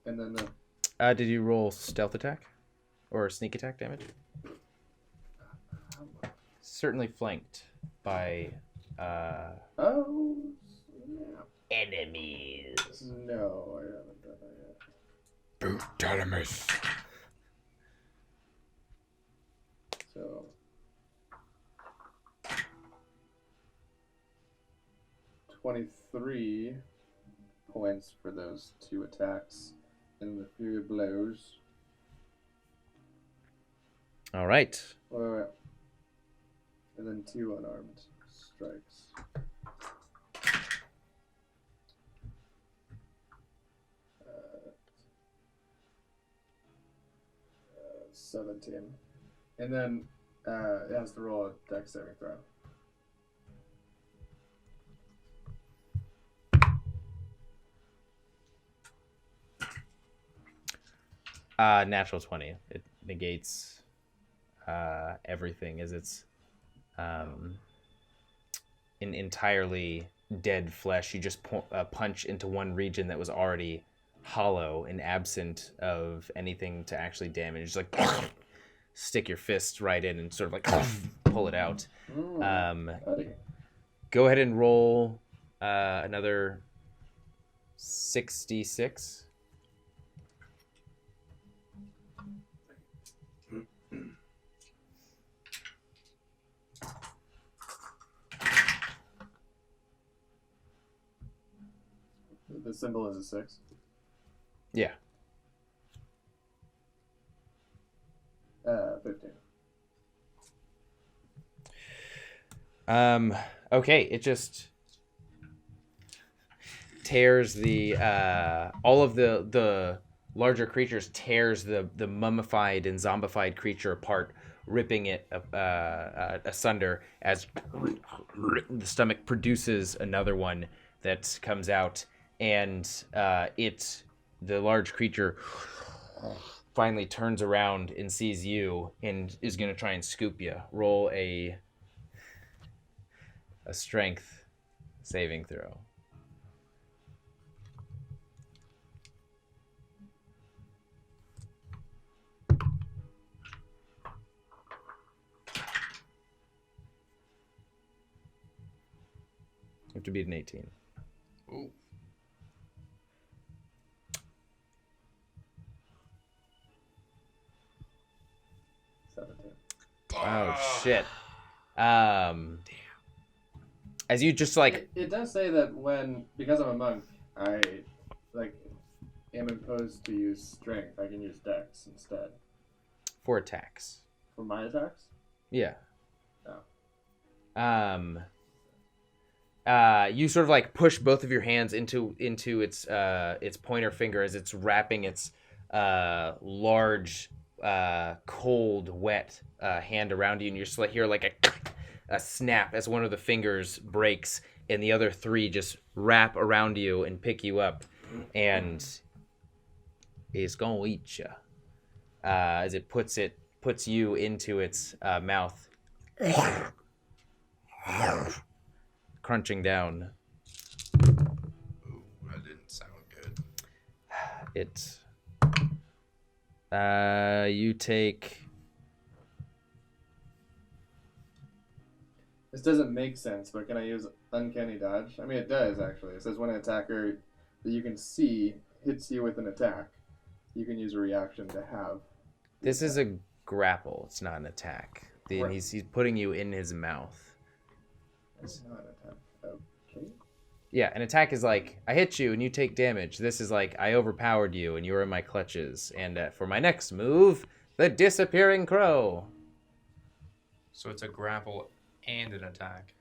And then the... Did you roll stealth attack? Or sneak attack damage? Certainly flanked by... Oh, yeah. enemies. No, I haven't done that yet. Brutalimus. So... 23 points for those 2 attacks, and the Fury of Blows. All right. Wait. And then 2 unarmed strikes. 17. And then it has to roll a dex saving throw. Natural 20. It negates everything as it's in entirely dead flesh. You just punch into one region that was already hollow and absent of anything to actually damage. Just like stick your fist right in and sort of like pull it out. Go ahead and roll another 66. The symbol is a 6. Yeah. 15. Okay, it just tears the all of the larger creatures, tears the mummified and zombified creature apart, ripping it asunder as the stomach produces another one that comes out and the large creature finally turns around and sees you and is going to try and scoop you. Roll a strength saving throw. You have to beat an 18. Ooh. Oh shit. As you just like It does say that because I'm a monk, I am imposed to use strength. I can use dex instead. 4 attacks. For my attacks? Yeah. Oh. You sort of like push both of your hands into its pointer finger as it's wrapping its large, cold, wet hand around you, and you just hear like a snap as one of the fingers breaks, and the other 3 just wrap around you and pick you up, and it's gonna eat you as it puts you into its mouth. Crunching down. Ooh, that didn't sound good. You take... This doesn't make sense, but can I use Uncanny Dodge? I mean, it does, actually. It says when an attacker that you can see hits you with an attack, you can use a reaction to have. This is a grapple. It's not an attack. Right. He's putting you in his mouth. It's not an attack. Okay. Yeah, an attack is like, I hit you and you take damage. This is like, I overpowered you and you were in my clutches. And for my next move, the Disappearing Crow. So it's a grapple and an attack.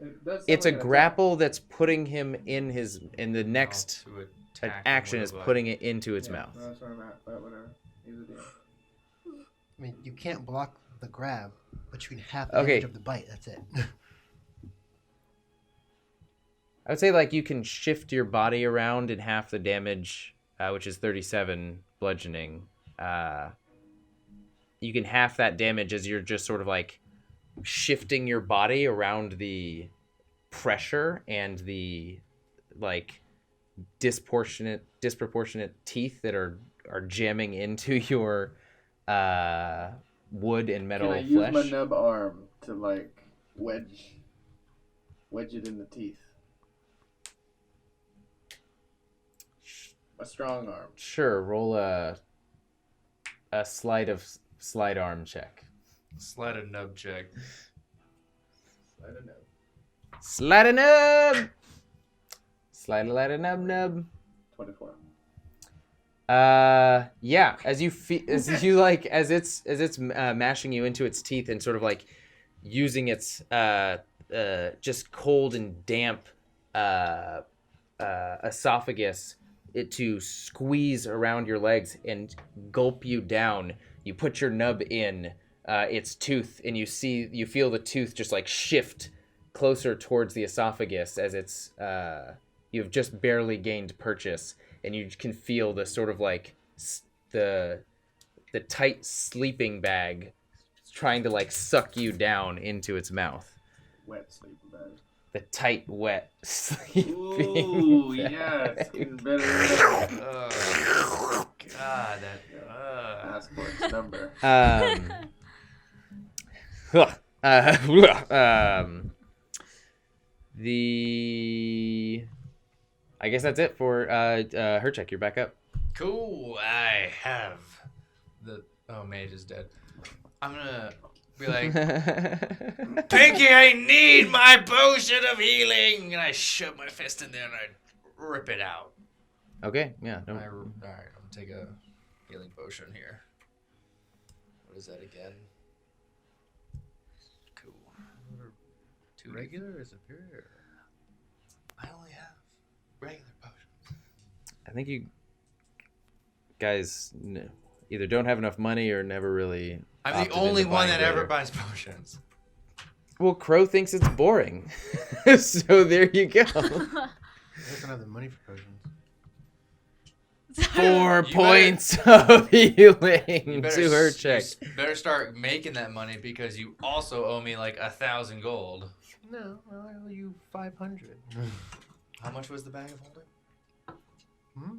It's a grapple that's putting him in the next action is putting it into its mouth. That's where I'm at, but whatever. Either deal. I mean, you can't block the grab, but you can half the damage of the bite. That's it. I would say like you can shift your body around in half the damage, which is 37 bludgeoning. You can half that damage as you're just sort of like shifting your body around the pressure and the like disproportionate teeth that are jamming into your wood and metal flesh. Can I use my nub arm to like wedge it in the teeth? A strong arm. Sure, roll a sleight arm check. Slide a nub check. Slide a nub. Slide a nub. 24. Yeah, as it's mashing you into its teeth and sort of like using its just cold and damp esophagus to squeeze around your legs and gulp you down. You put your nub in its tooth and you feel the tooth just like shift closer towards the esophagus as it's you've just barely gained purchase, and you can feel the sort of like the tight sleeping bag trying to like suck you down into its mouth. Wet sleeping bag. The tight, wet sleeping Ooh, bag. yes. It's better Oh, God, that. passport's number. I guess that's it for her check. You're back up. Cool. I have the. Oh, mage is dead. I'm gonna be like, Pinky, I need my potion of healing, and I shove my fist in there and I rip it out. Okay. Yeah. No. All right, I'm gonna take a healing potion here. What is that again? Cool. Two Regular or superior? I only have regular potions. I think you guys either don't have enough money or never really. I'm the only one that ever buys potions. Well, Crow thinks it's boring, so there you go. I don't have the money for potions. 4 You points of healing You to her check. better start making that money because you also owe me like 1,000 gold. No, I owe you 500. How much was the bag of holding? Hmm?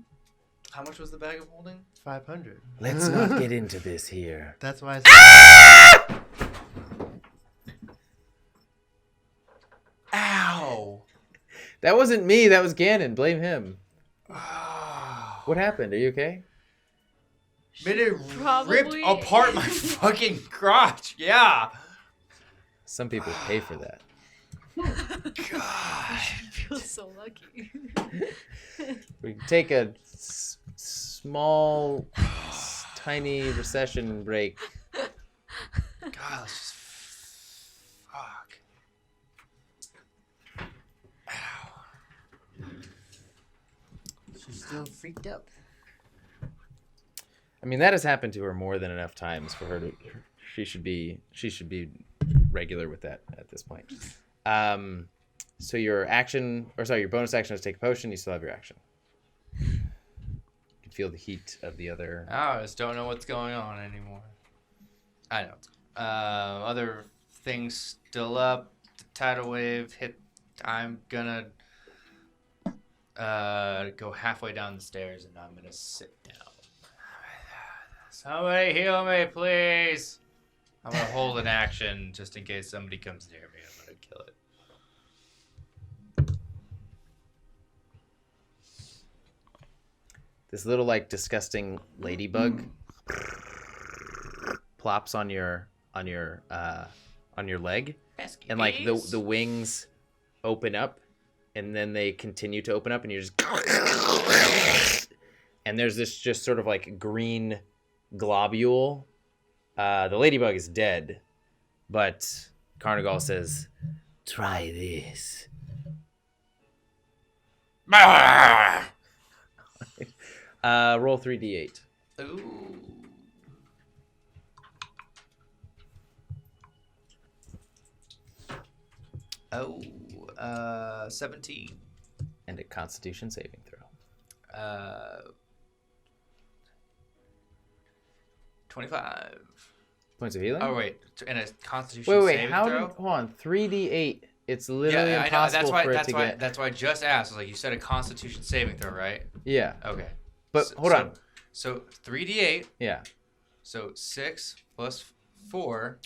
How much was the bag of holding? 500. Let's not get into this here. That's why I said. Ow! That wasn't me. That was Ganon. Blame him. What happened? Are you okay? But it Probably. ripped apart my fucking crotch. Yeah. Some people pay for that. God. I feel so lucky. We can take a small, tiny recession break. God, let's just fuck. Ow. She's still freaked out. I mean, that has happened to her more than enough times for her to. She should be regular with that at this point. So your bonus action is take a potion. You still have your action. You can feel the heat of the other. I just don't know what's going on anymore. I know. Other things still up. The tidal wave hit. I'm gonna go halfway down the stairs and I'm gonna sit down. Somebody heal me, please. I'm gonna hold an action just in case somebody comes near me. I'm gonna kill it. This little disgusting ladybug plops on your leg, and the wings open up, and then they continue to open up, and you're just and there's this just sort of green globule. The ladybug is dead, but Carnigal says, "Try this." Roll 3d8. Ooh. Oh, 17. And a Constitution saving throw. 25. Points of healing? Oh, wait. And a Constitution Wait, saving how throw? hold on. 3d8. It's literally I know. impossible for it to get... That's why I just asked. I was like, you said a Constitution saving throw, right? Yeah. Okay. But hold on. So 3d8. Yeah. So 6 plus 4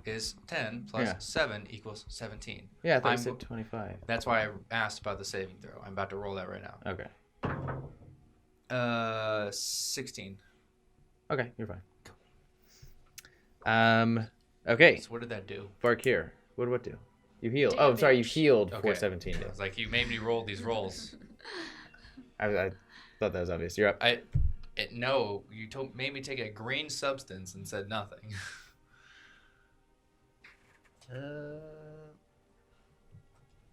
is 10 plus 7 equals 17. Yeah, I thought you said 25. That's why I asked about the saving throw. I'm about to roll that right now. Okay. 16. Okay, you're fine. Okay. So what did that do? Varkir, what did what do? You healed. Oh, sorry, you healed for 17 I days. was like, you made me roll these rolls. I thought that was obvious. You're up. No, you made me take a green substance and said nothing.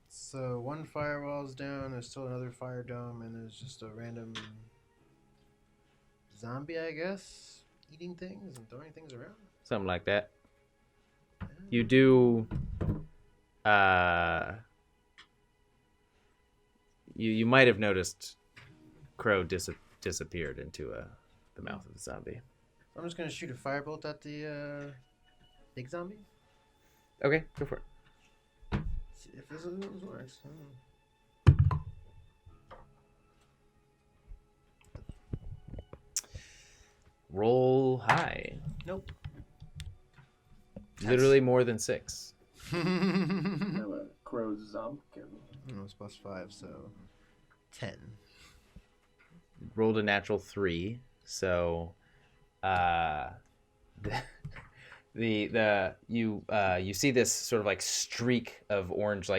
So one firewall's down, there's still another fire dome, and there's just a random zombie, I guess, eating things and throwing things around. Something like that. You do you might have noticed Crow disappeared into the mouth of the zombie. I'm just gonna shoot a firebolt at the big zombie. Okay, go for it. See if this works. Roll high. Nope. Literally more than 6. I'm a crow zombkin. It's plus 5, so 10. Rolled a natural 3, so you see this sort of streak of orange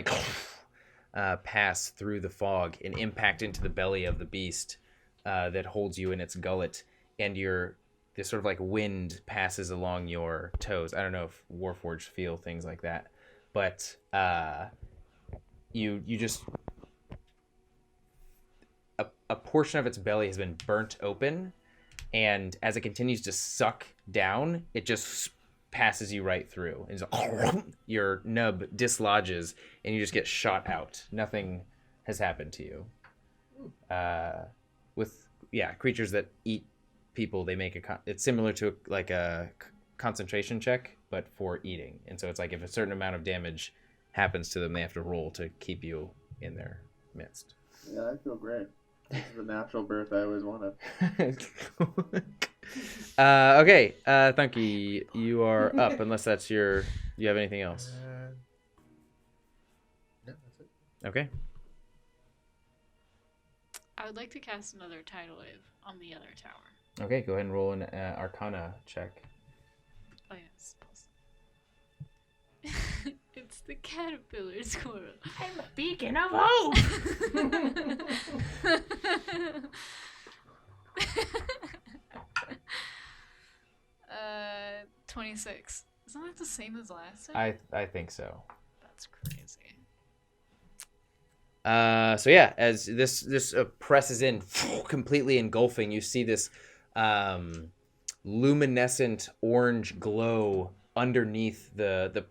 pass through the fog and impact into the belly of the beast that holds you in its gullet, and this sort of wind passes along your toes. I don't know if Warforged feel things like that, but you just a portion of its belly has been burnt open, and as it continues to suck down, it just passes you right through, and your nub dislodges, and you just get shot out. Nothing has happened to you. With creatures that eat people, they make it's similar to like a concentration check, but for eating. And so it's like if a certain amount of damage happens to them, they have to roll to keep you in their midst. Yeah, I feel great. This is the natural birth I always wanted. Okay, Thunky, you are up. Unless that's you have anything else? No, that's it. Okay. I would like to cast another tidal wave on the other tower. Okay, go ahead and roll an Arcana check. Oh yes, it's the caterpillar squirrel. I'm a beacon of hope. 26. Isn't that the same as last time? I think so. That's crazy. So yeah, as this presses in, completely engulfing, you see this luminescent orange glow underneath the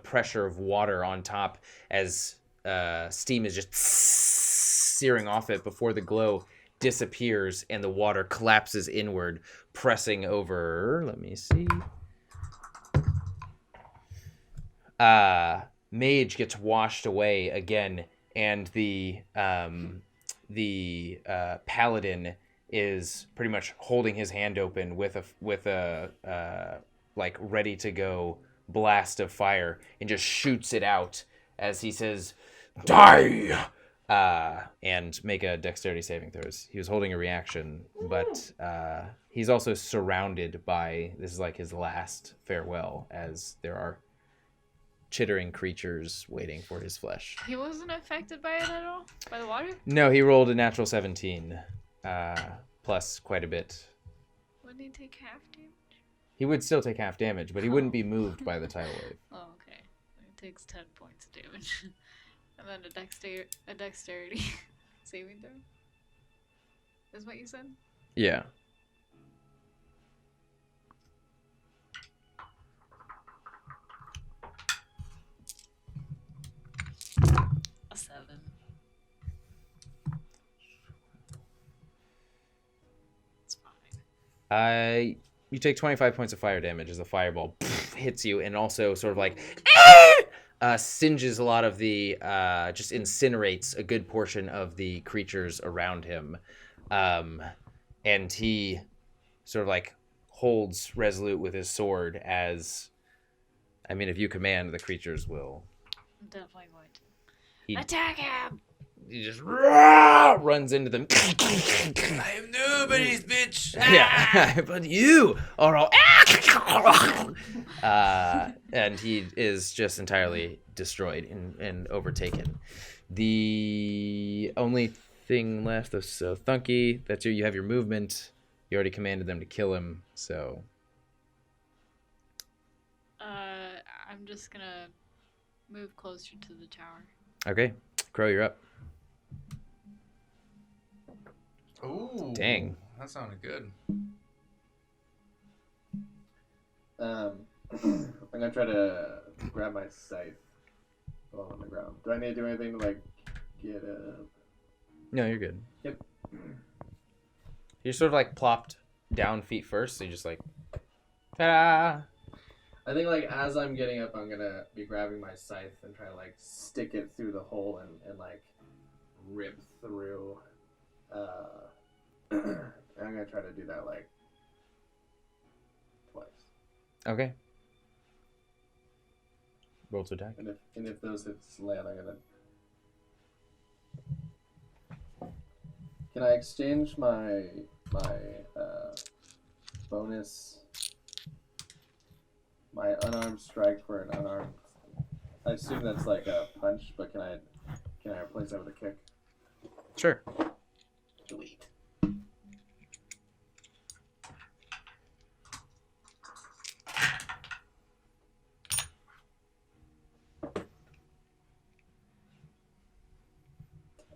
pressure of water on top, as steam is just searing off it before the glow disappears and the water collapses inward, pressing over. Let me see. Mage gets washed away again, and the paladin is pretty much holding his hand open with a like ready to go blast of fire, and just shoots it out as he says, "Die!" And make a dexterity saving throws. He was holding a reaction, but he's also surrounded by, this is like his last farewell, as there are chittering creatures waiting for his flesh. He wasn't affected by it at all? By the water? No, he rolled a natural 17, plus quite a bit. Wouldn't he take half damage? He would still take half damage, but he wouldn't be moved by the tidal wave. Oh, okay. It takes 10 points of damage. And then a dexterity saving throw? Is what you said? Yeah. A 7. It's fine. You take 25 points of fire damage as the fireball hits you, and also sort of like singes a lot of the, just incinerates a good portion of the creatures around him. And he sort of like holds resolute with his sword as, I mean, if you command, the creatures will. I'm definitely going to. Attack him! He just runs into them. I am nobody's bitch. Yeah, but you are all. And he is just entirely destroyed and overtaken. The only thing left is Thunky. That's you have your movement. You already commanded them to kill him, so. I'm just gonna move closer to the tower. Okay, Crow, you're up. Ooh. Dang. That sounded good. I'm gonna try to grab my scythe while on the ground. Do I need to do anything to like get up? No, you're good. Yep. You're sort of like plopped down feet first, so you just like, ta-da! I think like as I'm getting up, I'm gonna be grabbing my scythe and try to like stick it through the hole and like rip through. I'm gonna try to do that like twice. Okay. Roll to attack. And if those hits land, I'm gonna. Can I exchange my bonus, my unarmed strike for an unarmed? I assume that's like a punch, but can I replace that with a kick? Sure. Sweet.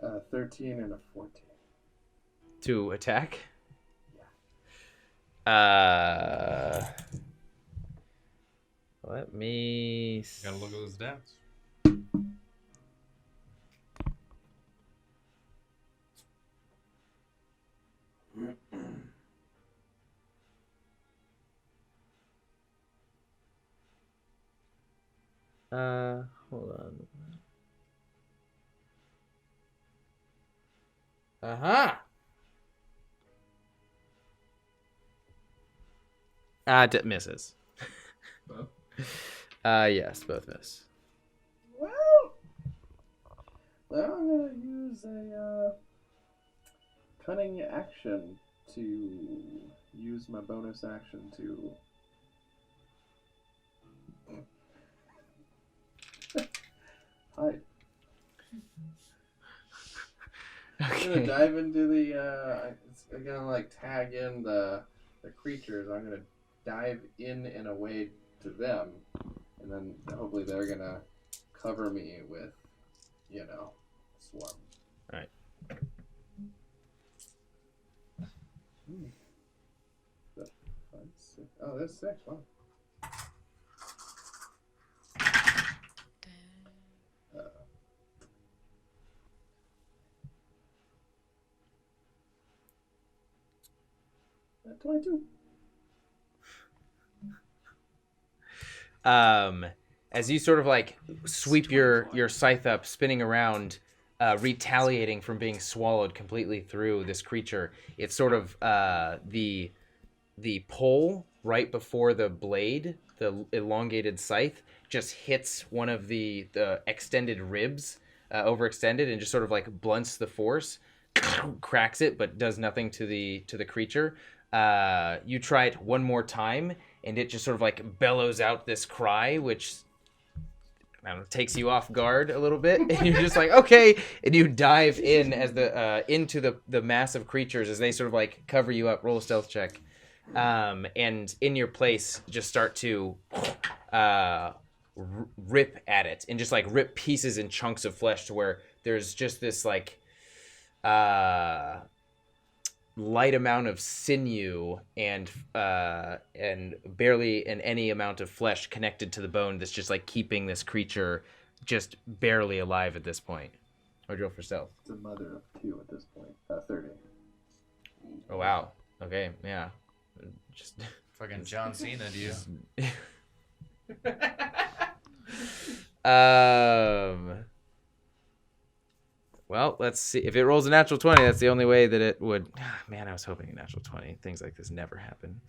Uh, 13 and a 14. To attack? Let me. Gotta look at those stats. Hold on. Misses. Yes, both miss. Well, then I'm gonna use a cunning action to use my bonus action to. Hi. I'm gonna dive into the. I'm gonna like tag in the creatures. I'm gonna dive in a way to them, and then hopefully they're gonna cover me with, swarm. All right. Oh, that's 6. Wow. Uh, 22. As you sort of like sweep your scythe up, spinning around, retaliating from being swallowed completely through this creature, it's sort of the pole right before the blade, the elongated scythe, just hits one of the extended ribs, overextended, and just sort of like blunts the force, cracks it, but does nothing to the creature. You try it one more time, and it just sort of like bellows out this cry, which I don't know, takes you off guard a little bit, and you're just like, okay, and you dive in as into the massive creatures as they sort of like cover you up. Roll a stealth check, and in your place, just start to rip at it, and just like rip pieces and chunks of flesh to where there's just this like light amount of sinew and barely any amount of flesh connected to the bone that's just like keeping this creature just barely alive at this point. Or roll for stealth. It's a mother of 2 at this point. 30. Oh wow. Okay, yeah. Just Fucking John Cena, dude. Well, let's see. If it rolls a natural 20, that's the only way that it would. Man, I was hoping a natural 20. Things like this never happen.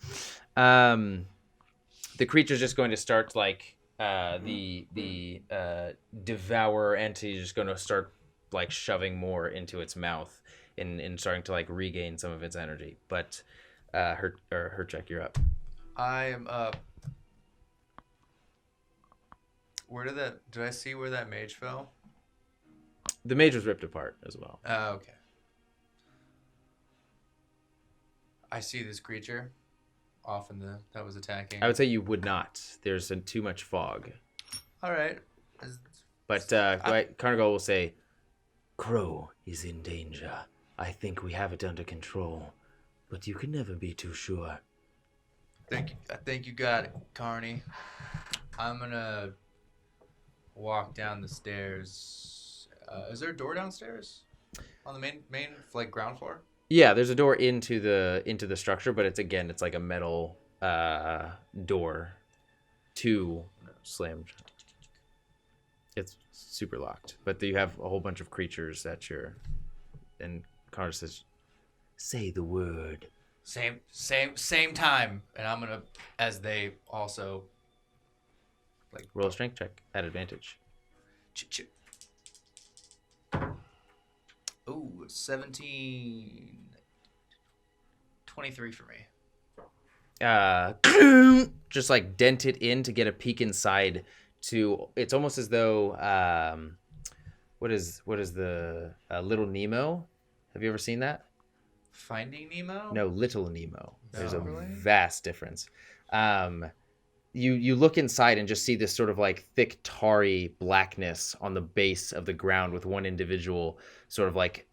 The creature's just going to start like the devourer entity is just going to start like shoving more into its mouth and starting to like regain some of its energy. But her check, you're up. I am up. Did I see where that mage fell? The mage was ripped apart as well. Oh, okay. I see this creature off that was attacking. I would say you would not. There's too much fog. All right. But Carnigal will say, Crow is in danger. I think we have it under control, but you can never be too sure. I think you got it, Carney. I'm gonna walk down the stairs. Is there a door downstairs on the main like ground floor? Yeah, there's a door into the structure, but it's like a metal door to slammed. It's super locked, but you have a whole bunch of creatures that and Connor says, "Say the word." Same time, and I'm gonna as they also like roll a strength check at advantage. Ooh, 17. 23 for me. Just like dent it in to get a peek inside. It's almost as though what is the Little Nemo? Have you ever seen that? Finding Nemo? No, Little Nemo. There's a really? vast difference. You look inside and just see this sort of like thick tarry blackness on the base of the ground with one individual sort of like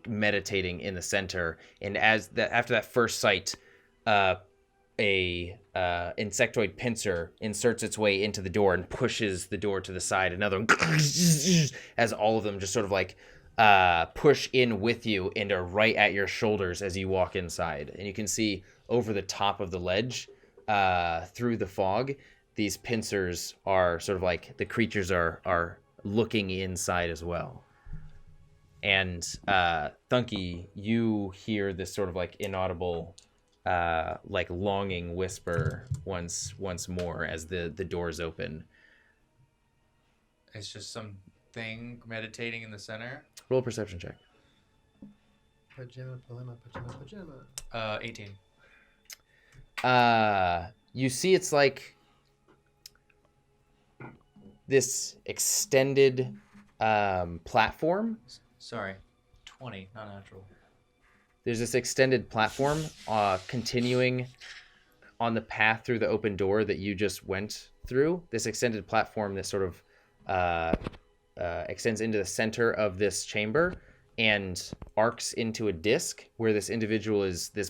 meditating in the center. And after that first sight, a insectoid pincer inserts its way into the door and pushes the door to the side. Another one, as all of them just sort of like push in with you and are right at your shoulders as you walk inside. And you can see over the top of the ledge, through the fog, these pincers are sort of like the creatures are looking inside as well. And Thunky, you hear this sort of like inaudible, like longing whisper once more as the doors open. It's just something meditating in the center. Roll a perception check. Pajama, pajama. 18. You see it's like this extended platform. Sorry, 20, not natural. There's this extended platform continuing on the path through the open door that you just went through. This extended platform that sort of extends into the center of this chamber and arcs into a disc where this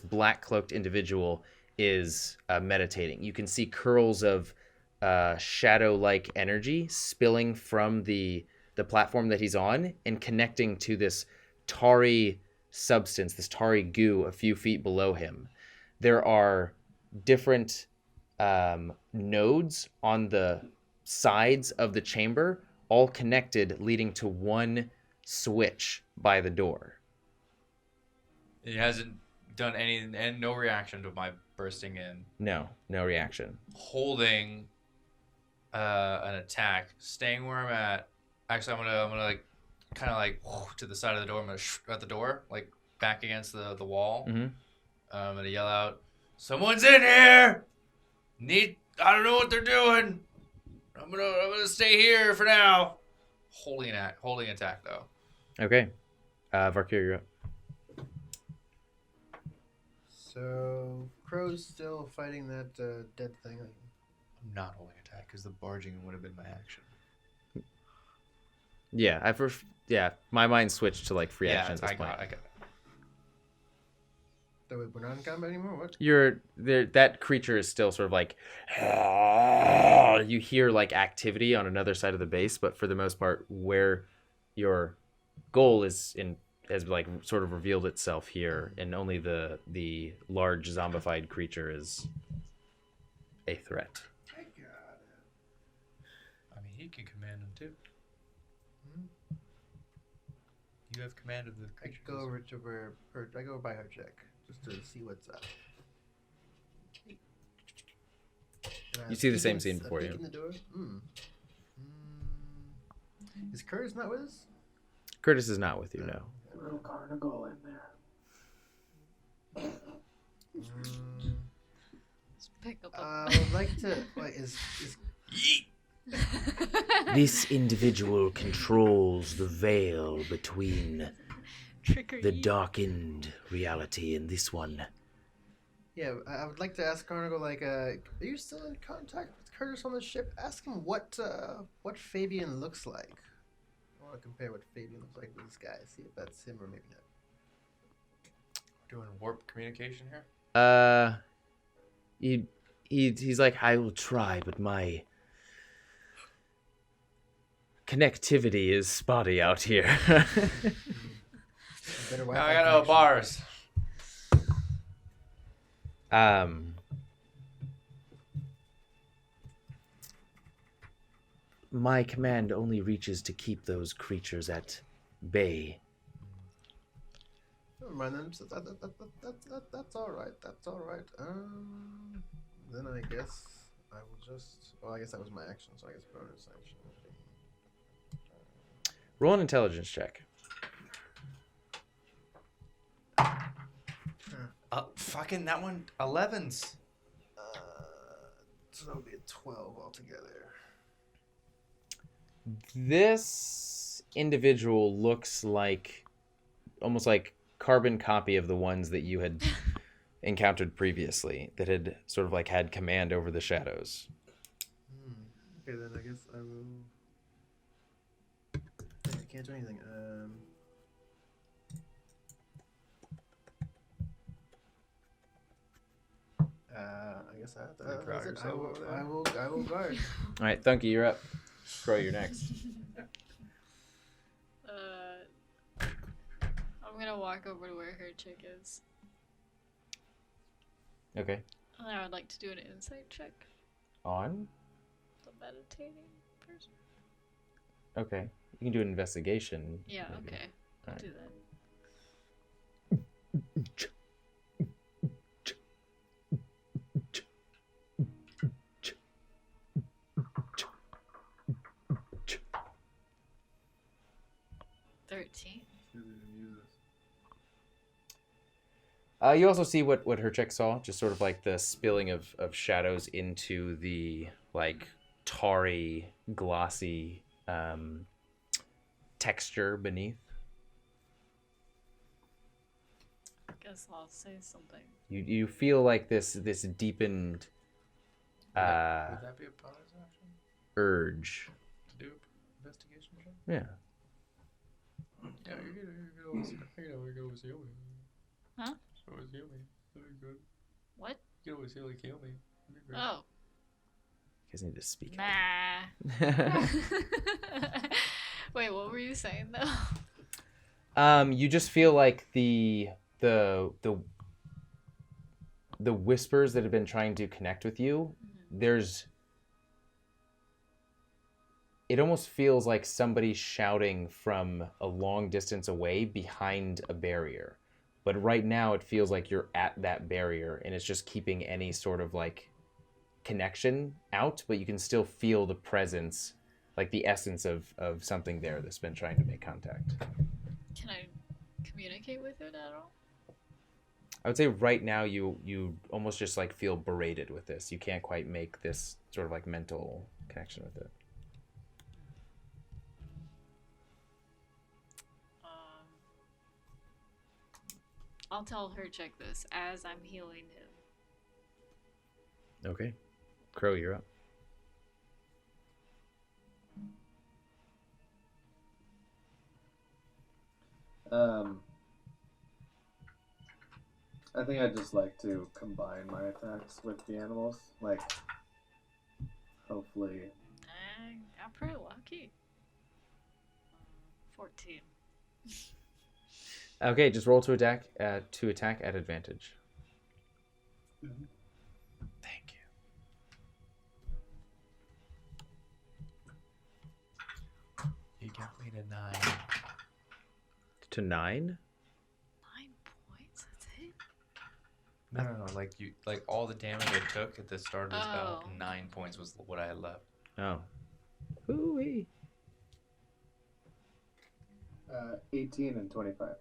black cloaked individual is meditating. You can see curls of shadow-like energy spilling from the platform that he's on and connecting to this tarry substance, this tarry goo a few feet below him. There are different nodes on the sides of the chamber, all connected, leading to one switch by the door. It hasn't done anything, and no reaction to my bursting in. No reaction. Holding an attack, staying where I'm at. Actually, I'm gonna like kind of like to the side of the door. I'm gonna at the door, like back against the wall. Mm-hmm. I'm gonna yell out, "Someone's in here! I don't know what they're doing. I'm gonna stay here for now." Holding attack though. Okay, Varkir, you're up. So Crow's still fighting that dead thing. I'm not holding attack because the barging would have been my action. Yeah, my mind switched to like free action at this point. I got it. So we're not in combat anymore? What? You're there. That creature is still sort of like. You hear like activity on another side of the base, but for the most part, where your goal has like sort of revealed itself here, and only the large zombified creature is a threat. I got it. I mean, he can command them too. You have command of the creature. I go over to where I go by her check just to see what's up. You see the same scene before you. In the door? Is Curtis not with us? Curtis is not with you, no. A little carnival in there. Let's pick up I would like to. Like, is This individual controls the veil between the darkened reality and this one. Yeah, I would like to ask Carnival, like, are you still in contact with Curtis on the ship? Ask him what Fabian looks like. I want to compare what Fabian looks like with this guy. See if that's him or maybe not. Doing warp communication here? He's like, I will try, but my connectivity is spotty out here. Better I got no bars. My command only reaches to keep those creatures at bay. Never mind then. That's all right. That's all right. Then I guess I will just. Well, I guess that was my action, so I guess bonus action. Roll an intelligence check. Fucking that one, 11s. So that'll be a 12 altogether. This individual looks like almost like carbon copy of the ones that you had encountered previously that had sort of like had command over the shadows. Okay, then I guess I will. I can't do anything. I guess that's it. I will guard. All right, Thunky, you're up. Crow, you're next. I'm gonna walk over to where her chick is. Okay. And I would like to do an insight check. On? meditating person? Okay. You can do an investigation. Yeah, maybe. okay. I'll Alright. do that. You also see what Herchek saw, just sort of like the spilling of shadows into the like tarry, glossy texture beneath. Guess I'll say something. You feel like this deepened Would that be a bonus action? urge. To do investigation check? Yeah. Yeah, you can always heal me. Huh? Always heal me. That'd be good. What? You can always heal me. That'd be great. Oh. You guys need to speak. Nah. Wait, what were you saying though? You just feel like the whispers that have been trying to connect with you, it almost feels like somebody shouting from a long distance away behind a barrier. But right now it feels like you're at that barrier and it's just keeping any sort of like connection out, but you can still feel the presence, like the essence of something there that's been trying to make contact. Can I communicate with it at all? I would say right now you almost just like feel berated with this. You can't quite make this sort of like mental connection with it. I'll tell her check this as I'm healing him. Okay. Crow, you're up. I think I'd just like to combine my attacks with the animals. Like, hopefully. I got pretty lucky. 14. Okay, just roll to attack at advantage. Mm-hmm. Thank you. You got me to 9. To 9? 9 points? That's it? No. Like all the damage I took at the start of this battle, Oh. 9 points was what I had left. Oh. Ooh-wee. 18 and 25.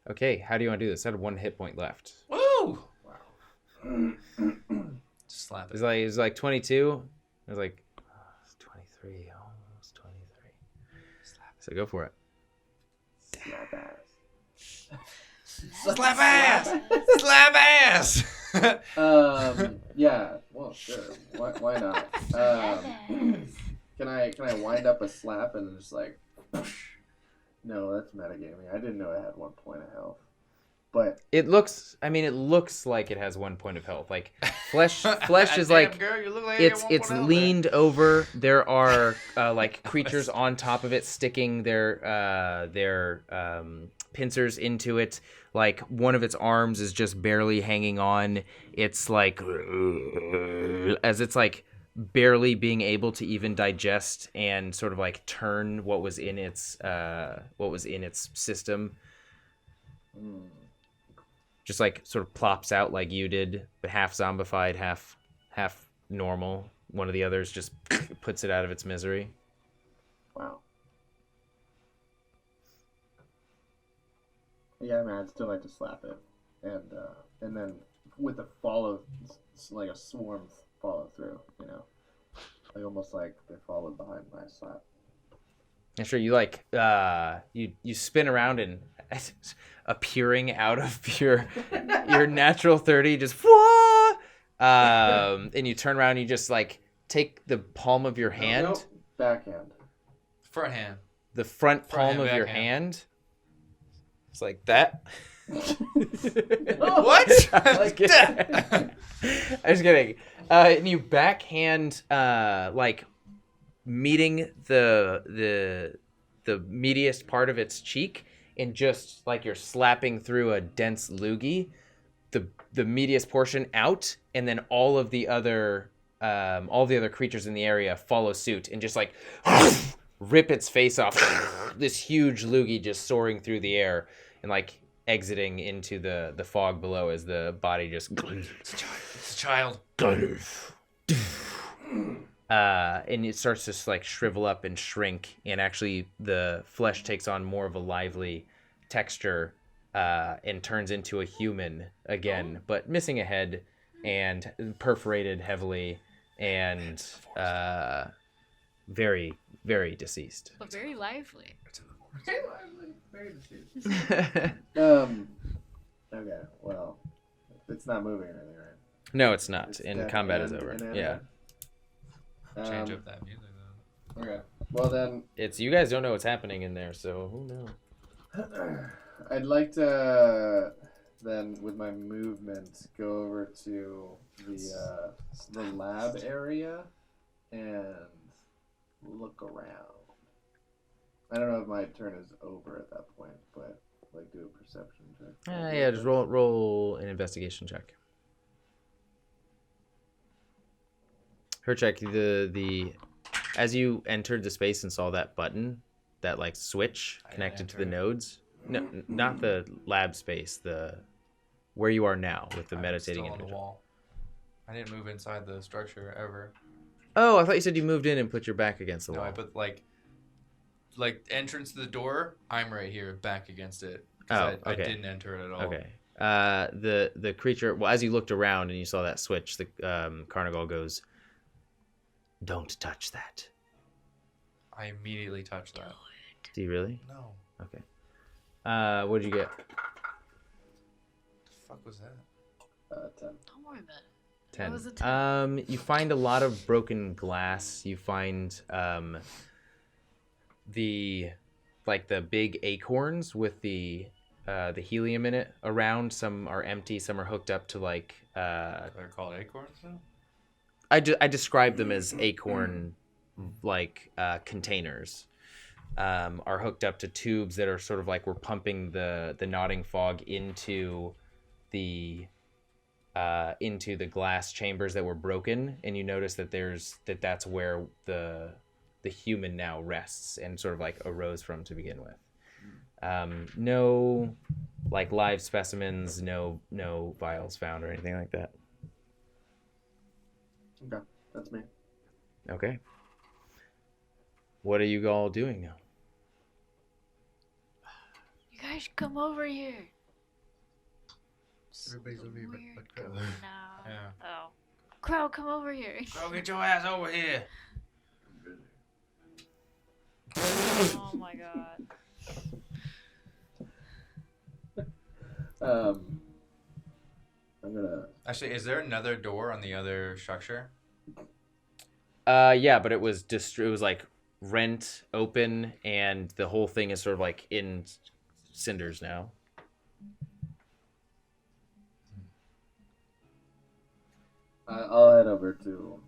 Okay, how do you want to do this? I had 1 hit point left. Woo! Wow. Just slap it. It was like 22. It was like it's 23, almost 23. So go for it. Slap ass. Slap ass! Slap ass! Yeah. Well, sure. Why not? Can I wind up a slap and just like? No, that's metagaming. I didn't know it had 1 point of health. But It looks like it has 1 point of health. Like flesh is like Girl, you look like you got 1 it's point of leaned over. There are like creatures on top of it sticking their pincers into it. Like one of its arms is just barely hanging on. It's like as it's like barely being able to even digest and sort of like turn what was in its system. Just like sort of plops out like you did, but half zombified, half normal. One of the others just puts it out of its misery. wow. Yeah, man, I'd still like to slap it, and then with a like a swarm follow through, you know, like almost like they followed behind my slap. And sure, you like you spin around and appearing out of your natural 30, just and you turn around and you just like take the palm of your hand, Nope. Backhand. Front hand. the front palm hand, of your backhand. hand. It's like that. What? Like that. I'm just kidding. And you backhand, like meeting the meatiest part of its cheek, and just like you're slapping through a dense loogie, the meatiest portion out, and then all of the other all the other creatures in the area follow suit and just like rip its face off. This huge loogie just soaring through the air and like exiting into the fog below as the body just It's a child. and it starts to like shrivel up and shrink, and actually the flesh takes on more of a lively texture and turns into a human again, but missing a head and perforated heavily and very, very deceased. But very lively. Okay, well, it's not moving or anything, right? No, it's not. It's And dead combat is and over. inanimate. Yeah. Change up that music though. Okay, well then, It's you guys don't know what's happening in there, so who knows? I'd like to then, with my movement, go over to the lab area and look around. I don't know if my turn is over at that point, but like do a perception check. Yeah, just roll an investigation check. Her check, the as you entered the space and saw that button, that like switch connected to the nodes. No, not the lab space, the where you are now with the meditating Still on the individual. wall. I didn't move inside the structure ever. Oh, I thought you said you moved in and put your back against the No, wall. I put like entrance to the door. I'm right here, back against it. Oh, I okay. didn't enter it at all. Okay. The creature. Well, as you looked around and you saw that switch, the Carnigal goes, "Don't touch that." I immediately touched that. Do you really? No. Okay. What'd you get? The fuck was that? 10. Don't worry about it. 10. was a 10. You find a lot of broken glass. You find the big acorns with the helium in it around. Some are empty. Some are hooked up to like. They're called acorns now? I describe them as acorn containers. Are hooked up to tubes that are sort of like we're pumping the nodding fog into the glass chambers that were broken, and you notice that that's where the human now rests and sort of like arose from to begin with. No like live specimens, no vials found or anything like that. Okay, that's me. Okay. What are you all doing now? You guys should come over here. Everybody's over here Weird but Crow. going on. Yeah. Oh. Crow, come over here. Go get your ass over here. Oh my god. I'm gonna. Actually, is there another door on the other structure? Yeah, but it was it was like rent open, and the whole thing is sort of like in cinders now. I'll head over to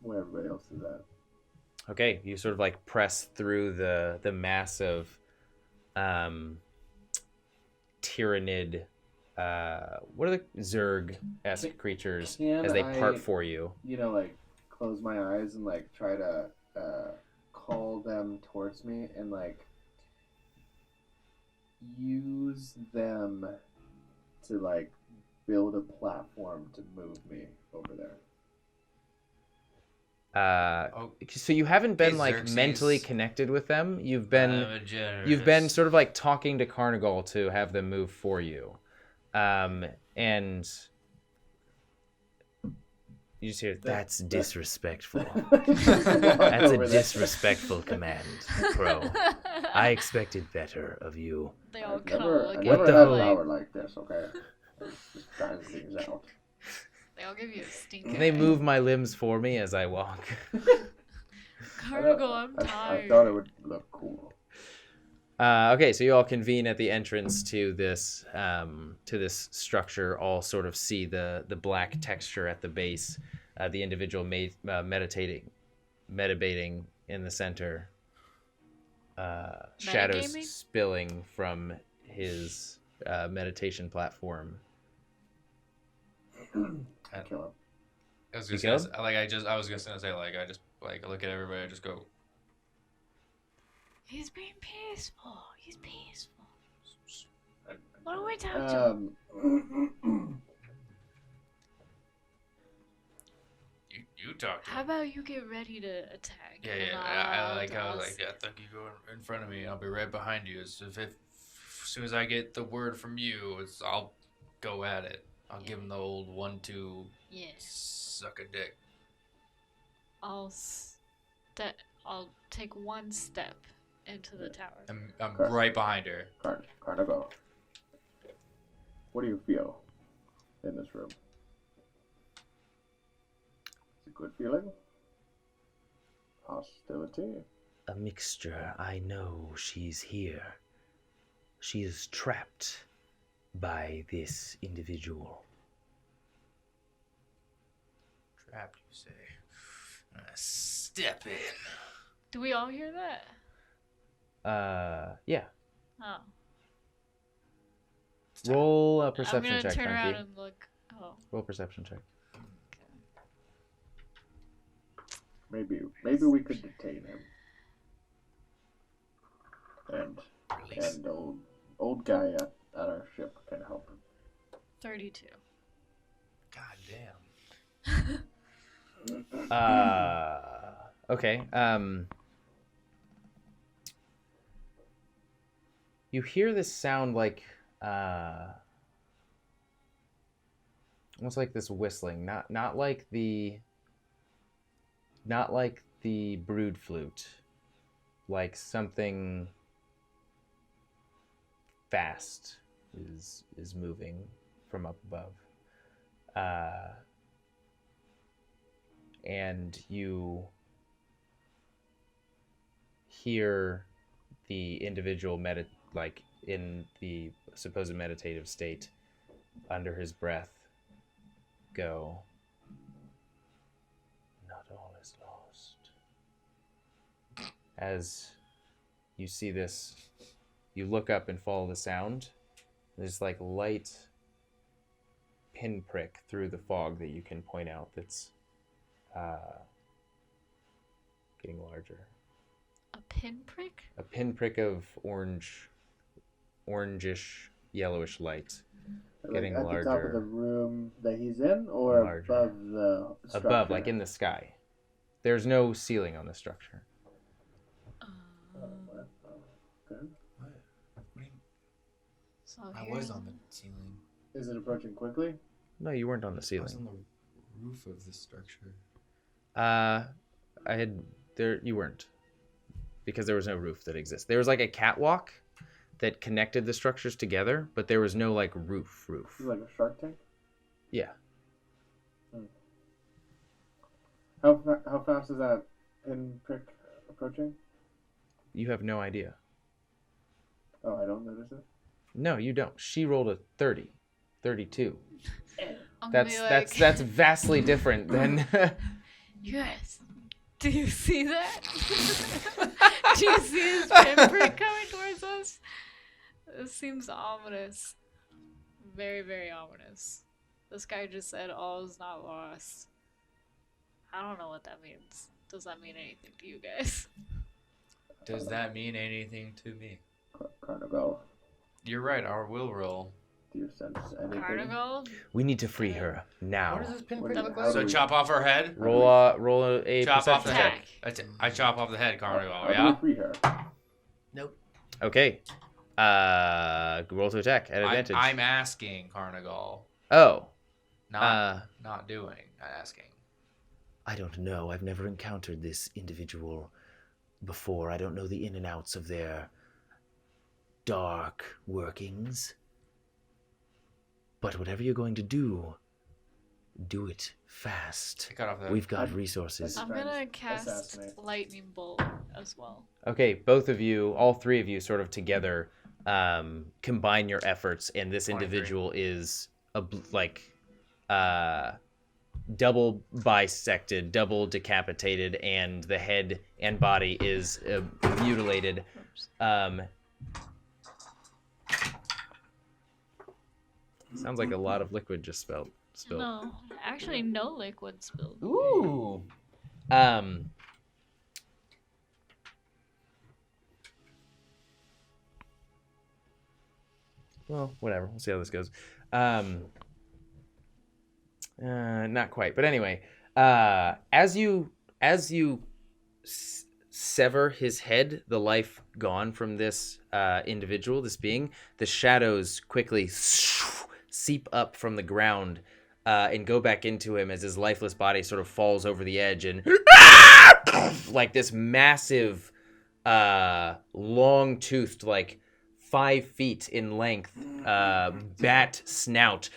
where everybody else is at. Okay, you sort of like press through the mass of tyrannid what are the Zerg-esque creatures Can as they I- part for you. Like close my eyes and like try to call them towards me and like use them to like build a platform to move me over there. So you haven't been Hey, like Xerxes. mentally connected with them. You've I'm been a generous. you've been sort of like talking to Carnigal to have them move for you, and you just hear that's disrespectful. That's a disrespectful command, Crow. I expected better of you. They all I've kind never, of I look never at the had hell? power like this, okay? I'm just trying things out. They all give you a stink Can eye. they move my limbs for me as I walk? Carnival, I'm I tired. thought it would look cool. Okay, so you all convene at the entrance to this structure. All sort of see the black texture at the base, the individual meditating in the center, shadows Metagaming? spilling from his meditation platform. Kill him. I was You just go? gonna, I was just gonna say I just look at everybody. I just go. He's being peaceful. He's peaceful. What do we talk to him? You talk to How him. about you get ready to attack? Yeah, and yeah. I was like, yeah, think you go in front of me, and I'll be right behind you. As soon as I get the word from you, I'll go at it. I'll give him the old 1-2. Yeah. Suck a dick. I'll take one step into the tower. I'm right behind her. Carnival. What do you feel in this room? It's a good feeling? Hostility? A mixture. I know she's here. She is trapped by this individual. Trapped, you say? Step in. Do we all hear that? Yeah. Oh. Roll a I'm perception gonna check, turn around Frankie. and look. Oh. Roll a perception check. Maybe we could detain him. And old guy at our ship can help him. 32. God damn. Okay. You hear this sound like almost like this whistling, not like the brood flute, like something fast is moving from up above. And you hear the individual in the supposed meditative state under his breath go, "Not all is lost." As you see this, you look up and follow the sound. There's like light pinprick through the fog that you can point out that's getting larger. A pinprick? A pinprick of orangish, yellowish light, getting at larger. the top of the room that he's in, or Larger. above the structure? Above, like in the sky. There's no ceiling on the structure. Okay. So I here- was on the ceiling. Is it approaching quickly? No, you weren't on the I was on ceiling. the roof of the structure. You weren't. Because there was no roof that exists. There was like a catwalk that connected the structures together, but there was no like roof. Is it like a shark tank? Yeah. How fast is that pinprick approaching? You have no idea. Oh, I don't notice it. No, you don't. She rolled a 30. 32. I'm That's gonna be like, that's vastly different than You guys, do you see that? Do you see his pinprick coming towards us? This seems ominous. Very, very ominous. This guy just said all is not lost. I don't know what that means. Does that mean anything to you guys? Does that mean anything to me? Carnival, You're right. Our will roll. do you sense anything? Carnival? We need to free her now. What does this pinprick What- look how like? So do we- chop off her head. roll a Chop off the perception head. check. I chop off the head, Carnival. How do Yeah. we free her? Nope. Okay. Roll to attack at advantage. I'm asking, Carnival. Oh. Not doing. Not asking. I don't know. I've never encountered this individual before. I don't know the in and outs of their dark workings. But whatever you're going to do it fast. I cut off the. We've got resources. I'm Trying to gonna cast assassinate. lightning bolt as well. Okay, both of you, all three of you, sort of together, combine your efforts, and this 23. individual is double bisected, double decapitated, and the head and body is mutilated. Sounds like a lot of liquid just spilled. No, actually, no liquid spilled. Ooh. Well, whatever. We'll see how this goes. Not quite, but anyway, as you sever his head, the life gone from this individual, this being, the shadows quickly seep up from the ground and go back into him as his lifeless body sort of falls over the edge and like this massive, long-toothed, like 5 feet in length, bat snout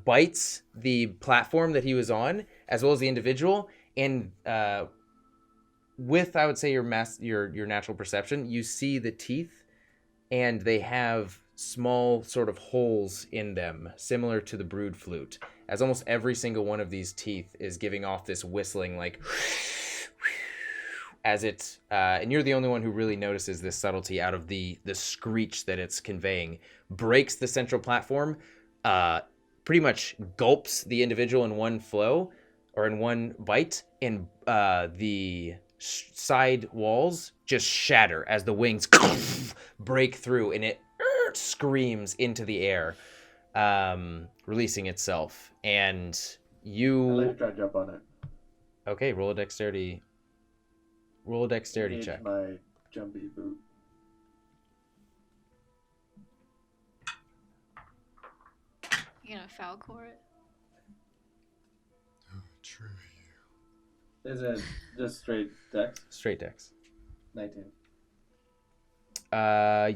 bites the platform that he was on, as well as the individual, and with, I would say, your natural perception, you see the teeth, and they have small sort of holes in them, similar to the brood flute, as almost every single one of these teeth is giving off this whistling, like, as it, and you're the only one who really notices this subtlety out of the screech that it's conveying, breaks the central platform, pretty much gulps the individual in one flow, or in one bite, and the side walls just shatter as the wings break through, and it screams into the air, releasing itself. And you... I'd like to try to jump on it. Okay, roll a dexterity Engage check. my jumpy boot. You gonna Falcor it? True. Is it just straight dex? Straight dex. 19.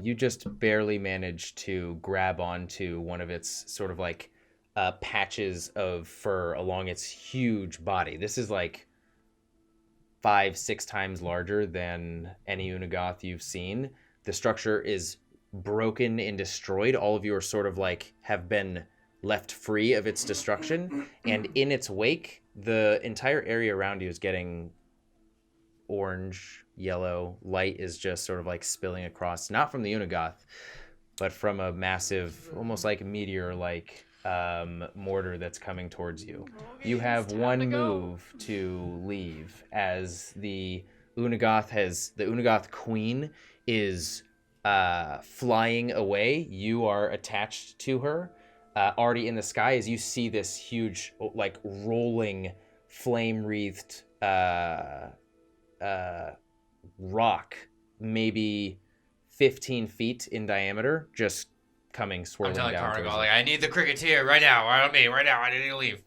You just barely managed to grab onto one of its sort of like patches of fur along its huge body. This is like 5-6 times larger than any Unigoth you've seen. The structure is broken and destroyed. All of you are sort of like have been left free of its destruction, and in its wake, the entire area around you is getting orange, yellow. Light is just sort of like spilling across, not from the Unigoth, but from a massive, almost like meteor-like mortar that's coming towards you. You have one move to leave, as the Unigoth queen is flying away. You are attached to her, already in the sky, as you see this huge, like, rolling, flame-wreathed rock, maybe 15 feet in diameter, just coming swirling down. I'm telling towards Carnival, you. like, I need the cricketeer right now. Right on me, right now. I need to leave.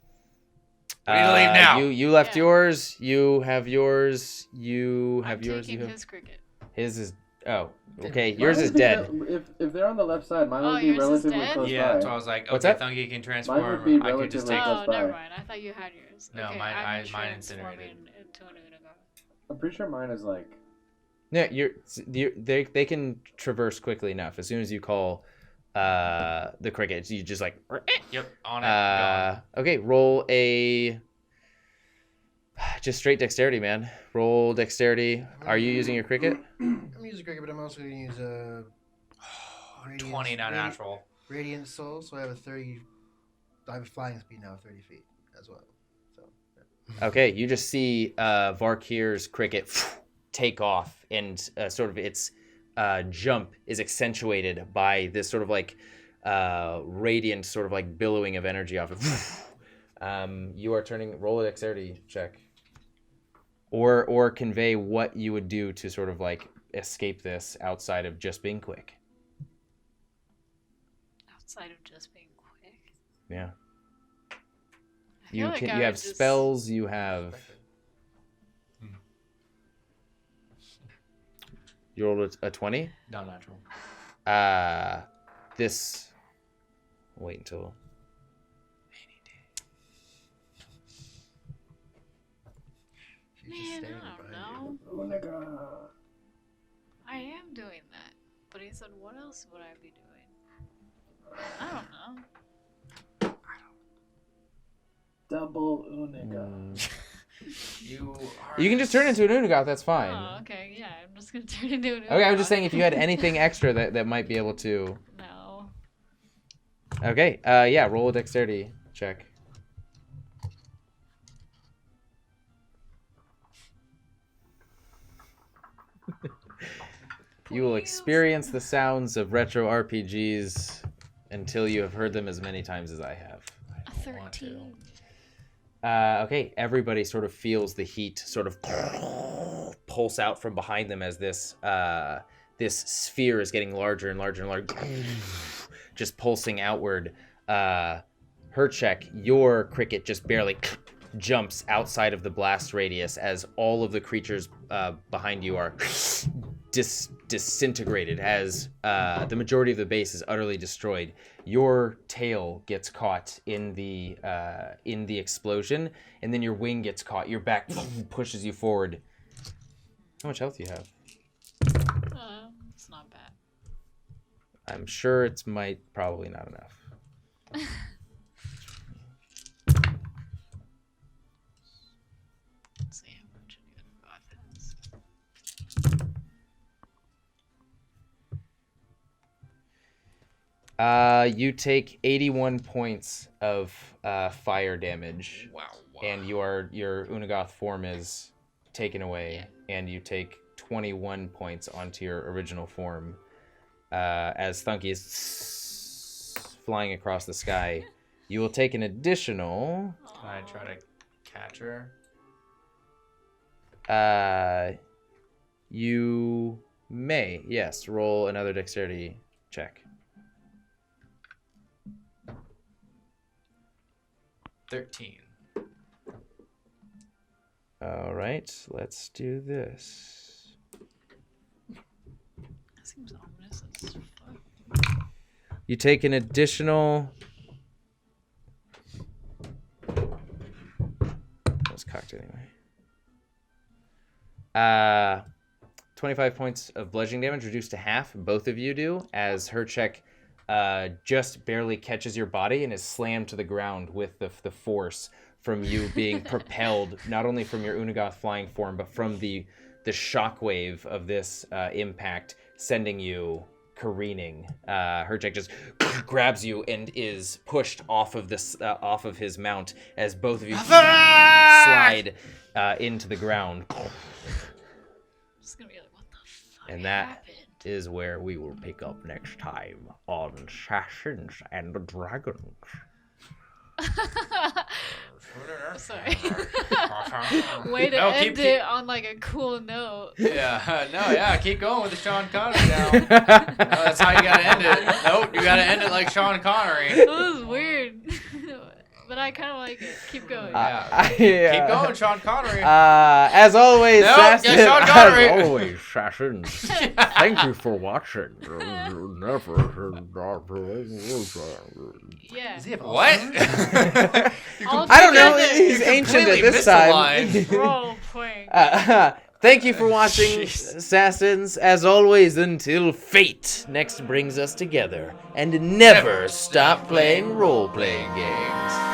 We need to leave now. You left yours. You have yours. You have yours. Taking You have his cricket. his is. Oh, okay. Mine Yours would is be dead. If they're on the left side, mine Oh, would be yours is relatively dead? close Yeah, by. so I was like, What's okay, that? Thungy can Mine transform. would be I could just relatively take. close Oh, by. never mind. I thought you had yours. No, okay, mine I'm mine transforming incinerated. into an Unigoth. I'm pretty sure mine is like... Yeah, they can traverse quickly enough. As soon as you call the cricket, you just like. Yep, on it. Gone. Okay, roll a. Just straight dexterity, man. Roll dexterity. Are you using your cricket? I'm using cricket, but I'm also going to use a 20 not natural. Radiant Soul, so I have a flying speed now of 30 feet as well. So yeah. Okay, you just see Varkir's cricket take off, and sort of its jump is accentuated by this sort of like radiant sort of like billowing of energy off it. You are roll a dexterity check. Or convey what you would do to sort of like escape this outside of just being quick. Outside of just being quick. Yeah. I feel like I You would have just... spells, you have... You rolled a 20? Not natural. This... Wait until... Man, I don't know. Oh my god. I am doing that. But he said, what else would I be doing? I don't know. Double Uniga. You can just turn into an Unigoth, that's fine. Oh, okay, yeah. I'm just going to turn into an Okay, I was just saying if you had anything extra that might be able to... No. Okay. Yeah. Roll a dexterity check. You will experience the sounds of retro RPGs until you have heard them as many times as I have. A 13. Okay, everybody sort of feels the heat sort of pulse out from behind them as this this sphere is getting larger and larger and larger, just pulsing outward. Herchek, your cricket just barely jumps outside of the blast radius as all of the creatures behind you are disintegrated, as the majority of the base is utterly destroyed. Your tail gets caught in the explosion, and then your wing gets caught. Your back pushes you forward. How much health do you have? It's not bad. I'm sure it's probably not enough. Let's see how much GOTH has. You take 81 points of fire damage. Wow. And your Unagoth form is taken away, and you take 21 points onto your original form. As Thunky is flying across the sky, you will take an additional... Can I try to catch her? You may, yes. Roll another dexterity check. 13. All right, let's do this. That seems ominous as fuck. You take an additional... That was cocked anyway. 25 points of bludgeoning damage, reduced to half. Both of you do, as Herchek just barely catches your body and is slammed to the ground with the force from you being propelled, not only from your Unagoth flying form, but from the shockwave of this impact, sending you careening. Herchek just grabs you and is pushed off of his mount as both of you slide into the ground. It's gonna be like, what the fuck And that happened? is where we will pick up next time on SASAns and the Dragons. Sorry. Way to end it on like a cool note. Yeah, keep going with the Sean Connery now. No, that's how you gotta end it. Nope, you gotta end it like Sean Connery. That was weird. But I kind of like it. Keep going. Keep going, Sean Connery. As always, Sean Connery. As always, SASAns. Thank you for watching. Yeah. Does he have what? I don't know. He's ancient at this time. Role playing. Thank you for watching, SASAns. As always, until fate next brings us together, and never stop playing role-playing games.